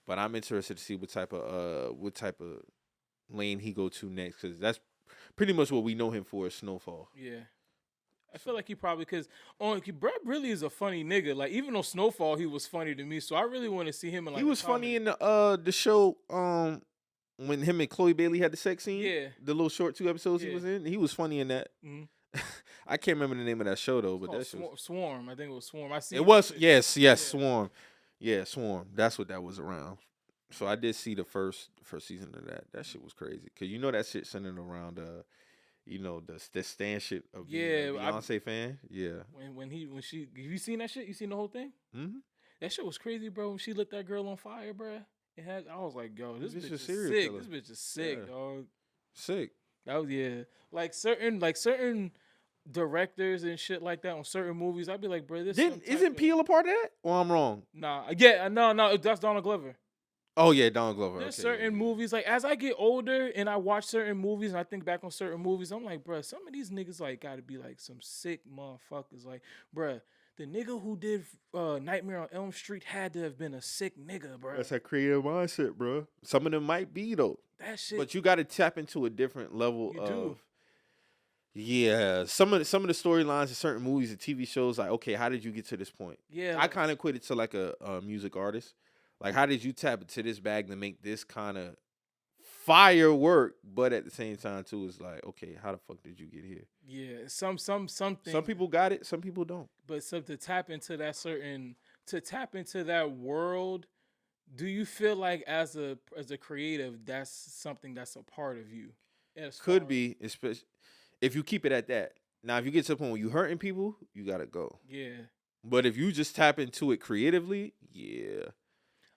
Speaker 1: But I'm interested to see what type of lane he go to next, because that's pretty much what we know him for is Snowfall.
Speaker 2: Yeah. I feel like he probably Brad really is a funny nigga. Like even on Snowfall, he was funny to me. So I really want to see him in like.
Speaker 1: He was funny in the show when him and Chloe Bailey had the sex scene.
Speaker 2: Yeah.
Speaker 1: The little short 2 episodes he
Speaker 2: Yeah.
Speaker 1: was in. He was funny in that.
Speaker 2: Mhm.
Speaker 1: I can't remember the name of that show though, but
Speaker 2: Called
Speaker 1: that shit was,
Speaker 2: Swarm. I think it was Swarm. I see.
Speaker 1: it was yes, Swarm. Yeah, Swarm. That's what that was around. So I did see the first season of that. That shit was crazy. Cause you know that shit centered around the stan shit of being a
Speaker 2: Yeah,
Speaker 1: Beyonce fan. Yeah.
Speaker 2: When she have you seen that shit? You seen the whole thing?
Speaker 1: Mm-hmm.
Speaker 2: That shit was crazy, bro. When she lit that girl on fire, bro. I was like, yo, this
Speaker 1: This
Speaker 2: bitch
Speaker 1: is
Speaker 2: is
Speaker 1: serial
Speaker 2: sick.
Speaker 1: killer.
Speaker 2: This bitch is sick,
Speaker 1: Yeah.
Speaker 2: dog.
Speaker 1: Sick.
Speaker 2: That was like certain directors and shit like that on certain movies. I'd be like, bro, this
Speaker 1: Isn't Peel a part of that? Or I'm wrong.
Speaker 2: no, that's Donald Glover.
Speaker 1: Oh yeah, Donald Glover.
Speaker 2: There's
Speaker 1: Okay,
Speaker 2: certain
Speaker 1: yeah, yeah.
Speaker 2: movies, like as I get older and I watch certain movies and I think back on certain movies, I'm like, bruh, some of these niggas like gotta be like some sick motherfuckers. Like, bruh, the nigga who did Nightmare on Elm Street had to have been a sick nigga, bruh.
Speaker 1: That's a creative mindset, bro. Some of them might be though,
Speaker 2: That shit.
Speaker 1: but you got to tap into a different level
Speaker 2: You
Speaker 1: of.
Speaker 2: do.
Speaker 1: Yeah, some of the storylines in certain movies and TV shows, like, okay, how did you get to this point?
Speaker 2: Yeah,
Speaker 1: I kind of equate it to like a music artist. Like, how did you tap into this bag to make this kind of firework? But at the same time, too, it's like, okay, how the fuck did you get here?
Speaker 2: yeah, something.
Speaker 1: Some people got it, some people don't.
Speaker 2: But to tap into that world, do you feel like as a creative, that's something that's a part of you? As
Speaker 1: Could
Speaker 2: far-
Speaker 1: be, especially if you keep it at that. Now, if you get to the point where you hurting people, you gotta go.
Speaker 2: Yeah.
Speaker 1: But if you just tap into it creatively, yeah.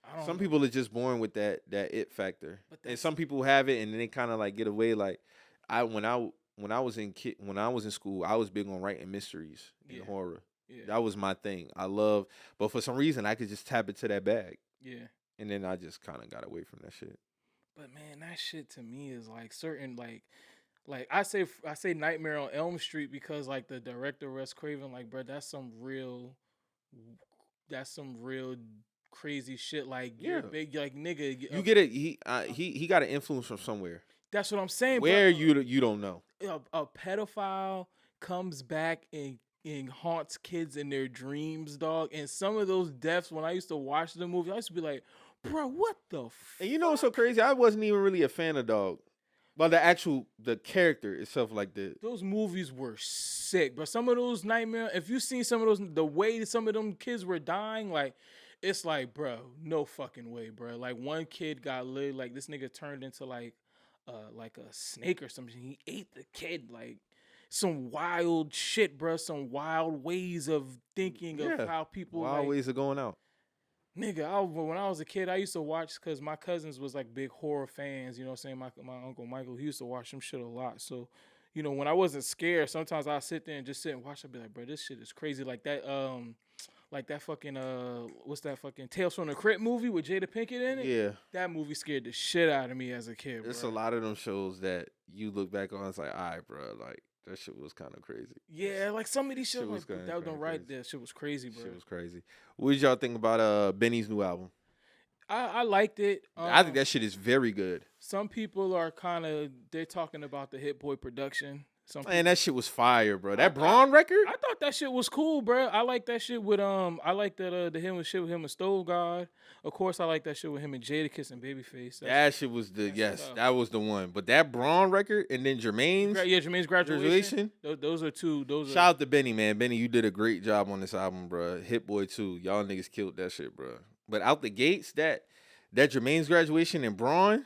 Speaker 2: I don't
Speaker 1: Some
Speaker 2: know.
Speaker 1: people are just born with that it factor,
Speaker 2: But
Speaker 1: and
Speaker 2: that's-
Speaker 1: some people have it, and then they kind of like get away. Like when I was in school, I was big on writing mysteries and
Speaker 2: Yeah.
Speaker 1: horror.
Speaker 2: Yeah.
Speaker 1: That was my thing. But for some reason, I could just tap into that bag.
Speaker 2: Yeah.
Speaker 1: And then I just kind of got away from that shit.
Speaker 2: But man, that shit to me is like certain like I say Nightmare on Elm Street because like the director Wes Craven, like bro, that's some real crazy shit. Like you're
Speaker 1: Yeah.
Speaker 2: big, like nigga.
Speaker 1: You get it. He got an influence from somewhere.
Speaker 2: That's what I'm saying.
Speaker 1: Where
Speaker 2: bro.
Speaker 1: you don't know.
Speaker 2: A pedophile comes back and haunts kids in their dreams, dog. And some of those deaths, when I used to watch the movie, I used to be like, bro, what the fuck?
Speaker 1: And you know what's so crazy? I wasn't even really a fan of Dog. But the character itself, like
Speaker 2: Those movies were sick, but some of those nightmare. If you seen some of those, the way some of them kids were dying, like it's like, bro, no fucking way, bro. Like one kid got lit, like this nigga turned into like a snake or something. He ate the kid, like some wild shit, bro. Some wild ways of thinking of how people
Speaker 1: wild ways of going out.
Speaker 2: Nigga, when I was a kid, I used to watch because my cousins was like big horror fans. You know what I'm saying? My Uncle Michael, he used to watch them shit a lot. So, you know, when I wasn't scared, sometimes I'd sit there and just sit and watch. I'd be like, bro, this shit is crazy. Like that fucking, what's that fucking Tales from the Crypt movie with Jada Pinkett in it?
Speaker 1: Yeah.
Speaker 2: That movie scared the shit out of me as a kid, bro.
Speaker 1: There's a lot of them shows that you look back on, it's like, all right, bro, like, that shit was kind of crazy.
Speaker 2: Yeah, like some of these shit
Speaker 1: was
Speaker 2: like, that don't right there. Shit was crazy, bro.
Speaker 1: Shit was crazy. What did y'all think about Benny's new album?
Speaker 2: I liked it.
Speaker 1: I think that shit is very good.
Speaker 2: Some people are they're talking about the Hit Boy production.
Speaker 1: Man, that shit was fire, bro. That Braun record?
Speaker 2: I thought that shit was cool, bro. I like that shit with I like that the him with shit with him and Stove God. Of course, I like that shit with him and Jadakiss and Babyface.
Speaker 1: That shit was that was the one. But that Braun record and then Jermaine's
Speaker 2: Jermaine's graduation. Those are two.
Speaker 1: Shout out to Benny, man. Benny, you did a great job on this album, bro. Hit Boy 2. Y'all niggas killed that shit, bro. But out the gates, that Jermaine's graduation and Braun.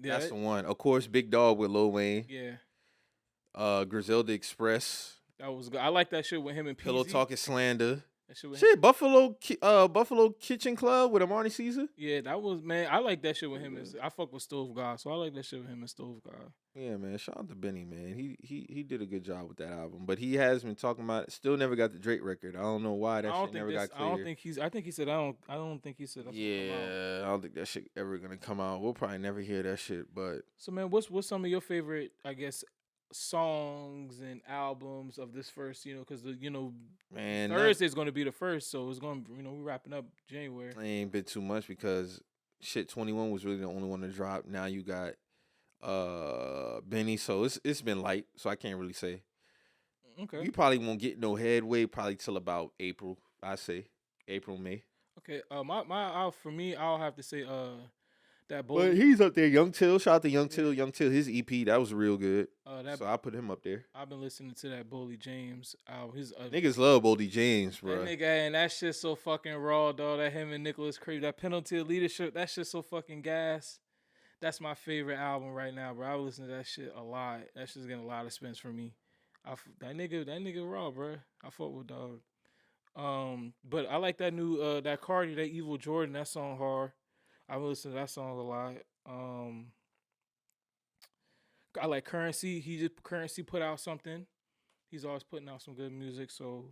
Speaker 2: Yeah,
Speaker 1: that's the one. Of course, Big Dog with Lil Wayne.
Speaker 2: Yeah.
Speaker 1: Griselda Express.
Speaker 2: That was good. I like that shit with him and PZ.
Speaker 1: Pillow Talk and Slander.
Speaker 2: That shit with
Speaker 1: him. Buffalo Kitchen Club with Amani Caesar.
Speaker 2: Yeah, that was, man. I like that shit with him. I fuck with Stove God, so I like that shit with him and Stove God.
Speaker 1: Yeah, man. Shout out to Benny, man. He did a good job with that album, but he has been talking about it. Still never got the Drake record. I don't know why that shit never got cleared.
Speaker 2: I don't think he said. I don't think he said.
Speaker 1: Yeah, I don't think that shit ever gonna come out. We'll probably never hear that shit. But
Speaker 2: so, man, what's some of your favorite, I guess, songs and albums of this first? You know, because man, Thursday's going to be the first, so it's going to, we're wrapping up January.
Speaker 1: It ain't been too much because shit, 21 was really the only one to drop. Now you got Benny, so it's been light, so I can't really say.
Speaker 2: Okay.
Speaker 1: We probably won't get no headway probably till about April. I say April, May.
Speaker 2: Okay. For me, I'll have to say that Boldy.
Speaker 1: But he's up there, Young Till. Shout out to Young Till. Young Till, his EP that was real good. So I put him up there.
Speaker 2: I've been listening to that Boldy James. His
Speaker 1: niggas love Boldy James, bro.
Speaker 2: That nigga, and that shit's so fucking raw, dog. That him and Nicholas Craven, that Penalty of Leadership, that shit's so fucking gas. That's my favorite album right now, bro. I listen to that shit a lot. That shit's getting a lot of spins for me. That nigga raw, bro. I fuck with dog. But I like that new that Cardi, that Evil Jordan, that song hard. I listen to that song a lot. I like Currency. Currency put out something. He's always putting out some good music. So,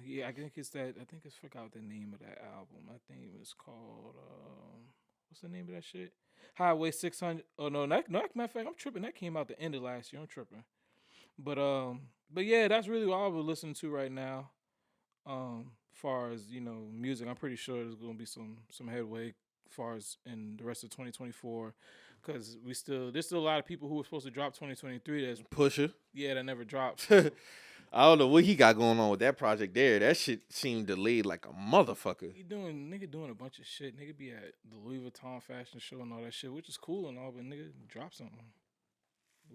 Speaker 2: yeah, I think it's forgot the name of that album. I think it was called what's the name of that shit? Highway 600. Oh no, matter of fact, I'm tripping. That came out the end of last year. I'm tripping. But yeah, that's really what I was listening to right now. Far as music, I'm pretty sure there's gonna be some headway far as in the rest of 2024, because there's still a lot of people who were supposed to drop 2023 that's
Speaker 1: Pusha.
Speaker 2: Yeah, that never dropped.
Speaker 1: I don't know what he got going on with that project there. That shit seemed delayed like a motherfucker.
Speaker 2: Nigga doing a bunch of shit. Nigga be at the Louis Vuitton fashion show and all that shit, which is cool and all, but nigga drop something.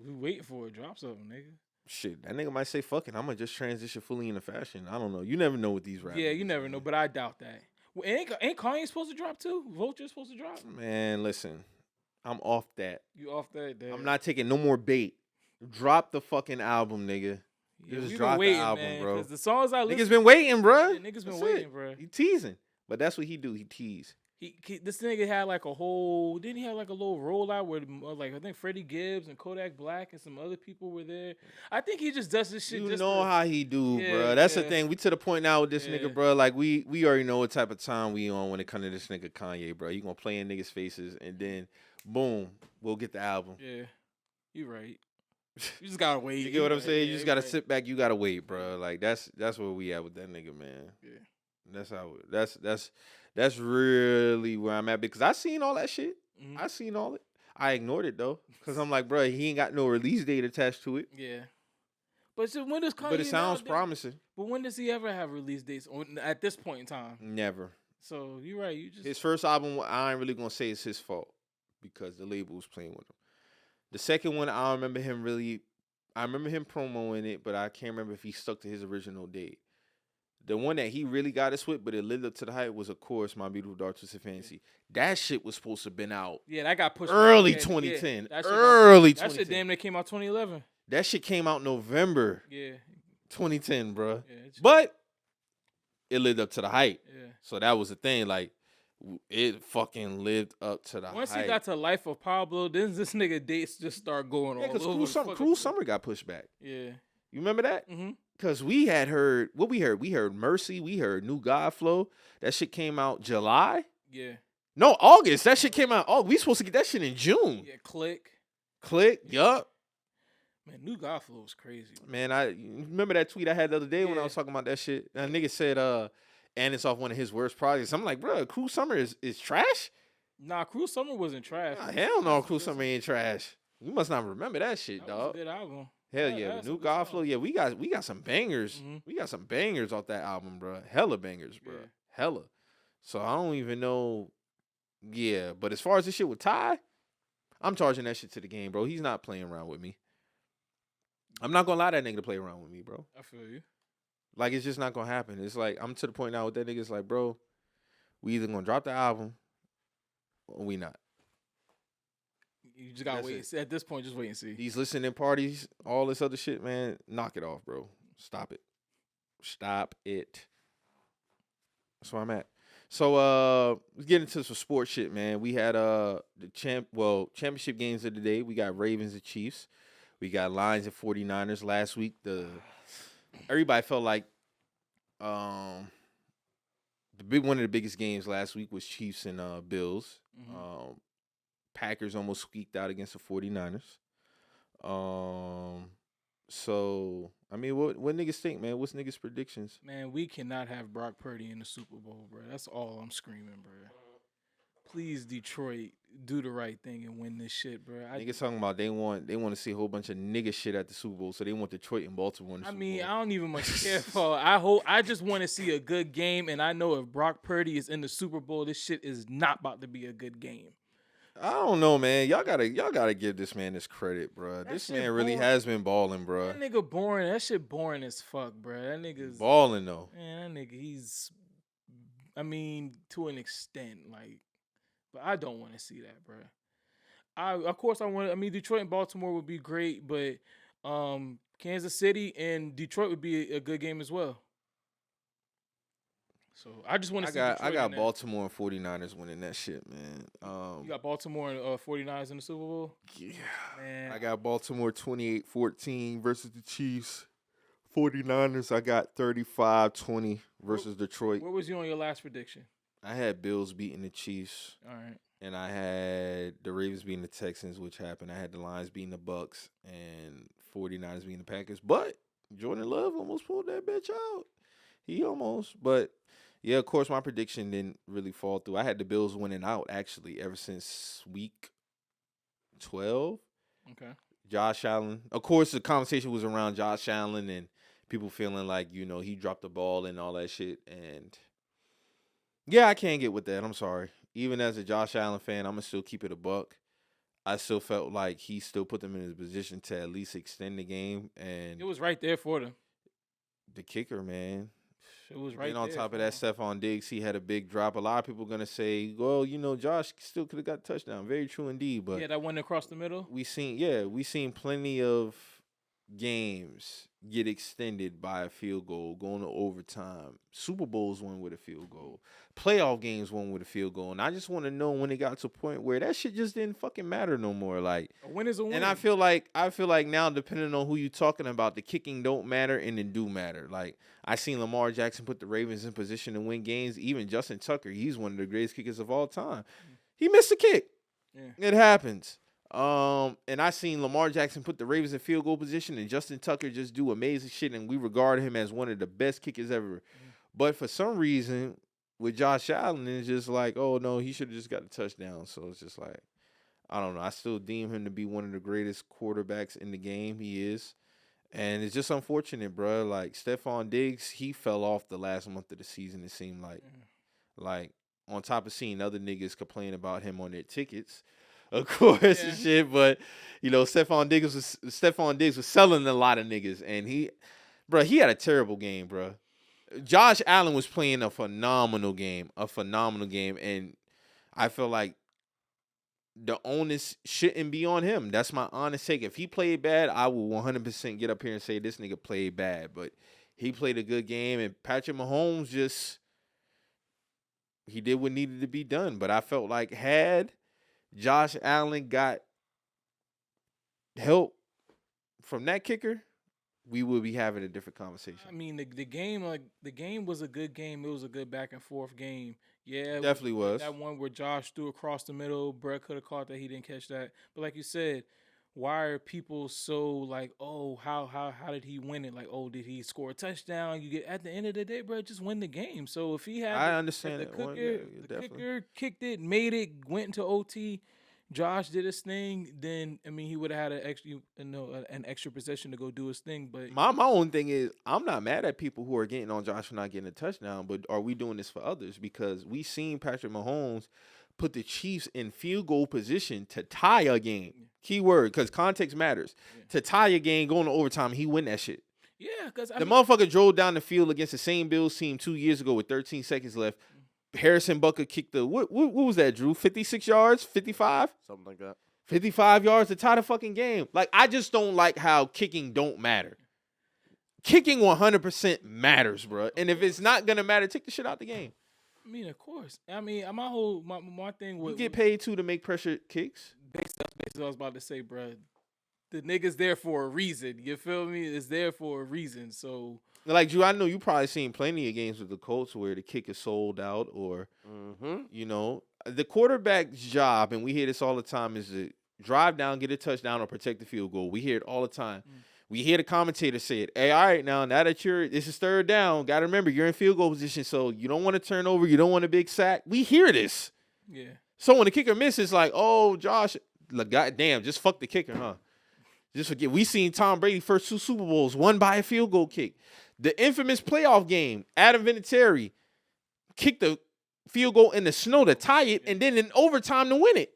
Speaker 2: We waiting for it. Drop something, nigga.
Speaker 1: Shit, that nigga might say, fuck it, I'm gonna just transition fully into fashion. I don't know. You never know with these rappers.
Speaker 2: Yeah, you never know, but I doubt that. Well, ain't Kanye supposed to drop too? Vulture's supposed to drop?
Speaker 1: Man, listen. I'm off that.
Speaker 2: You off that, Dad?
Speaker 1: I'm not taking no more bait. Drop the fucking album, nigga.
Speaker 2: Yeah,
Speaker 1: just drop the album,
Speaker 2: man,
Speaker 1: bro.
Speaker 2: The songs I listen
Speaker 1: niggas been waiting, bro.
Speaker 2: Yeah, niggas been waiting, bro.
Speaker 1: He teasing. But that's what he do. He tease.
Speaker 2: This nigga had like a whole. Didn't he have like a little rollout where like I think Freddie Gibbs and Kodak Black and some other people were there. I think he just does this shit.
Speaker 1: You
Speaker 2: just
Speaker 1: know how he do, bro. That's the thing. We to the point now with this nigga, bro. Like we already know what type of time we on when it comes to this nigga Kanye, bro. You gonna play in niggas' faces and then boom, we'll get the album.
Speaker 2: Yeah, you right. You just gotta wait.
Speaker 1: You get what I'm saying? You just gotta sit back. You gotta wait, bro. Like that's where we at with that nigga, man.
Speaker 2: Yeah.
Speaker 1: That's really where I'm at because I seen all that shit.
Speaker 2: Mm-hmm.
Speaker 1: I seen all it. I ignored it though because I'm like, bro, he ain't got no release date attached to it.
Speaker 2: Yeah. But so when does Kanye?
Speaker 1: But it sounds promising.
Speaker 2: But when does he ever have release dates at this point in time?
Speaker 1: Never.
Speaker 2: So you're right. You just
Speaker 1: His first album, I ain't really gonna say it's his fault because the label was playing with him. The second one, I don't remember him really. I remember him promoing it, but I can't remember if he stuck to his original date. The one that he really got us with, but it lived up to the hype, was, of course, My Beautiful Dark Twisted Fantasy. That shit was supposed to have been out.
Speaker 2: Yeah, that got pushed
Speaker 1: early
Speaker 2: back.
Speaker 1: 2010.
Speaker 2: Yeah,
Speaker 1: early 2010.
Speaker 2: That shit damn near came out 2011.
Speaker 1: That shit came out November.
Speaker 2: Yeah.
Speaker 1: 2010, bro.
Speaker 2: Yeah,
Speaker 1: but it lived up to the hype.
Speaker 2: Yeah.
Speaker 1: So that was the thing. Like, it fucking lived up to the hype.
Speaker 2: Once he got to Life of Pablo, then this nigga dates just start going all over.
Speaker 1: Because Cruel Summer got pushed back.
Speaker 2: Yeah.
Speaker 1: You remember that?
Speaker 2: Mm-hmm.
Speaker 1: Because we had heard, what we heard? We heard Mercy. We heard New God Flow. That shit came out July.
Speaker 2: Yeah.
Speaker 1: No, August. That shit came out. Oh, we supposed to get that shit in June.
Speaker 2: Yeah, Click.
Speaker 1: Yup.
Speaker 2: Man, New God Flow was crazy.
Speaker 1: Man, I remember that tweet I had the other day when I was talking about that shit. That nigga said, and it's off one of his worst projects. I'm like, bro, Cruel Summer is trash?
Speaker 2: Nah, Cruel Summer wasn't trash.
Speaker 1: Nah, hell no, Cruel Summer ain't trash. You must not remember that shit,
Speaker 2: that
Speaker 1: dog.
Speaker 2: Was a good album.
Speaker 1: Hell yeah, New God Flow. Yeah, we got some bangers.
Speaker 2: Mm-hmm.
Speaker 1: We got some bangers off that album, bro. Hella bangers, bro.
Speaker 2: Yeah.
Speaker 1: Hella. So I don't even know. Yeah, but as far as this shit with Ty, I'm charging that shit to the game, bro. He's not playing around with me. I'm not gonna allow that nigga to play around with me, bro.
Speaker 2: I feel you.
Speaker 1: Like, it's just not gonna happen. It's like, I'm to the point now with that nigga. It's like, bro, we either gonna drop the album or we not.
Speaker 2: You just gotta wait. At this point, just wait and see.
Speaker 1: These listening parties, all this other shit, man, knock it off, bro. Stop it. Stop it. That's where I'm at. So let's get into some sports shit, man. We had the championship games of the day. We got Ravens and Chiefs. We got Lions and 49ers last week. Everybody felt like one of the biggest games last week was Chiefs and Bills.
Speaker 2: Mm-hmm.
Speaker 1: Packers almost squeaked out against the 49ers. So, I mean, what niggas think, man? What's niggas' predictions?
Speaker 2: Man, we cannot have Brock Purdy in the Super Bowl, bro. That's all I'm screaming, bro. Please, Detroit, do the right thing and win this shit, bro.
Speaker 1: Niggas talking about they want to see a whole bunch of nigga shit at the Super Bowl, so they want Detroit and Baltimore in the Super Bowl.
Speaker 2: I don't even much care for. I just want to see a good game, and I know if Brock Purdy is in the Super Bowl, this shit is not about to be a good game.
Speaker 1: I don't know, man. Y'all gotta give this man this credit, bro. This man really has been balling, bro.
Speaker 2: That nigga boring. That shit boring as fuck, bro. That nigga's
Speaker 1: balling though.
Speaker 2: Man, that nigga, he's. I mean, to an extent, like, but I don't want to see that, bro. Of course, Detroit and Baltimore would be great, but Kansas City and Detroit would be a good game as well. So I just want to see.
Speaker 1: I got Baltimore and 49ers winning that shit, man.
Speaker 2: You got Baltimore and 49ers in the Super Bowl?
Speaker 1: Yeah.
Speaker 2: Man.
Speaker 1: I got Baltimore 28-14 versus the Chiefs. 49ers, I got 35-20 versus Detroit.
Speaker 2: Where was you on your last prediction?
Speaker 1: I had Bills beating the Chiefs.
Speaker 2: All right.
Speaker 1: And I had the Ravens beating the Texans, which happened. I had the Lions beating the Bucks and 49ers beating the Packers. But Jordan Love almost pulled that bitch out. He almost. But, yeah, of course, my prediction didn't really fall through. I had the Bills winning out, actually, ever since week 12.
Speaker 2: Okay.
Speaker 1: Josh Allen. Of course, the conversation was around Josh Allen and people feeling like, he dropped the ball and all that shit. And, yeah, I can't get with that. I'm sorry. Even as a Josh Allen fan, I'm going to still keep it a buck. I still felt like he still put them in his position to at least extend the game. And
Speaker 2: it was right there for them.
Speaker 1: The kicker, man.
Speaker 2: It was right there.
Speaker 1: And on top of that, Stephon Diggs, he had a big drop. A lot of people are going to say, well, Josh still could have got a touchdown. Very true indeed. But
Speaker 2: yeah, that one across the middle.
Speaker 1: we seen plenty of games get extended by a field goal, going to overtime. Super Bowls won with a field goal. Playoff games won with a field goal. And I just want to know when it got to a point where that shit just didn't fucking matter no more. Like,
Speaker 2: A win is a win.
Speaker 1: and I feel like now, depending on who you talking about, the kicking don't matter and it do matter. Like, I seen Lamar Jackson put the Ravens in position to win games. Even Justin Tucker, he's one of the greatest kickers of all time. He missed a kick.
Speaker 2: Yeah.
Speaker 1: It happens. And I seen Lamar Jackson put the Ravens in field goal position and Justin Tucker just do amazing shit, and we regard him as one of the best kickers ever. But for some reason, with Josh Allen, it's just like, oh no, he should have just got the touchdown. So it's just like, I don't know. I still deem him to be one of the greatest quarterbacks in the game. He is. And it's just unfortunate, bro. Like, Stephon Diggs, he fell off the last month of the season, it seemed like. Like, on top of seeing other niggas complain about him on their tickets, of course, and shit. But, you know, Stephon Diggs was selling a lot of niggas. And he had a terrible game, bro. Josh Allen was playing a phenomenal game. And I feel like the onus shouldn't be on him. That's my honest take. If he played bad, I will 100% get up here and say this nigga played bad. But he played a good game. And Patrick Mahomes he did what needed to be done. But I felt like had Josh Allen got help from that kicker, we would be having a different conversation.
Speaker 2: I mean, the game was a good game. It was a good back and forth game. Yeah,
Speaker 1: Definitely was.
Speaker 2: That one where Josh threw across the middle, Brett could have caught that. He didn't catch that. But like you said, why are people so like, oh, how did he win it? Like, oh, did he score a touchdown? You get at the end of the day, bro, just win the game. So if he had,
Speaker 1: I understand
Speaker 2: if
Speaker 1: that
Speaker 2: the
Speaker 1: one.
Speaker 2: kicker,
Speaker 1: Yeah,
Speaker 2: the
Speaker 1: definitely.
Speaker 2: kicker kicked it, made it, went into OT. Josh did his thing, then I mean he would have had an extra possession to go do his thing. But
Speaker 1: My own thing is, I'm not mad at people who are getting on Josh for not getting a touchdown, but are we doing this for others? Because we seen Patrick Mahomes put the Chiefs in field goal position to tie a game. Key word, because context matters. To tie a game, going to overtime, he win that shit.
Speaker 2: yeah, because
Speaker 1: The motherfucker drove down the field against the same Bills team 2 years ago with 13 seconds left. Harrison Butker kicked what was that, Drew? 56 yards? 55?
Speaker 3: Something like that.
Speaker 1: 55 yards to tie the fucking game. Like, I just don't like how kicking don't matter. Kicking 100% matters, bro. And if it's not going to matter, take the shit out the game.
Speaker 2: I mean, of course. I mean, my thing
Speaker 1: You
Speaker 2: with
Speaker 1: get paid, too, to make pressure kicks.
Speaker 2: basically what I was about to say, bro. The nigga's there for a reason. You feel me? It's there for a reason. So,
Speaker 1: Like, Drew, I know you probably seen plenty of games with the Colts where the kick is sold out or, you know, the quarterback's job, and we hear this all the time, is to drive down, get a touchdown, or protect the field goal. We hear it all the time. We hear the commentator say it. Hey, all right, now that this is third down, got to remember, you're in field goal position, so you don't want to turn over. You don't want a big sack. We hear this.
Speaker 2: yeah.
Speaker 1: So when the kicker misses, like, oh, Josh, like, goddamn, just fuck the kicker, huh? Just forget. We seen Tom Brady first 2 Super Bowls won by a field goal kick. The infamous playoff game, Adam Vinatieri kicked the field goal in the snow to tie it, and then in overtime to win it.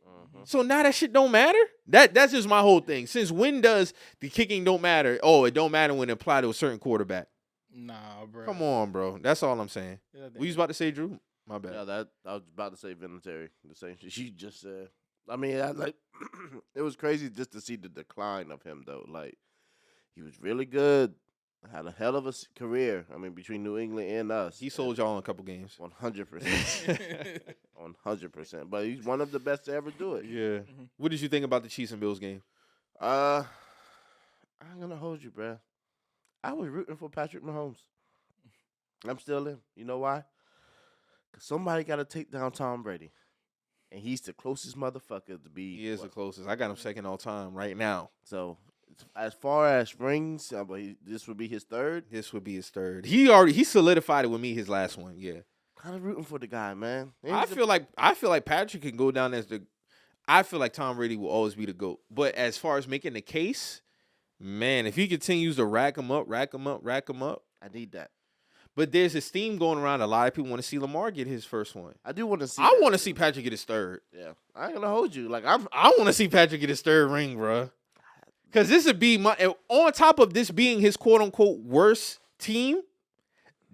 Speaker 1: So now that shit don't matter? That's just my whole thing. Since when does the kicking don't matter? Oh, it don't matter when it apply to a certain quarterback.
Speaker 2: Nah, bro.
Speaker 1: Come on, bro. That's all I'm saying.
Speaker 2: Yeah,
Speaker 1: What you was about to say, Drew? My bad.
Speaker 3: Yeah, that I was about to say Vinatieri, the same shit you just said. I mean, it was crazy just to see the decline of him, though. Like, he was really good, had a hell of a career. I mean, between New England and us,
Speaker 1: He sold y'all in a couple games.
Speaker 3: 100%, 100%. But he's one of the best to ever do it.
Speaker 1: Yeah. What did you think about the Chiefs and Bills game?
Speaker 3: I'm gonna hold you, bruh. I was rooting for Patrick Mahomes. I'm still in. You know why? Because somebody got to take down Tom Brady. And he's the closest motherfucker to be.
Speaker 1: He is the closest. I got him second all time right now.
Speaker 3: So, as far as rings, this would be his third.
Speaker 1: This would be his third. He solidified it with me his last one. Yeah.
Speaker 3: Kind of rooting for the guy, man.
Speaker 1: I feel like Patrick can go down as the. I feel like Tom Brady will always be the GOAT. But as far as making the case, man, if he continues to rack him up,
Speaker 3: I need that.
Speaker 1: But there's this theme going around. A lot of people want to see Lamar get his first one.
Speaker 3: I do want to see.
Speaker 1: I want to see Patrick get his third.
Speaker 3: Yeah, I ain't gonna hold you. Like
Speaker 1: I want to see Patrick get his third ring, bro. Because this would be on top of this being his quote unquote worst team.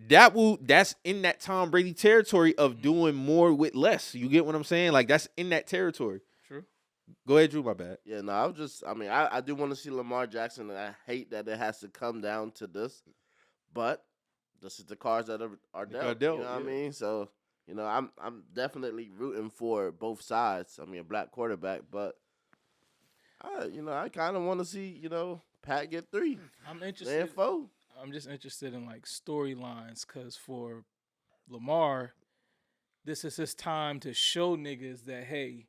Speaker 1: That's in that Tom Brady territory of doing more with less. You get what I'm saying? Like, that's in that territory.
Speaker 2: True.
Speaker 1: Go ahead, Drew. My bad.
Speaker 3: Yeah, no, I do want to see Lamar Jackson, and I hate that it has to come down to this, but this is the cards that are dealt. You know what I mean? So, I'm definitely rooting for both sides. I mean, a black quarterback, but I kind of want to see, Pat get 3.
Speaker 2: I'm interested.
Speaker 3: And 4.
Speaker 2: I'm just interested in like storylines, because for Lamar, this is his time to show niggas that, hey,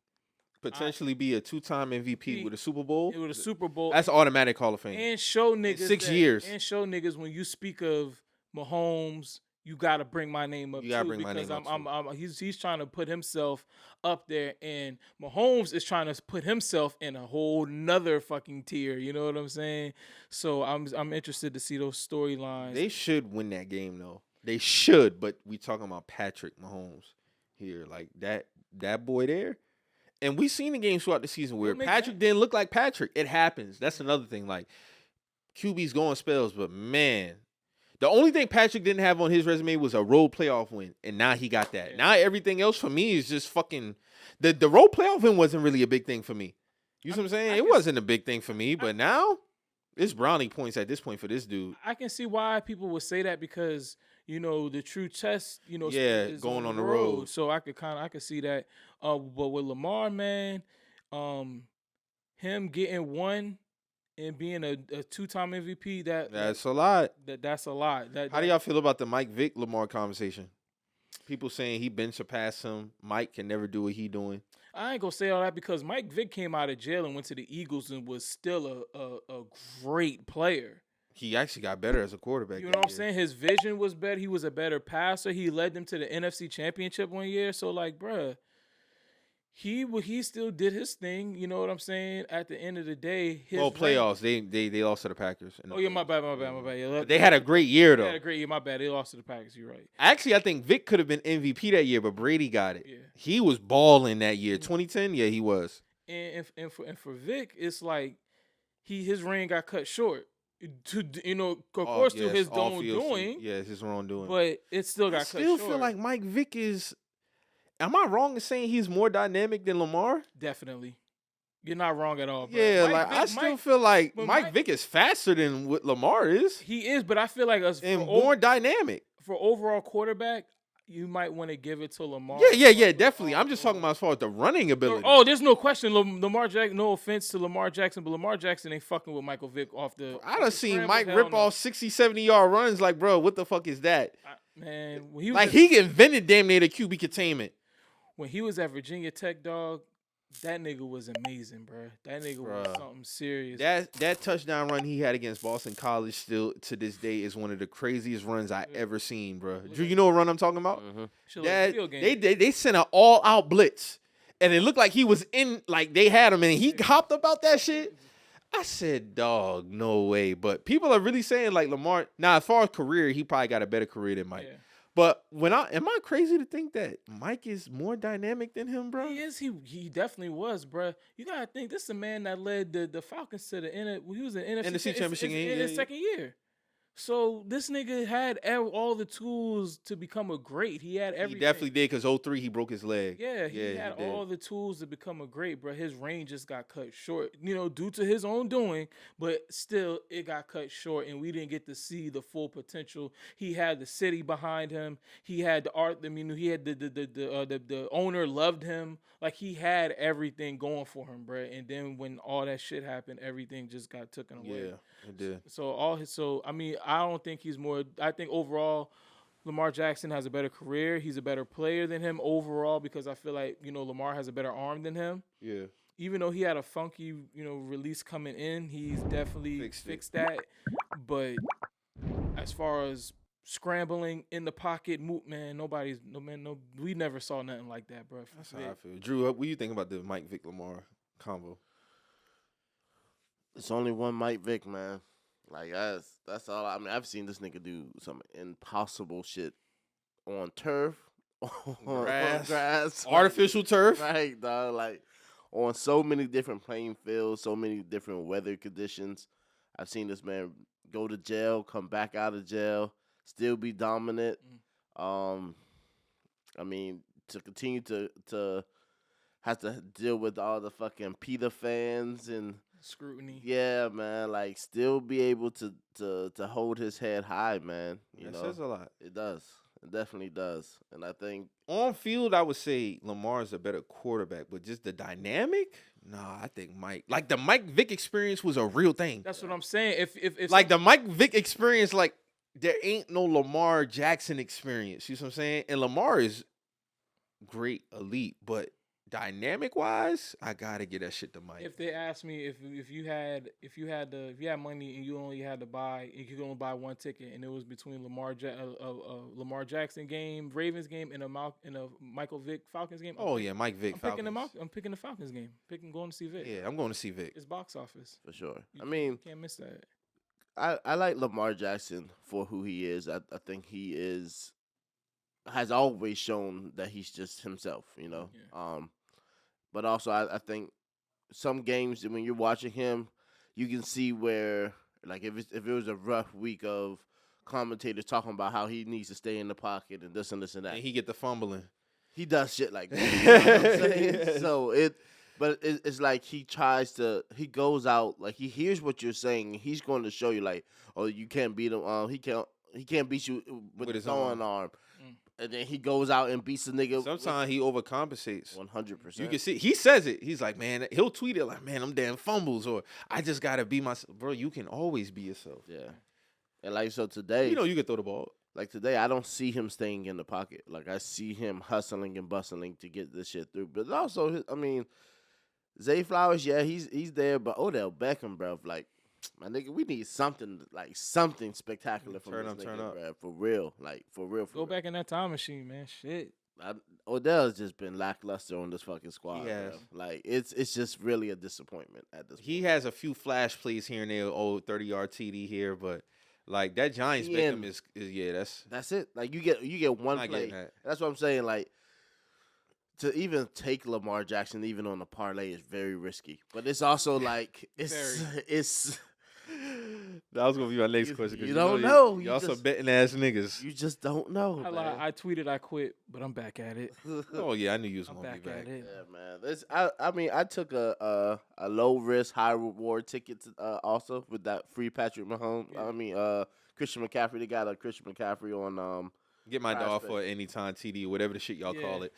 Speaker 1: Potentially be a 2-time MVP with a Super Bowl.
Speaker 2: With a Super Bowl.
Speaker 1: That's automatic Hall of Fame.
Speaker 2: And show niggas
Speaker 1: in 6 years.
Speaker 2: And show niggas when you speak of Mahomes, you gotta bring my name up.
Speaker 1: You gotta bring my name up.
Speaker 2: He's trying to put himself up there, and Mahomes is trying to put himself in a whole nother fucking tier. You know what I'm saying? So I'm interested to see those storylines.
Speaker 1: They should win that game though. They should, but we talking about Patrick Mahomes here, like that boy there. And we seen the games throughout the season where Patrick didn't look like Patrick. It happens. That's another thing. Like, QB's going spells, but man, the only thing Patrick didn't have on his resume was a road playoff win, and now he got that. Yeah. Now everything else for me is just fucking the road playoff win wasn't really a big thing for me. You know what I'm saying? It wasn't a big thing for me, but now it's brownie points at this point for this dude.
Speaker 2: I can see why people would say that because the true test,
Speaker 1: is going on the road.
Speaker 2: So I could see that. But with Lamar, man, him getting 1 and being a 2-time MVP,
Speaker 1: that's a lot.
Speaker 2: That's a lot.
Speaker 1: How do y'all feel about the Mike Vick Lamar conversation? People saying he been surpassed him. Mike can never do what he doing.
Speaker 2: I ain't gonna say all that because Mike Vick came out of jail and went to the Eagles and was still a great player.
Speaker 1: He actually got better as a quarterback.
Speaker 2: You know what I'm saying? His vision was better. He was a better passer. He led them to the NFC Championship one year. So, like, bruh, he still did his thing. You know what I'm saying? At the end of the day,
Speaker 1: playoffs. They lost to the Packers.
Speaker 2: Yeah, my bad. Yeah,
Speaker 1: they had a great year though.
Speaker 2: They had a great year. My bad. They lost to the Packers. You're right.
Speaker 1: Actually, I think Vic could have been MVP that year, but Brady got it. Yeah. He was balling that year. 2010, yeah, he was.
Speaker 2: And for Vic, it's like his reign got cut short. To his own doing.
Speaker 1: Yeah, his own doing.
Speaker 2: But it still got cut short. I still
Speaker 1: feel like Mike Vick is. Am I wrong in saying he's more dynamic than Lamar?
Speaker 2: Definitely. You're not wrong at all, bro.
Speaker 1: Yeah, I still feel like Mike Vick is faster than what Lamar is.
Speaker 2: He is, but I feel like
Speaker 1: and more dynamic.
Speaker 2: For overall quarterback, you might want to give it to Lamar.
Speaker 1: Yeah, definitely. I'm just talking about as far as the running ability.
Speaker 2: Oh, there's no question. Lamar Jackson, no offense to Lamar Jackson, but Lamar Jackson ain't fucking with Michael Vick off the.
Speaker 1: I done seen Mike rip off 60, 70-yard runs. Like, bro, what the fuck is that?
Speaker 2: Man,
Speaker 1: he invented damn near the QB containment.
Speaker 2: When he was at Virginia Tech, dog, that nigga was amazing, bro. That nigga was something serious.
Speaker 1: That touchdown run he had against Boston College still to this day is one of the craziest runs I ever seen, bro. Drew, you know what run I'm talking about? Mm-hmm. They sent an all-out blitz, and it looked like he was in, like they had him, and he hopped about that shit. I said, dog, no way. But people are really saying, like, Lamar, now as far as career, he probably got a better career than Mike. Yeah. But am I crazy to think that Mike is more dynamic than him, bro?
Speaker 2: He is. He definitely was, bro. You gotta think this is a man that led the Falcons to the he was an NFC
Speaker 1: Championship game
Speaker 2: in his second year. So this nigga had all the tools to become a great. He had everything.
Speaker 1: He definitely did because 2003 he broke his leg.
Speaker 2: Yeah, he had all the tools to become a great, bro. His range just got cut short, due to his own doing. But still, it got cut short, and we didn't get to see the full potential. He had the city behind him. He had the art. He had the owner loved him. Like he had everything going for him, bro. And then when all that shit happened, everything just got taken away.
Speaker 1: Yeah, it did.
Speaker 2: So I don't think he's more. I think overall, Lamar Jackson has a better career. He's a better player than him overall because I feel like Lamar has a better arm than him.
Speaker 1: Yeah.
Speaker 2: Even though he had a funky release coming in, he's definitely fixed that. But as far as scrambling in the pocket, we never saw nothing like that, bro.
Speaker 1: That's how I feel. Drew, what do you think about the Mike Vick Lamar combo?
Speaker 3: It's only one Mike Vick, man. Like that's all. I mean, I've seen this nigga do some impossible shit on turf, on grass,
Speaker 1: artificial turf,
Speaker 3: right, dog? Like on so many different playing fields, so many different weather conditions. I've seen this man go to jail, come back out of jail, still be dominant. I mean, to continue to has to deal with all the fucking PETA fans and
Speaker 2: Scrutiny.
Speaker 3: yeah, man, like still be able to hold his head high, man. You
Speaker 1: That
Speaker 3: know,
Speaker 1: says a lot.
Speaker 3: it does. It definitely does. And I think
Speaker 1: On field, I would say Lamar's a better quarterback, but just the dynamic, I think Mike. Like the Mike Vick experience was a real thing.
Speaker 2: That's what I'm saying. If
Speaker 1: Like the Mike Vick experience, like there ain't no Lamar Jackson experience. You know what I'm saying? And Lamar is great, elite, but dynamic wise, I gotta get that shit to Mike.
Speaker 2: if they asked me if you had money and you only had to buy, you could only buy one ticket, and it was between Lamar Jackson game, Ravens game, and a Michael Vick Falcons game.
Speaker 1: Mike Vick.
Speaker 2: I'm picking the Falcons game. Going to see Vick.
Speaker 1: Yeah, I'm going to see Vick.
Speaker 2: It's box office
Speaker 3: for sure.
Speaker 2: You
Speaker 3: I mean,
Speaker 2: can't miss that.
Speaker 3: I like Lamar Jackson for who he is. I think he has always shown that he's just himself, you know.
Speaker 2: Yeah.
Speaker 3: But also I think some games when you're watching him, you can see where like if it was a rough week of commentators talking about how he needs to stay in the pocket and this and this and that.
Speaker 1: And he get the fumbling.
Speaker 3: He does shit like that. You know what I'm saying? So it's like he goes out, like he hears what you're saying. He's going to show you like, oh, you can't beat him. He can't beat you with his throwing arm. And then he goes out and beats the nigga.
Speaker 1: Sometimes he overcompensates.
Speaker 3: 100%.
Speaker 1: You can see he says it. He's like, man, he'll tweet it like, man, I'm damn fumbles, or I just gotta be myself. Bro, you can always be yourself.
Speaker 3: Yeah. And like so today,
Speaker 1: you can throw the ball.
Speaker 3: Like today, I don't see him staying in the pocket. Like I see him hustling and bustling to get this shit through. But also, I mean, Zay Flowers, yeah, he's there. But Odell Beckham, bro, like my nigga, we need something spectacular from this nigga, bro. For real, like for real.
Speaker 2: Go back in that time machine, man. Shit.
Speaker 3: Odell's just been lackluster on this fucking squad.
Speaker 1: He has.
Speaker 3: Bro. Like it's just really a disappointment at this point.
Speaker 1: He has a few flash plays here and there, 30-yard TD here, but like that Giants Beckham is
Speaker 3: that's it. Like you get one play. That's what I'm saying. Like to even take Lamar Jackson even on a parlay is very risky. But it's also like it's
Speaker 1: that was gonna be my next question.
Speaker 3: You don't know.
Speaker 1: Y'all some betting ass niggas.
Speaker 3: You just don't know.
Speaker 2: I tweeted I quit, but I'm back at it.
Speaker 1: Oh yeah, I knew you was gonna
Speaker 2: back
Speaker 1: be back.
Speaker 2: At it.
Speaker 3: Yeah, man. I mean, I took a low risk, high reward ticket also with that free Patrick Mahomes. Yeah. I mean, Christian McCaffrey. They got a Christian McCaffrey on
Speaker 1: Get my dog for anytime TD, whatever the shit y'all call it.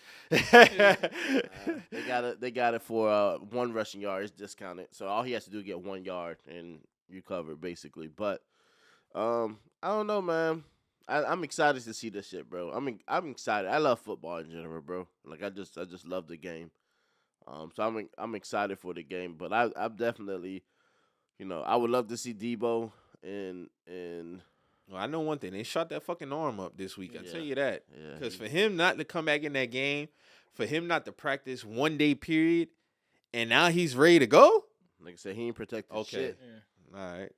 Speaker 3: They got it for 1 rushing yard. It's discounted, so all he has to do is get 1 yard and you cover basically. But I don't know, man. I'm excited to see this shit, bro. I'm excited. I love football in general, bro. Like I just love the game. So I'm excited for the game. But I'm definitely, I would love to see Debo and.
Speaker 1: Well, I know one thing. They shot that fucking arm up this week. I tell you that.
Speaker 3: Yeah.
Speaker 1: Because for him not to come back in that game, for him not to practice 1 day period, and now he's ready to go.
Speaker 3: Like I said, he ain't protected shit.
Speaker 1: Yeah. All right.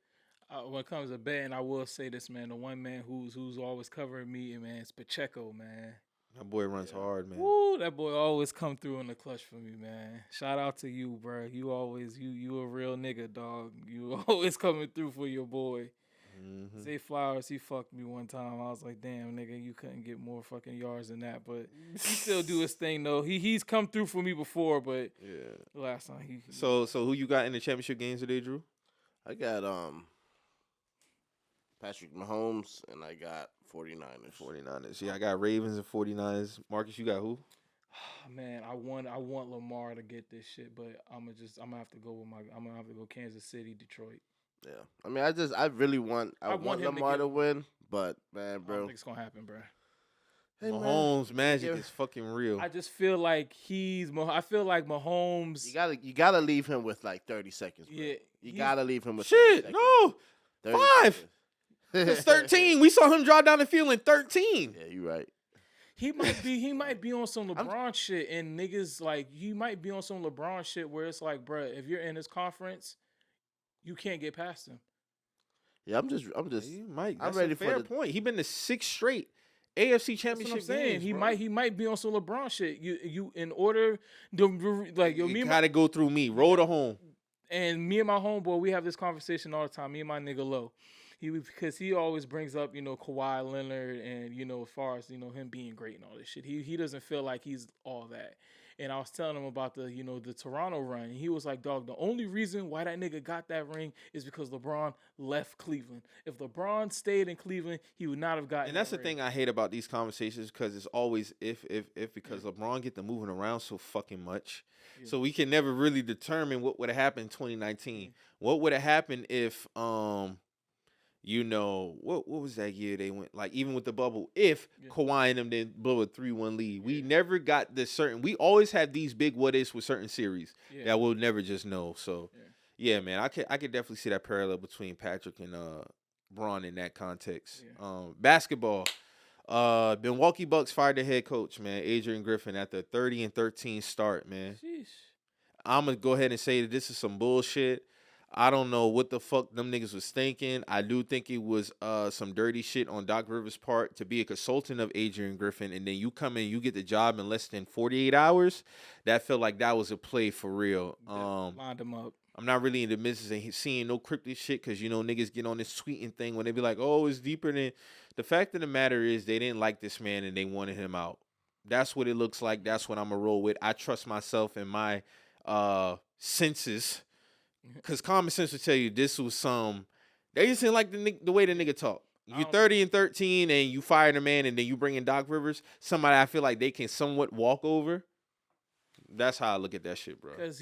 Speaker 2: When it comes to betting, I will say this, man. The one man who's always covering me, man, is Pacheco, man.
Speaker 1: That boy runs hard, man.
Speaker 2: Woo, that boy always come through in the clutch for me, man. Shout out to you, bro. You always you a real nigga, dog. You always coming through for your boy.
Speaker 1: Mm-hmm.
Speaker 2: Zay Flowers, he fucked me one time. I was like, damn, nigga, you couldn't get more fucking yards than that. But he still do his thing, though. He's come through for me before, but the last time he.
Speaker 1: So who you got in the championship games today, Drew?
Speaker 3: I got Patrick Mahomes, and I got 49ers.
Speaker 1: Yeah, I got Ravens and 49ers. Marcus, you got who?
Speaker 2: Man, I want Lamar to get this shit, but I'm gonna have to go Kansas City, Detroit.
Speaker 3: Yeah, I mean, I really want Lamar to win, but man, bro,
Speaker 2: I don't think it's gonna happen, bro.
Speaker 3: Hey,
Speaker 1: Mahomes' magic is fucking real.
Speaker 2: I just feel like I feel like Mahomes.
Speaker 3: You gotta leave him with like 30 seconds. Bro. Yeah, you gotta leave him with 30 seconds.
Speaker 1: No, 5. It's 13. We saw him drive down the field in 13.
Speaker 3: Yeah, you're right.
Speaker 2: He might be on some LeBron shit, and niggas like he might be on some LeBron shit where it's like, bro, if you're in this conference, you can't get past him.
Speaker 3: Yeah, I'm just.
Speaker 1: I'm ready for the point. He been to 6 straight AFC Championship games.
Speaker 2: He might be on some LeBron shit. You in order to like yo,
Speaker 1: you gotta go through me. Roll to home.
Speaker 2: And me and my homeboy, we have this conversation all the time. Me and my nigga Low. Because he always brings up, Kawhi Leonard and, as far as, him being great and all this shit. He doesn't feel like he's all that. And I was telling him about the Toronto run. And he was like, dog, the only reason why that nigga got that ring is because LeBron left Cleveland. If LeBron stayed in Cleveland, he would not have gotten
Speaker 1: And that's
Speaker 2: that
Speaker 1: the
Speaker 2: ring.
Speaker 1: thing I hate about these conversations because it's always if because LeBron get to moving around so fucking much.
Speaker 2: Yeah.
Speaker 1: So we can never really determine what would have happened in 2019. What would have happened if what was that year they went, like, even with the bubble, if Kawhi and them didn't blow a 3-1 lead. We never got this certain. We always have these big what ifs with certain series that we'll never just know. So yeah, man, I could definitely see that parallel between Patrick and Braun in that context. Basketball. Milwaukee Bucks fired their head coach, man, Adrian Griffin, after 30-13 start, man.
Speaker 2: Sheesh.
Speaker 1: I'm gonna go ahead and say that this is some bullshit. I don't know what the fuck them niggas was thinking. I do think it was some dirty shit on Doc Rivers' part to be a consultant of Adrian Griffin, and then you come in, you get the job in less than 48 hours. That felt like that was a play for real.
Speaker 2: Lined him up.
Speaker 1: I'm not really in the business of seeing no cryptic shit because, niggas get on this tweeting thing when they be like, oh, it's deeper than. The fact of the matter is they didn't like this man and they wanted him out. That's what it looks like. That's what I'm going to roll with. I trust myself and my senses, because common sense would tell you this was some. They just didn't like the way the nigga talk. You 30-13 and you fired a man and then you bring in Doc Rivers, somebody I feel like they can somewhat walk over. That's how I look at that shit, bro.
Speaker 2: Because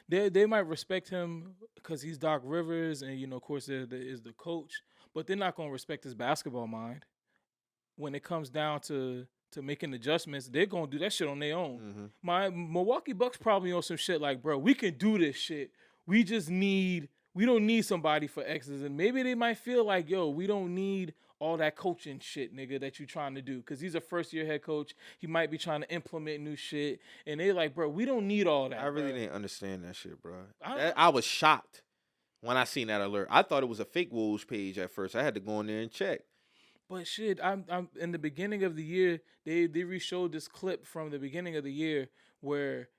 Speaker 2: they might respect him because he's Doc Rivers and, of course, there is the coach, but they're not going to respect his basketball mind. When it comes down to making adjustments, they're going to do that shit on their own.
Speaker 1: Mm-hmm.
Speaker 2: My Milwaukee Bucks probably on some shit like, bro, we can do this shit. We don't need somebody for X's. And maybe they might feel like, yo, we don't need all that coaching shit, nigga, that you trying to do. Because he's a first-year head coach. He might be trying to implement new shit. And they like, bro, we don't need all that.
Speaker 1: I really
Speaker 2: bro.
Speaker 1: didn't understand that shit, bro. I was shocked when I seen that alert. I thought it was a fake Wolves page at first. I had to go in there and check.
Speaker 2: But shit, I'm in the beginning of the year, they re-showed this clip from the beginning of the year where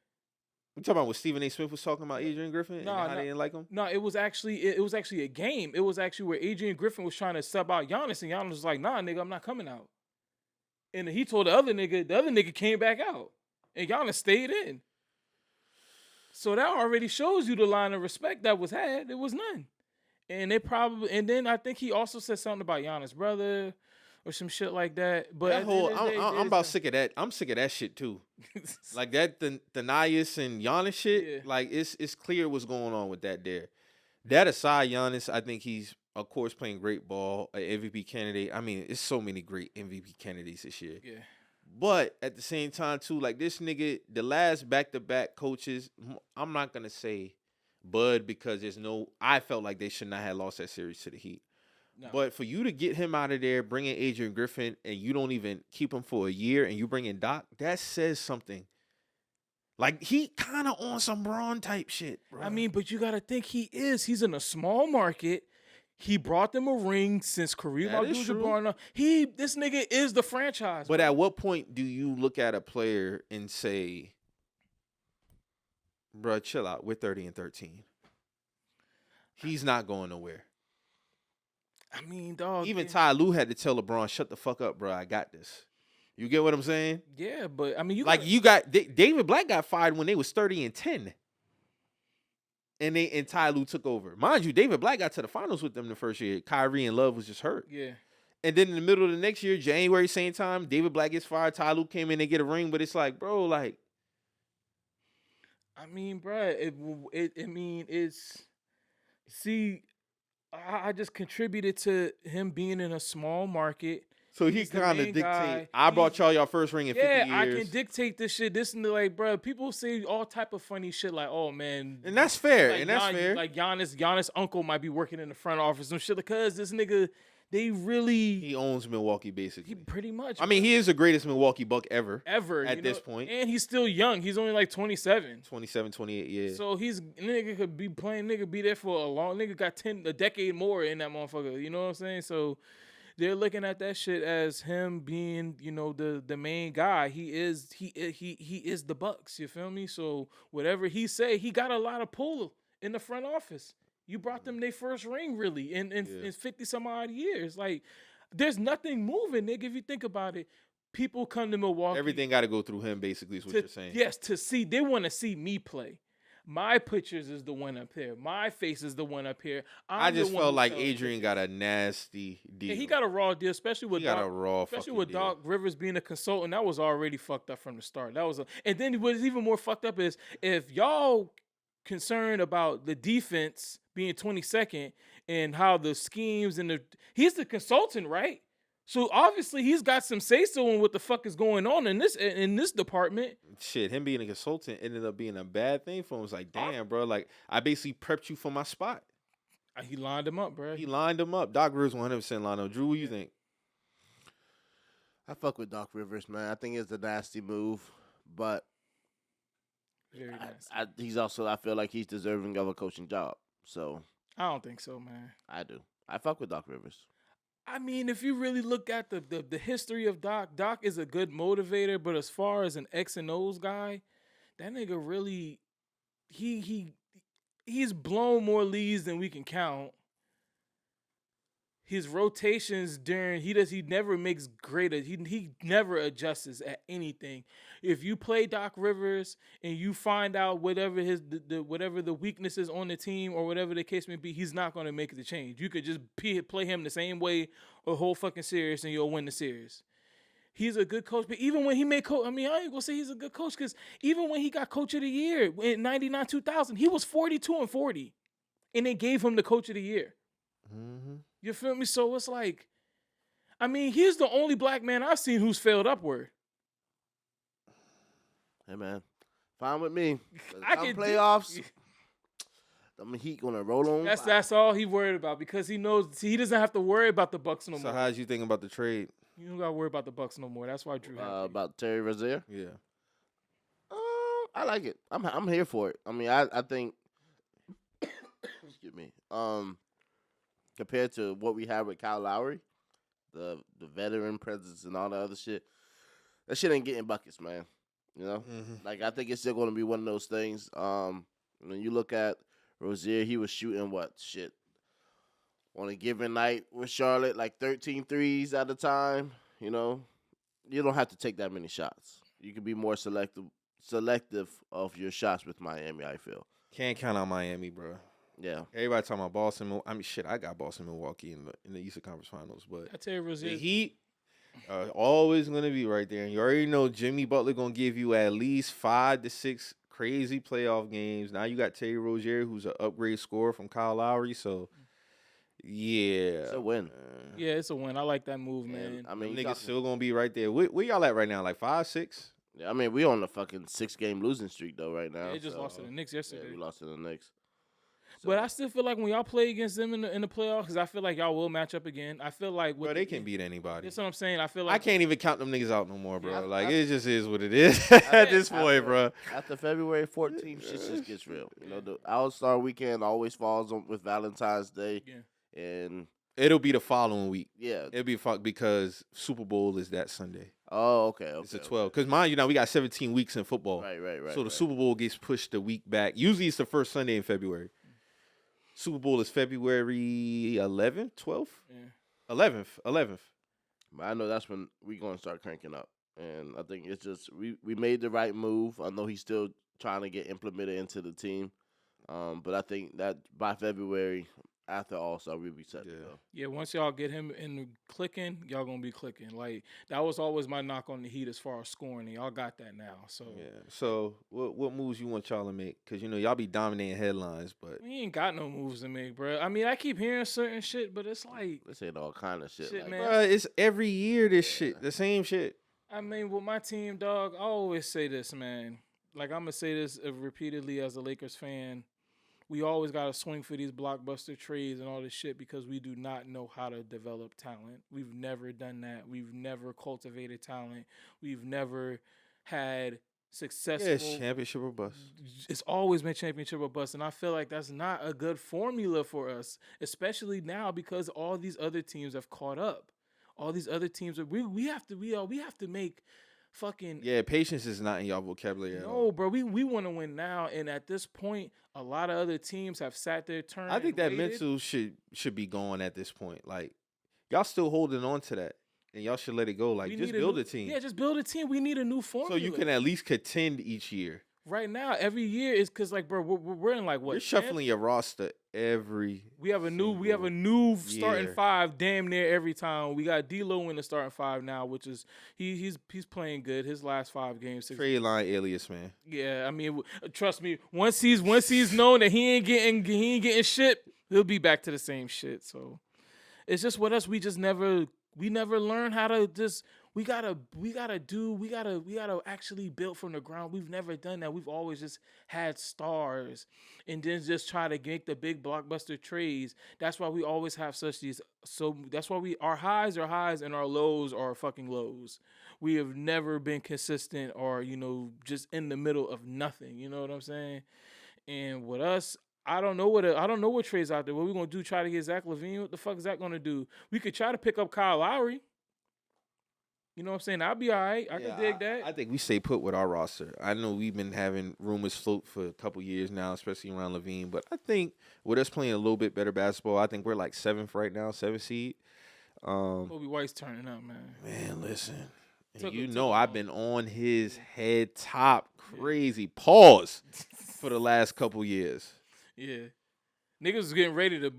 Speaker 1: You talking about what Stephen A. Smith was talking about Adrian Griffin and how they didn't like him?
Speaker 2: No, it was actually a game. It was actually where Adrian Griffin was trying to sub out Giannis, and Giannis was like, "Nah, nigga, I'm not coming out." And he told the other nigga came back out, and Giannis stayed in. So that already shows you the line of respect that was had. There was none. And then I think he also said something about Giannis' brother or some shit like that. But
Speaker 1: I'm about sick of that. I'm sick of that shit too. Like that Thanasis and Giannis shit. Like it's clear what's going on with that there. That aside, Giannis, I think he's of course playing great ball, an MVP candidate. I mean, it's so many great MVP candidates this year.
Speaker 2: Yeah.
Speaker 1: But at the same time too, like this nigga, the last back-to-back coaches, I'm not gonna say Bud because I felt like they should not have lost that series to the Heat. No. But for you to get him out of there, bring in Adrian Griffin, and you don't even keep him for a year, and you bring in Doc, that says something. Like, he kind of on some Braun type shit, bro.
Speaker 2: I mean, but you got to think he's in a small market. He brought them a ring since Kareem Abdul-Jabbar. This nigga is the franchise.
Speaker 1: But at what point do you look at a player and say, bro, chill out. We're 30-13. He's not going nowhere.
Speaker 2: I mean, dog.
Speaker 1: Even Ty Lue had to tell LeBron, shut the fuck up, bro. I got this. You get what I'm saying?
Speaker 2: Yeah, but I mean,
Speaker 1: David Black got fired when they was 30-10. And Ty Lue took over. Mind you, David Black got to the finals with them the first year. Kyrie and Love was just hurt.
Speaker 2: Yeah.
Speaker 1: And then in the middle of the next year, January, same time, David Black gets fired. Ty Lue came in and get a ring, but it's like, bro, like.
Speaker 2: I mean, bro, I just contributed to him being in a small market.
Speaker 1: So he kind of dictate. I brought y'all first ring in 50 years.
Speaker 2: Yeah, I can dictate this shit. This and like, bro, people say all type of funny shit like, oh man,
Speaker 1: and that's fair.
Speaker 2: Like, fair. Like Giannis' uncle might be working in the front office and shit because this nigga, he
Speaker 1: owns Milwaukee basically.
Speaker 2: Pretty much.
Speaker 1: I mean, he is the greatest Milwaukee Buck ever at this point.
Speaker 2: And he's still young. He's only like 27.
Speaker 1: 27, 28 years.
Speaker 2: So nigga could be playing. Nigga be there for a long. Nigga got a decade more in that motherfucker. You know what I'm saying? So. They're looking at that shit as him being, the main guy. He is the Bucks. You feel me? So whatever he say, he got a lot of pull in the front office. You brought them their first ring, really, in 50 some odd years. Like, there's nothing moving, nigga. If you think about it, people come to Milwaukee.
Speaker 1: Everything got to go through him, basically, is what you're saying.
Speaker 2: Yes, to see. They want to see me play. My pictures is the one up here. My face is the one up here.
Speaker 1: I just felt like Adrian got a nasty deal.
Speaker 2: Yeah, he got a raw deal, especially with
Speaker 1: Doc
Speaker 2: Rivers being a consultant. That was already fucked up from the start. And then what's even more fucked up is if y'all concerned about the defense being 22nd and how the schemes and he's the consultant, right? So obviously he's got some say-so in what the fuck is going on in this department.
Speaker 1: Shit, him being a consultant ended up being a bad thing for him. It was like, damn, bro, like I basically prepped you for my spot.
Speaker 2: He lined him up, bro.
Speaker 1: He lined him up. Doc Rivers 100% lined up. Drew, what you think?
Speaker 3: I fuck with Doc Rivers, man. I think it's a nasty move, but
Speaker 2: Very nasty.
Speaker 3: he's also, I feel like he's deserving of a coaching job. So
Speaker 2: I don't think so, man.
Speaker 3: I do. I fuck with Doc Rivers.
Speaker 2: I mean, if you really look at the history of Doc is a good motivator, but as far as an X and O's guy, that nigga really he's blown more leads than we can count. His rotations he never makes greater. He never adjusts at anything. If you play Doc Rivers and you find out whatever whatever the weaknesses on the team or whatever the case may be, he's not going to make the change. You could just play him the same way a whole fucking series and you'll win the series. He's a good coach, but even when he made coach, I mean, I ain't gonna say he's a good coach because even when he got coach of the year in 99-2000, he was 42-40, and they gave him the coach of the year.
Speaker 1: Mm-hmm.
Speaker 2: You feel me? So it's like, I mean, he's the only black man I've seen who's failed upward.
Speaker 3: Hey, man. Fine with me.
Speaker 2: I can
Speaker 3: playoffs. The Heat gonna roll on.
Speaker 2: That's all he worried about because he knows he doesn't have to worry about the Bucks no more.
Speaker 1: So how'd you think about the trade?
Speaker 2: You don't got to worry about the Bucks no more. That's why Drew
Speaker 3: about Terry Rozier.
Speaker 1: Yeah.
Speaker 3: I like it. I'm here for it. I mean, I think. Excuse me. Compared to what we had with Kyle Lowry, the veteran presence and all the other shit, that shit ain't getting buckets, man. You know, like I think it's still going to be one of those things. When you look at Rozier, he was shooting on a given night with Charlotte, like 13 threes at a time. You know, you don't have to take that many shots. You can be more selective of your shots with Miami, I feel.
Speaker 1: Can't count on Miami, bro.
Speaker 3: Yeah.
Speaker 1: Everybody talking about Boston. I mean, shit, I got Boston, Milwaukee in the Eastern Conference Finals, but
Speaker 2: I tell you, Rozier,
Speaker 1: the Heat are always gonna be right there, and you already know Jimmy Butler gonna give you at least 5 to 6 crazy playoff games. Now you got Terry Rozier, who's an upgrade scorer from Kyle Lowry, so yeah,
Speaker 3: it's a win.
Speaker 2: Yeah, it's a win. I like that move, man.
Speaker 3: I mean,
Speaker 1: niggas still gonna be right there. Where y'all at right now? Like 5, 6?
Speaker 3: Yeah, I mean, we on the fucking 6-game losing streak though right now.
Speaker 2: They just lost to the Knicks yesterday.
Speaker 3: Yeah, we lost to the Knicks. So.
Speaker 2: But I still feel like when y'all play against them in the playoffs, because I feel like y'all will match up again. I feel like
Speaker 1: bro, they can beat anybody.
Speaker 2: That's what I'm saying. I feel like
Speaker 1: I can't even count them niggas out no more, bro. It just is what it is at this point, bro.
Speaker 3: After February 14th, shit just gets real. You know, the All-Star weekend always falls with Valentine's Day, and
Speaker 1: it'll be the following week.
Speaker 3: Yeah,
Speaker 1: it'll be because Super Bowl is that Sunday.
Speaker 3: Oh, okay.
Speaker 1: It's a 12. Because mind you, now we got 17 weeks in football.
Speaker 3: Right.
Speaker 1: So the Super Bowl gets pushed a week back. Usually it's the first Sunday in February. Super Bowl is February 11th, 12th? Yeah. 11th.
Speaker 3: But I know that's when we're going to start cranking up. And I think it's just we made the right move. I know he's still trying to get implemented into the team. But I think that by February, after All-Star, we'll be set to go.
Speaker 2: Yeah, once y'all get him in clicking, y'all going to be clicking. Like, that was always my knock on the Heat as far as scoring, and y'all got that now. So
Speaker 1: yeah. So what moves you want y'all to make? Because, you know, y'all be dominating headlines, but
Speaker 2: we ain't got no moves to make, bro. I mean, I keep hearing certain shit, but it's like...
Speaker 3: They saying all kind of shit. Like,
Speaker 2: man.
Speaker 1: Bro, it's every year this shit. The same shit.
Speaker 2: I mean, with my team, dog, I always say this, man. Like, I'm going to say this repeatedly as a Lakers fan. We always got to swing for these blockbuster trades and all this shit because we do not know how to develop talent. We've never done that. We've never cultivated talent. We've never had successful.
Speaker 1: Yeah, it's championship or bust.
Speaker 2: It's always been championship or bust, and I feel like that's not a good formula for us, especially now because all these other teams have caught up. All these other teams we have to make fucking
Speaker 1: patience is not in y'all vocabulary at all.
Speaker 2: No, bro, we want to win now, and at this point, a lot of other teams have sat their turn.
Speaker 1: I think that mental should be gone at this point. Like, y'all still holding on to that. then y'all should let it go. Like,
Speaker 2: We
Speaker 1: just
Speaker 2: need
Speaker 1: build
Speaker 2: new,
Speaker 1: a team.
Speaker 2: Yeah, just build a team. We need a new
Speaker 1: So
Speaker 2: formula.
Speaker 1: you can at least contend each year.
Speaker 2: Right now, every year is because like, bro, we're in like what?
Speaker 1: You're shuffling your roster every.
Speaker 2: We have a
Speaker 1: single
Speaker 2: new starting
Speaker 1: year.
Speaker 2: five damn near every time. We got D'Lo in the starting five now, which is he's playing good. His last 5 games.
Speaker 1: Trade line alias, man.
Speaker 2: Yeah, I mean, trust me. Once he's known that he ain't getting shit, he'll be back to the same shit. So it's just with us. We never learn how to just. We gotta actually build from the ground. We've never done that. We've always just had stars and then just try to make the big blockbuster trades. That's why we always have such these. So that's why our highs are highs and our lows are fucking lows. We have never been consistent or just in the middle of nothing. You know what I'm saying? And with us, I don't know what trades out there. What we gonna do? Try to get Zach LaVine? What the fuck is that gonna do? We could try to pick up Kyle Lowry. You know what I'm saying? I'll be all right. I can dig that.
Speaker 1: I think we stay put with our roster. I know we've been having rumors float for a couple years now, especially around Levine. But I think with us playing a little bit better basketball, I think we're like 7th right now, 7th seed.
Speaker 2: Kobe White's turning up, man.
Speaker 1: Man, listen.
Speaker 2: Took
Speaker 1: I've been on his head top crazy pause for the last couple years.
Speaker 2: Yeah. Niggas was getting ready to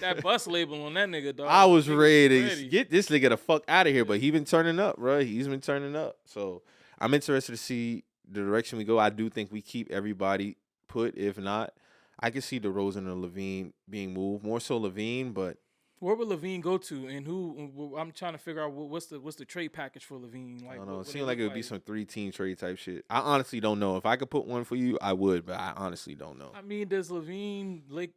Speaker 2: that bus label on that nigga, dog.
Speaker 1: I was ready to get this nigga the fuck out of here, but he been turning up, bro. He's been turning up. So I'm interested to see the direction we go. I do think we keep everybody put. If not, I can see DeRozan or Levine being moved. More so Levine, but
Speaker 2: where would Levine go to, and who? I'm trying to figure out what's the trade package for Levine. Like,
Speaker 1: I don't know.
Speaker 2: What
Speaker 1: It seemed like it would
Speaker 2: look
Speaker 1: be some 3-team trade type shit. I honestly don't know. If I could put one for you, I would, but I honestly don't know.
Speaker 2: I mean, does Levine like?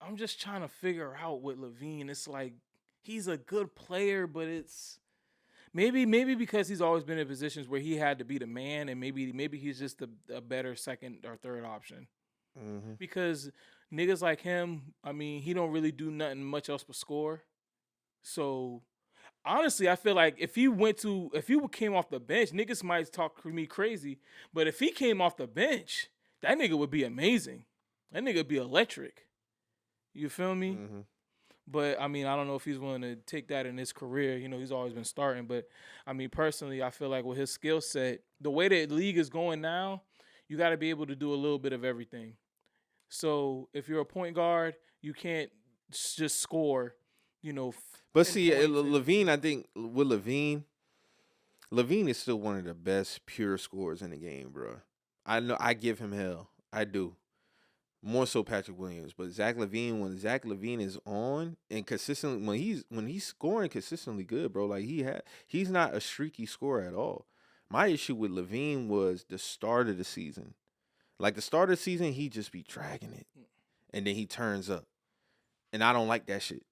Speaker 2: I'm just trying to figure out with Levine. It's like he's a good player, but it's maybe because he's always been in positions where he had to be the man, and maybe he's just a better second or third option.
Speaker 1: Mm-hmm.
Speaker 2: Because niggas like him, I mean, he don't really do nothing much else but score. So honestly, I feel like if he came off the bench, niggas might talk me crazy. But if he came off the bench, that nigga would be amazing. That nigga would be electric. You feel me?
Speaker 1: Mm-hmm.
Speaker 2: But, I mean, I don't know if he's willing to take that in his career. He's always been starting. But, I mean, personally, I feel like with his skill set, the way that the league is going now, you got to be able to do a little bit of everything. So, if you're a point guard, you can't just score,
Speaker 1: But see, Levine, I think with Levine is still one of the best pure scorers in the game, bro. I know I give him hell. I do. More so Patrick Williams, but Zach LaVine, when Zach LaVine is on and consistently when he's scoring consistently good, bro, like he's not a streaky scorer at all. My issue with LaVine was the start of the season. Like the start of the season, he just be dragging it. And then he turns up. And I don't like that shit.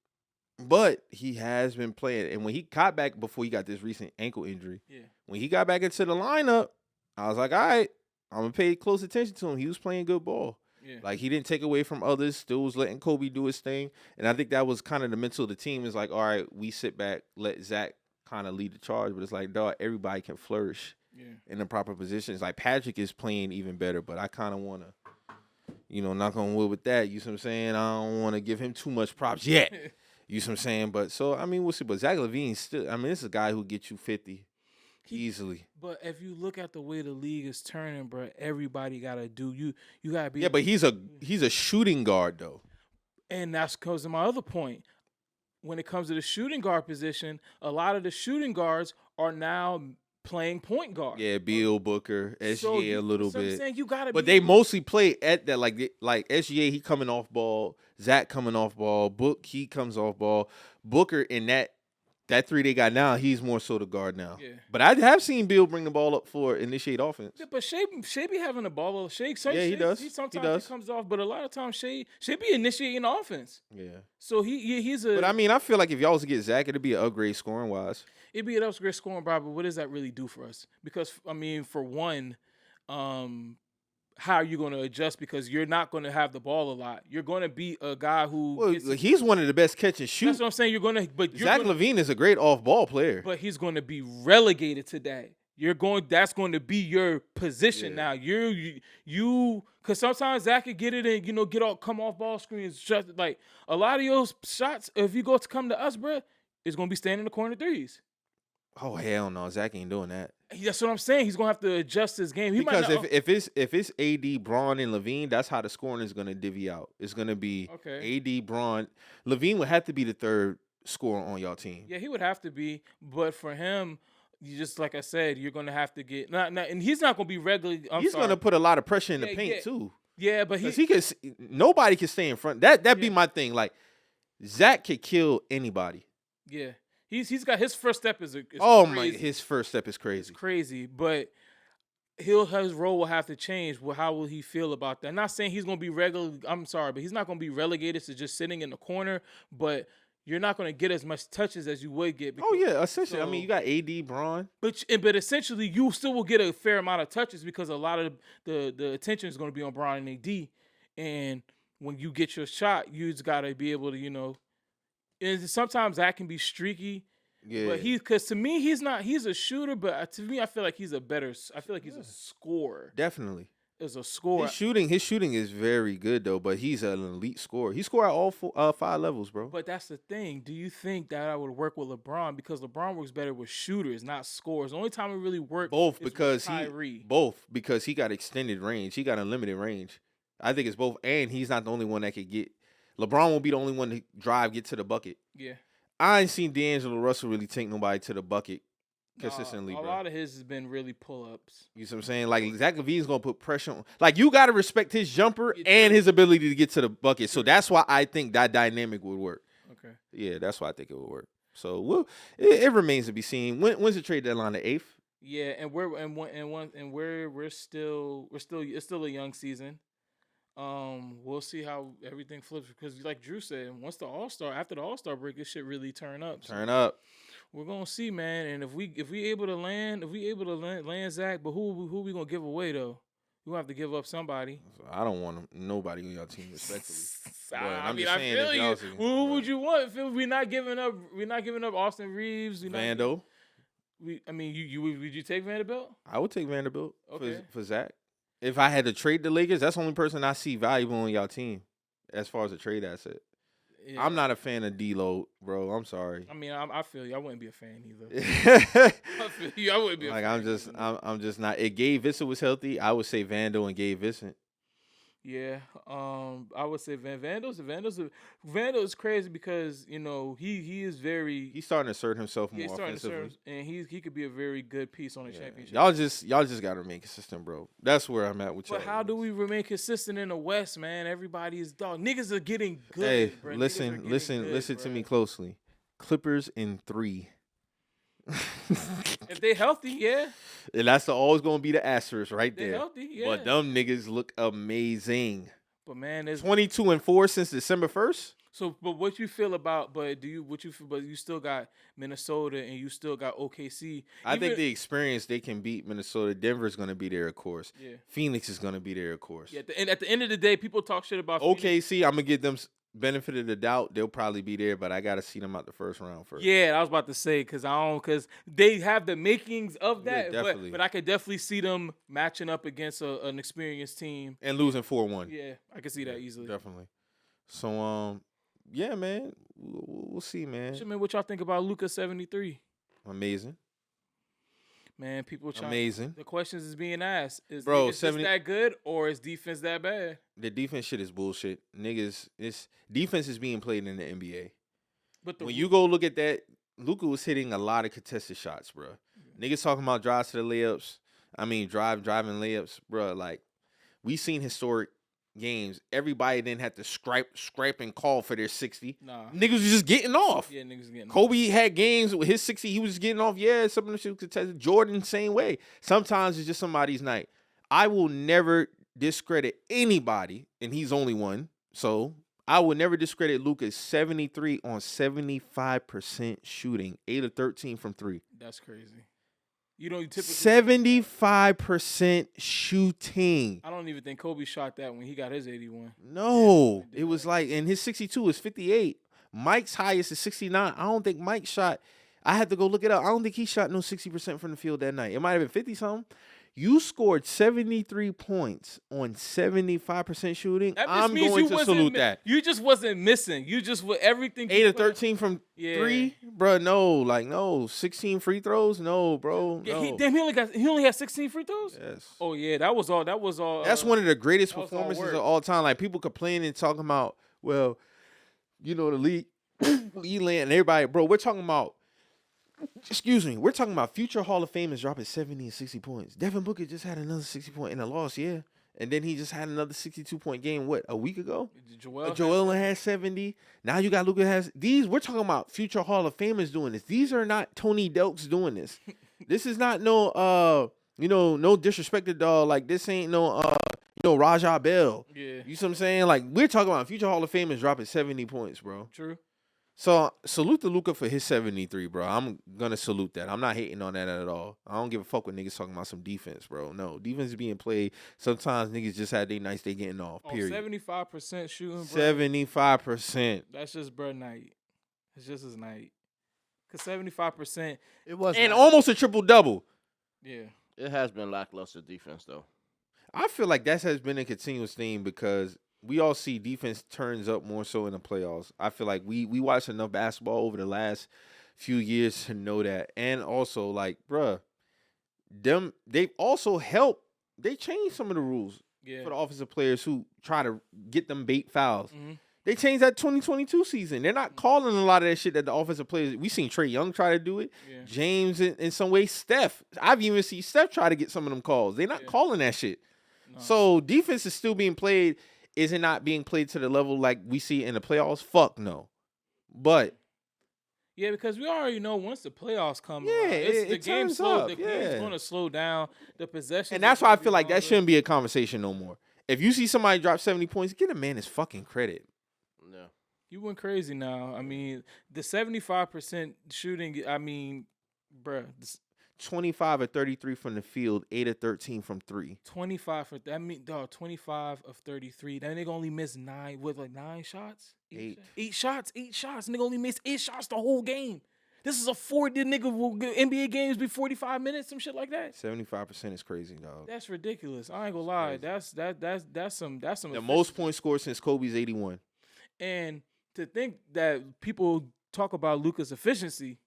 Speaker 1: But he has been playing. And when he got back before he got this recent ankle injury, when he got back into the lineup, I was like, all right, I'm going to pay close attention to him. He was playing good ball. Yeah. Like, he didn't take away from others. Still was letting Kobe do his thing. And I think that was kind of the mental of the team is like, all right, we sit back, let Zach kind of lead the charge. But it's like, dog, everybody can flourish in the proper positions. Like, Patrick is playing even better, but I kind of want to, knock on wood with that. You see what I'm saying? I don't want to give him too much props yet. You see what I'm saying? But, so, I mean, we'll see. But Zach LaVine still, this is a guy who gets you 50 easily.
Speaker 2: But if you look at the way the league is turning, bro, everybody gotta do you gotta be.
Speaker 1: Yeah, but he's a shooting guard though,
Speaker 2: and that's because of my other point. When it comes to the shooting guard position, a lot of the shooting guards are now playing point guard.
Speaker 1: Yeah, Bill Booker, SGA a little bit.
Speaker 2: I'm saying you gotta.
Speaker 1: But they mostly play at that like SGA. He coming off ball. Zach coming off ball. Book he comes off ball. Booker in that 3 they got now, he's more so the guard now. Yeah. But I have seen Bill bring the ball up for initiate offense.
Speaker 2: Yeah, but Shea be having the ball. Shea
Speaker 1: he does.
Speaker 2: Sometimes he comes off, but a lot of times Shea be initiating offense.
Speaker 1: Yeah.
Speaker 2: So he's a.
Speaker 1: But I mean, I feel like if y'all was to get Zach, it'd be an upgrade scoring wise.
Speaker 2: It'd be an upgrade scoring, but what does that really do for us? Because I mean, for one, how are you going to adjust? Because you're not going to have the ball a lot. You're going to be a guy who.
Speaker 1: He's one of the best catch and shoot.
Speaker 2: That's what I'm saying.
Speaker 1: Zach LaVine is a great off-ball player.
Speaker 2: But he's going to be relegated to that. That's going to be your position now. You, because sometimes Zach could get it and come off ball screens. Just like a lot of your shots, if you go to come to us, bro, is going to be staying in the corner threes.
Speaker 1: Oh hell no, Zach ain't doing that.
Speaker 2: That's what I'm saying. He's going to have to adjust his game. He
Speaker 1: Because
Speaker 2: might not,
Speaker 1: if it's AD, Braun, and Levine, that's how the scoring is going to divvy out. It's going to be AD, Braun. Levine would have to be the third scorer on y'all team.
Speaker 2: Yeah, he would have to be. But for him, you just like I said, you're going to have to get and he's not going to be regularly.
Speaker 1: He's going to put a lot of pressure in the paint too.
Speaker 2: Yeah, but
Speaker 1: nobody can stay in front. That'd be my thing. Like Zach could kill anybody.
Speaker 2: Yeah. He's got his first step is
Speaker 1: crazy. His first step is crazy.
Speaker 2: It's crazy, but his role will have to change. Well, how will he feel about that? I'm not saying he's going to be regularly. I'm sorry, but he's not going to be relegated to just sitting in the corner. But you're not going to get as much touches as you would get.
Speaker 1: Because, essentially. I mean, you got AD, Braun,
Speaker 2: but essentially, you still will get a fair amount of touches because a lot of the attention is going to be on Braun and AD. And when you get your shot, you just got to be able to, And sometimes that can be streaky.
Speaker 1: Yeah.
Speaker 2: But because to me, he's a shooter, but to me, I feel like he's a scorer.
Speaker 1: Definitely.
Speaker 2: As a scorer.
Speaker 1: His shooting is very good, though, but he's an elite scorer. He scored at all 5 levels, bro.
Speaker 2: But that's the thing. Do you think that I would work with LeBron? Because LeBron works better with shooters, not scorers. The only time it really works
Speaker 1: both
Speaker 2: is
Speaker 1: because
Speaker 2: with Kyrie.
Speaker 1: because he got extended range. He got unlimited range. I think it's both, and he's not the only one that could get. LeBron won't be the only one to get to the bucket.
Speaker 2: Yeah.
Speaker 1: I ain't seen D'Angelo Russell really take nobody to the bucket consistently,
Speaker 2: a
Speaker 1: bro.
Speaker 2: A lot of his has been really pull-ups.
Speaker 1: You see what I'm saying? Like, Zach LaVine's going to put pressure on. Like, you got to respect his jumper and his ability to get to the bucket. So that's why I think that dynamic would work.
Speaker 2: Okay.
Speaker 1: Yeah, that's why I think it would work. So it remains to be seen. When's the trade deadline? The 8th?
Speaker 2: Yeah, and we're still it's still a young season. We'll see how everything flips because, like Drew said, after the All-Star break, this shit really turn up. We're gonna see, man. And if we able to land Zach, but who we gonna give away though? We gonna have to give up somebody.
Speaker 1: I don't want nobody on your team, respectfully.
Speaker 2: I feel you. Who would you want? If we're not giving up Austin Reeves.
Speaker 1: Vando.
Speaker 2: Would you take Vanderbilt?
Speaker 1: I would take Vanderbilt
Speaker 2: okay.
Speaker 1: for Zach. If I had to trade the Lakers, that's the only person I see valuable on y'all team as far as a trade asset. Yeah. I'm not a fan of D-Lo, bro. I'm sorry.
Speaker 2: I mean, I feel you. I wouldn't be a fan either. I feel you. I wouldn't be a fan.
Speaker 1: I'm just not. If Gabe Vincent was healthy, I would say Vando and Gabe Vincent.
Speaker 2: Yeah, I would say Vando is crazy because he is very.
Speaker 1: He's starting to assert himself more offensively,
Speaker 2: and he could be a very good piece on a championship.
Speaker 1: Y'all just got to remain consistent, bro. That's where I'm at with y'all.
Speaker 2: But how do we remain consistent in the West, man? Everybody is dog. Niggas are getting good.
Speaker 1: Hey,
Speaker 2: bro.
Speaker 1: listen to me closely. Clippers in 3.
Speaker 2: If they healthy, yeah.
Speaker 1: And that's always gonna be the asterisk right there.
Speaker 2: Healthy, yeah.
Speaker 1: But them niggas look amazing.
Speaker 2: But man, there's
Speaker 1: 22-4 since December 1st.
Speaker 2: So, but what you feel about? But you still got Minnesota and you still got OKC.
Speaker 1: I think the experience they can beat Minnesota. Denver's gonna be there, of course.
Speaker 2: Yeah.
Speaker 1: Phoenix is gonna be there, of course.
Speaker 2: Yeah. At the end of the day, people talk shit about
Speaker 1: OKC.
Speaker 2: Phoenix.
Speaker 1: I'm gonna give them benefit of the doubt. They'll probably be there, but I gotta see them out the first round first.
Speaker 2: Yeah, I was about to say because they have the makings of that.
Speaker 1: Yeah, definitely.
Speaker 2: But I could definitely see them matching up against an experienced team
Speaker 1: and losing 4-1.
Speaker 2: Yeah, I can see that easily.
Speaker 1: Definitely. So yeah, man, we'll see, man.
Speaker 2: Shit, man, what y'all think about Luka 73?
Speaker 1: Amazing.
Speaker 2: Man, people trying.
Speaker 1: Amazing.
Speaker 2: The questions is being asked. Is
Speaker 1: 70
Speaker 2: that good or is defense that bad?
Speaker 1: The defense shit is bullshit. Niggas, defense is being played in the NBA. But when you go look at that, Luka was hitting a lot of contested shots, bro. Yeah. Niggas talking about drives to the layups. I mean, driving layups, bro. Like, we seen historic games. Everybody didn't have to scrape and call for their 60.
Speaker 2: Nah.
Speaker 1: Niggas was just getting off.
Speaker 2: Yeah, niggas getting
Speaker 1: Kobe had games with his 60. He was just getting off. Yeah, some of them shit was contested. Jordan, same way. Sometimes it's just somebody's night. I will never discredit anybody, and he's only one. So I will never discredit Luka's 73 on 75% shooting, 8 of 13 from 3.
Speaker 2: That's crazy. You don't typically
Speaker 1: 75% shooting.
Speaker 2: I don't even think Kobe shot that when he got his 81.
Speaker 1: No, it was like, and his 62 was 58. Mike's highest is 69. I don't think Mike shot. I had to go look it up. I don't think he shot no 60% from the field that night. It might have been 50 something. You scored 73 points on 75% shooting.
Speaker 2: That just
Speaker 1: I'm
Speaker 2: means
Speaker 1: going
Speaker 2: you
Speaker 1: to
Speaker 2: wasn't
Speaker 1: salute
Speaker 2: mi-
Speaker 1: that.
Speaker 2: You just wasn't missing. You just with everything.
Speaker 1: 8
Speaker 2: you
Speaker 1: of
Speaker 2: put-
Speaker 1: 13 from
Speaker 2: Yeah.
Speaker 1: 3, bro. No. 16 free throws, no, bro.
Speaker 2: Yeah,
Speaker 1: No.
Speaker 2: he only had 16 free throws.
Speaker 1: Yes.
Speaker 2: Oh yeah, that was all.
Speaker 1: That's one of the greatest
Speaker 2: that was all
Speaker 1: performances
Speaker 2: work.
Speaker 1: of all time. Like people complaining, talking about, well, the league, Eland, and everybody, bro. We're talking about. Excuse me. We're talking about future Hall of Famers dropping 70 and 60 points. Devin Booker just had another 60 point in a loss, yeah. And then he just had another 62-point game, a week ago? Joel had 70. Now you got Luka has these. We're talking about future Hall of Famers doing this. These are not Tony Delks doing this. This is not no no disrespected dog. Like this ain't no Rajah Bell.
Speaker 2: Yeah,
Speaker 1: You see what I'm saying? Like we're talking about future Hall of Famers dropping 70 points, bro.
Speaker 2: true.
Speaker 1: So salute to Luka for his 73, bro. I'm gonna salute that. I'm not hating on that at all. I don't give a fuck when niggas talking about some defense, bro. No, defense is being played. Sometimes niggas just had their nights they getting off. Period.
Speaker 2: 75% shooting, bro.
Speaker 1: 75%.
Speaker 2: That's just bro night. It's just his night. Cause 75%.
Speaker 3: It was
Speaker 1: And almost a triple double.
Speaker 2: Yeah.
Speaker 3: It has been lackluster defense though.
Speaker 1: I feel like that has been a continuous theme because we all see defense turns up more so in the playoffs. I feel like we watched enough basketball over the last few years to know that. And also, like, bruh, they've also helped. They changed some of the rules for the offensive players who try to get them bait fouls.
Speaker 2: Mm-hmm.
Speaker 1: They changed that 2022 season. They're not calling a lot of that shit that the offensive players. We seen Trae Young try to do it.
Speaker 2: Yeah.
Speaker 1: James in some way. Steph. I've even seen Steph try to get some of them calls. They're not calling that shit.
Speaker 2: No.
Speaker 1: So defense is still being played. Is it not being played to the level like we see in the playoffs? Fuck no. But
Speaker 2: yeah, because we already know once the playoffs come,
Speaker 1: Yeah,
Speaker 2: the
Speaker 1: it
Speaker 2: game
Speaker 1: turns
Speaker 2: slow.
Speaker 1: up,
Speaker 2: The game's
Speaker 1: yeah.
Speaker 2: going to slow down. The possession,
Speaker 1: and that's why I feel like that shouldn't be a conversation no more. If you see somebody drop 70 points, get a man his fucking credit.
Speaker 3: Yeah.
Speaker 2: You went crazy now. I mean, the 75% shooting. I mean, bruh,
Speaker 1: 25 of 33 from the field, 8 of 13 from 3.
Speaker 2: 25 for that. Mean, dog, 25 of 33. Then they only missed 9 with like 9 shots.
Speaker 1: 8.
Speaker 2: 8 shots. Nigga only missed 8 shots the whole game. This is a 40 nigga will NBA games be 45 minutes, some shit like that.
Speaker 1: 75% is crazy, dog.
Speaker 2: That's ridiculous. I ain't gonna lie. That's some.
Speaker 1: The most points scored since Kobe's 81.
Speaker 2: And to think that people talk about Luka's efficiency,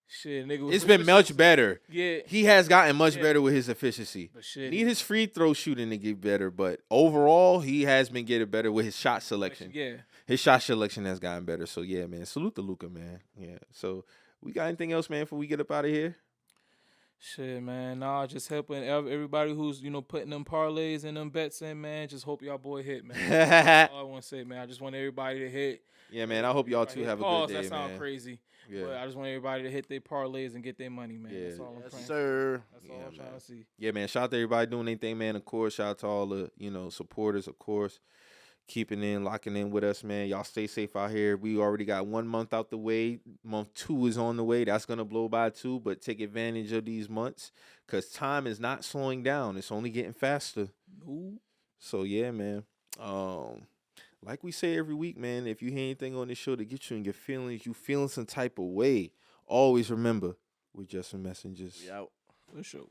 Speaker 2: shit, nigga.
Speaker 1: It's been much better.
Speaker 2: Yeah.
Speaker 1: He has gotten much better with his efficiency.
Speaker 2: But shit.
Speaker 1: Need his free throw shooting to get better, but overall, he has been getting better with his shot selection.
Speaker 2: Yeah.
Speaker 1: His shot selection has gotten better. So, yeah, man. Salute to Luka, man. Yeah. So, we got anything else, man, before we get up out of here?
Speaker 2: Shit, man. Nah, just helping everybody who's, putting them parlays and them bets in, man. Just hope y'all boy hit, man. That's all I want to say, man. I just want everybody to hit.
Speaker 1: Yeah, man. I hope y'all too have a good day,
Speaker 2: that sound
Speaker 1: man.
Speaker 2: crazy.
Speaker 1: Yeah.
Speaker 2: But I just want everybody to hit their parlays and get their money, man.
Speaker 1: Yeah.
Speaker 2: That's all I'm
Speaker 3: Yes,
Speaker 2: praying.
Speaker 3: sir.
Speaker 2: That's all I'm trying to see.
Speaker 1: Yeah, man. Shout out to everybody doing anything, man. Of course, shout out to all the, supporters, of course. Keeping in, locking in with us, man. Y'all stay safe out here. We already got 1 month out the way. Month 2 is on the way. That's going to blow by too, but take advantage of these months because time is not slowing down. It's only getting faster.
Speaker 2: Ooh.
Speaker 1: So, yeah, man. Like we say every week, man, if you hear anything on this show to get you in your feelings, you feeling some type of way, always remember, we're just some messengers.
Speaker 3: We out.
Speaker 2: For sure.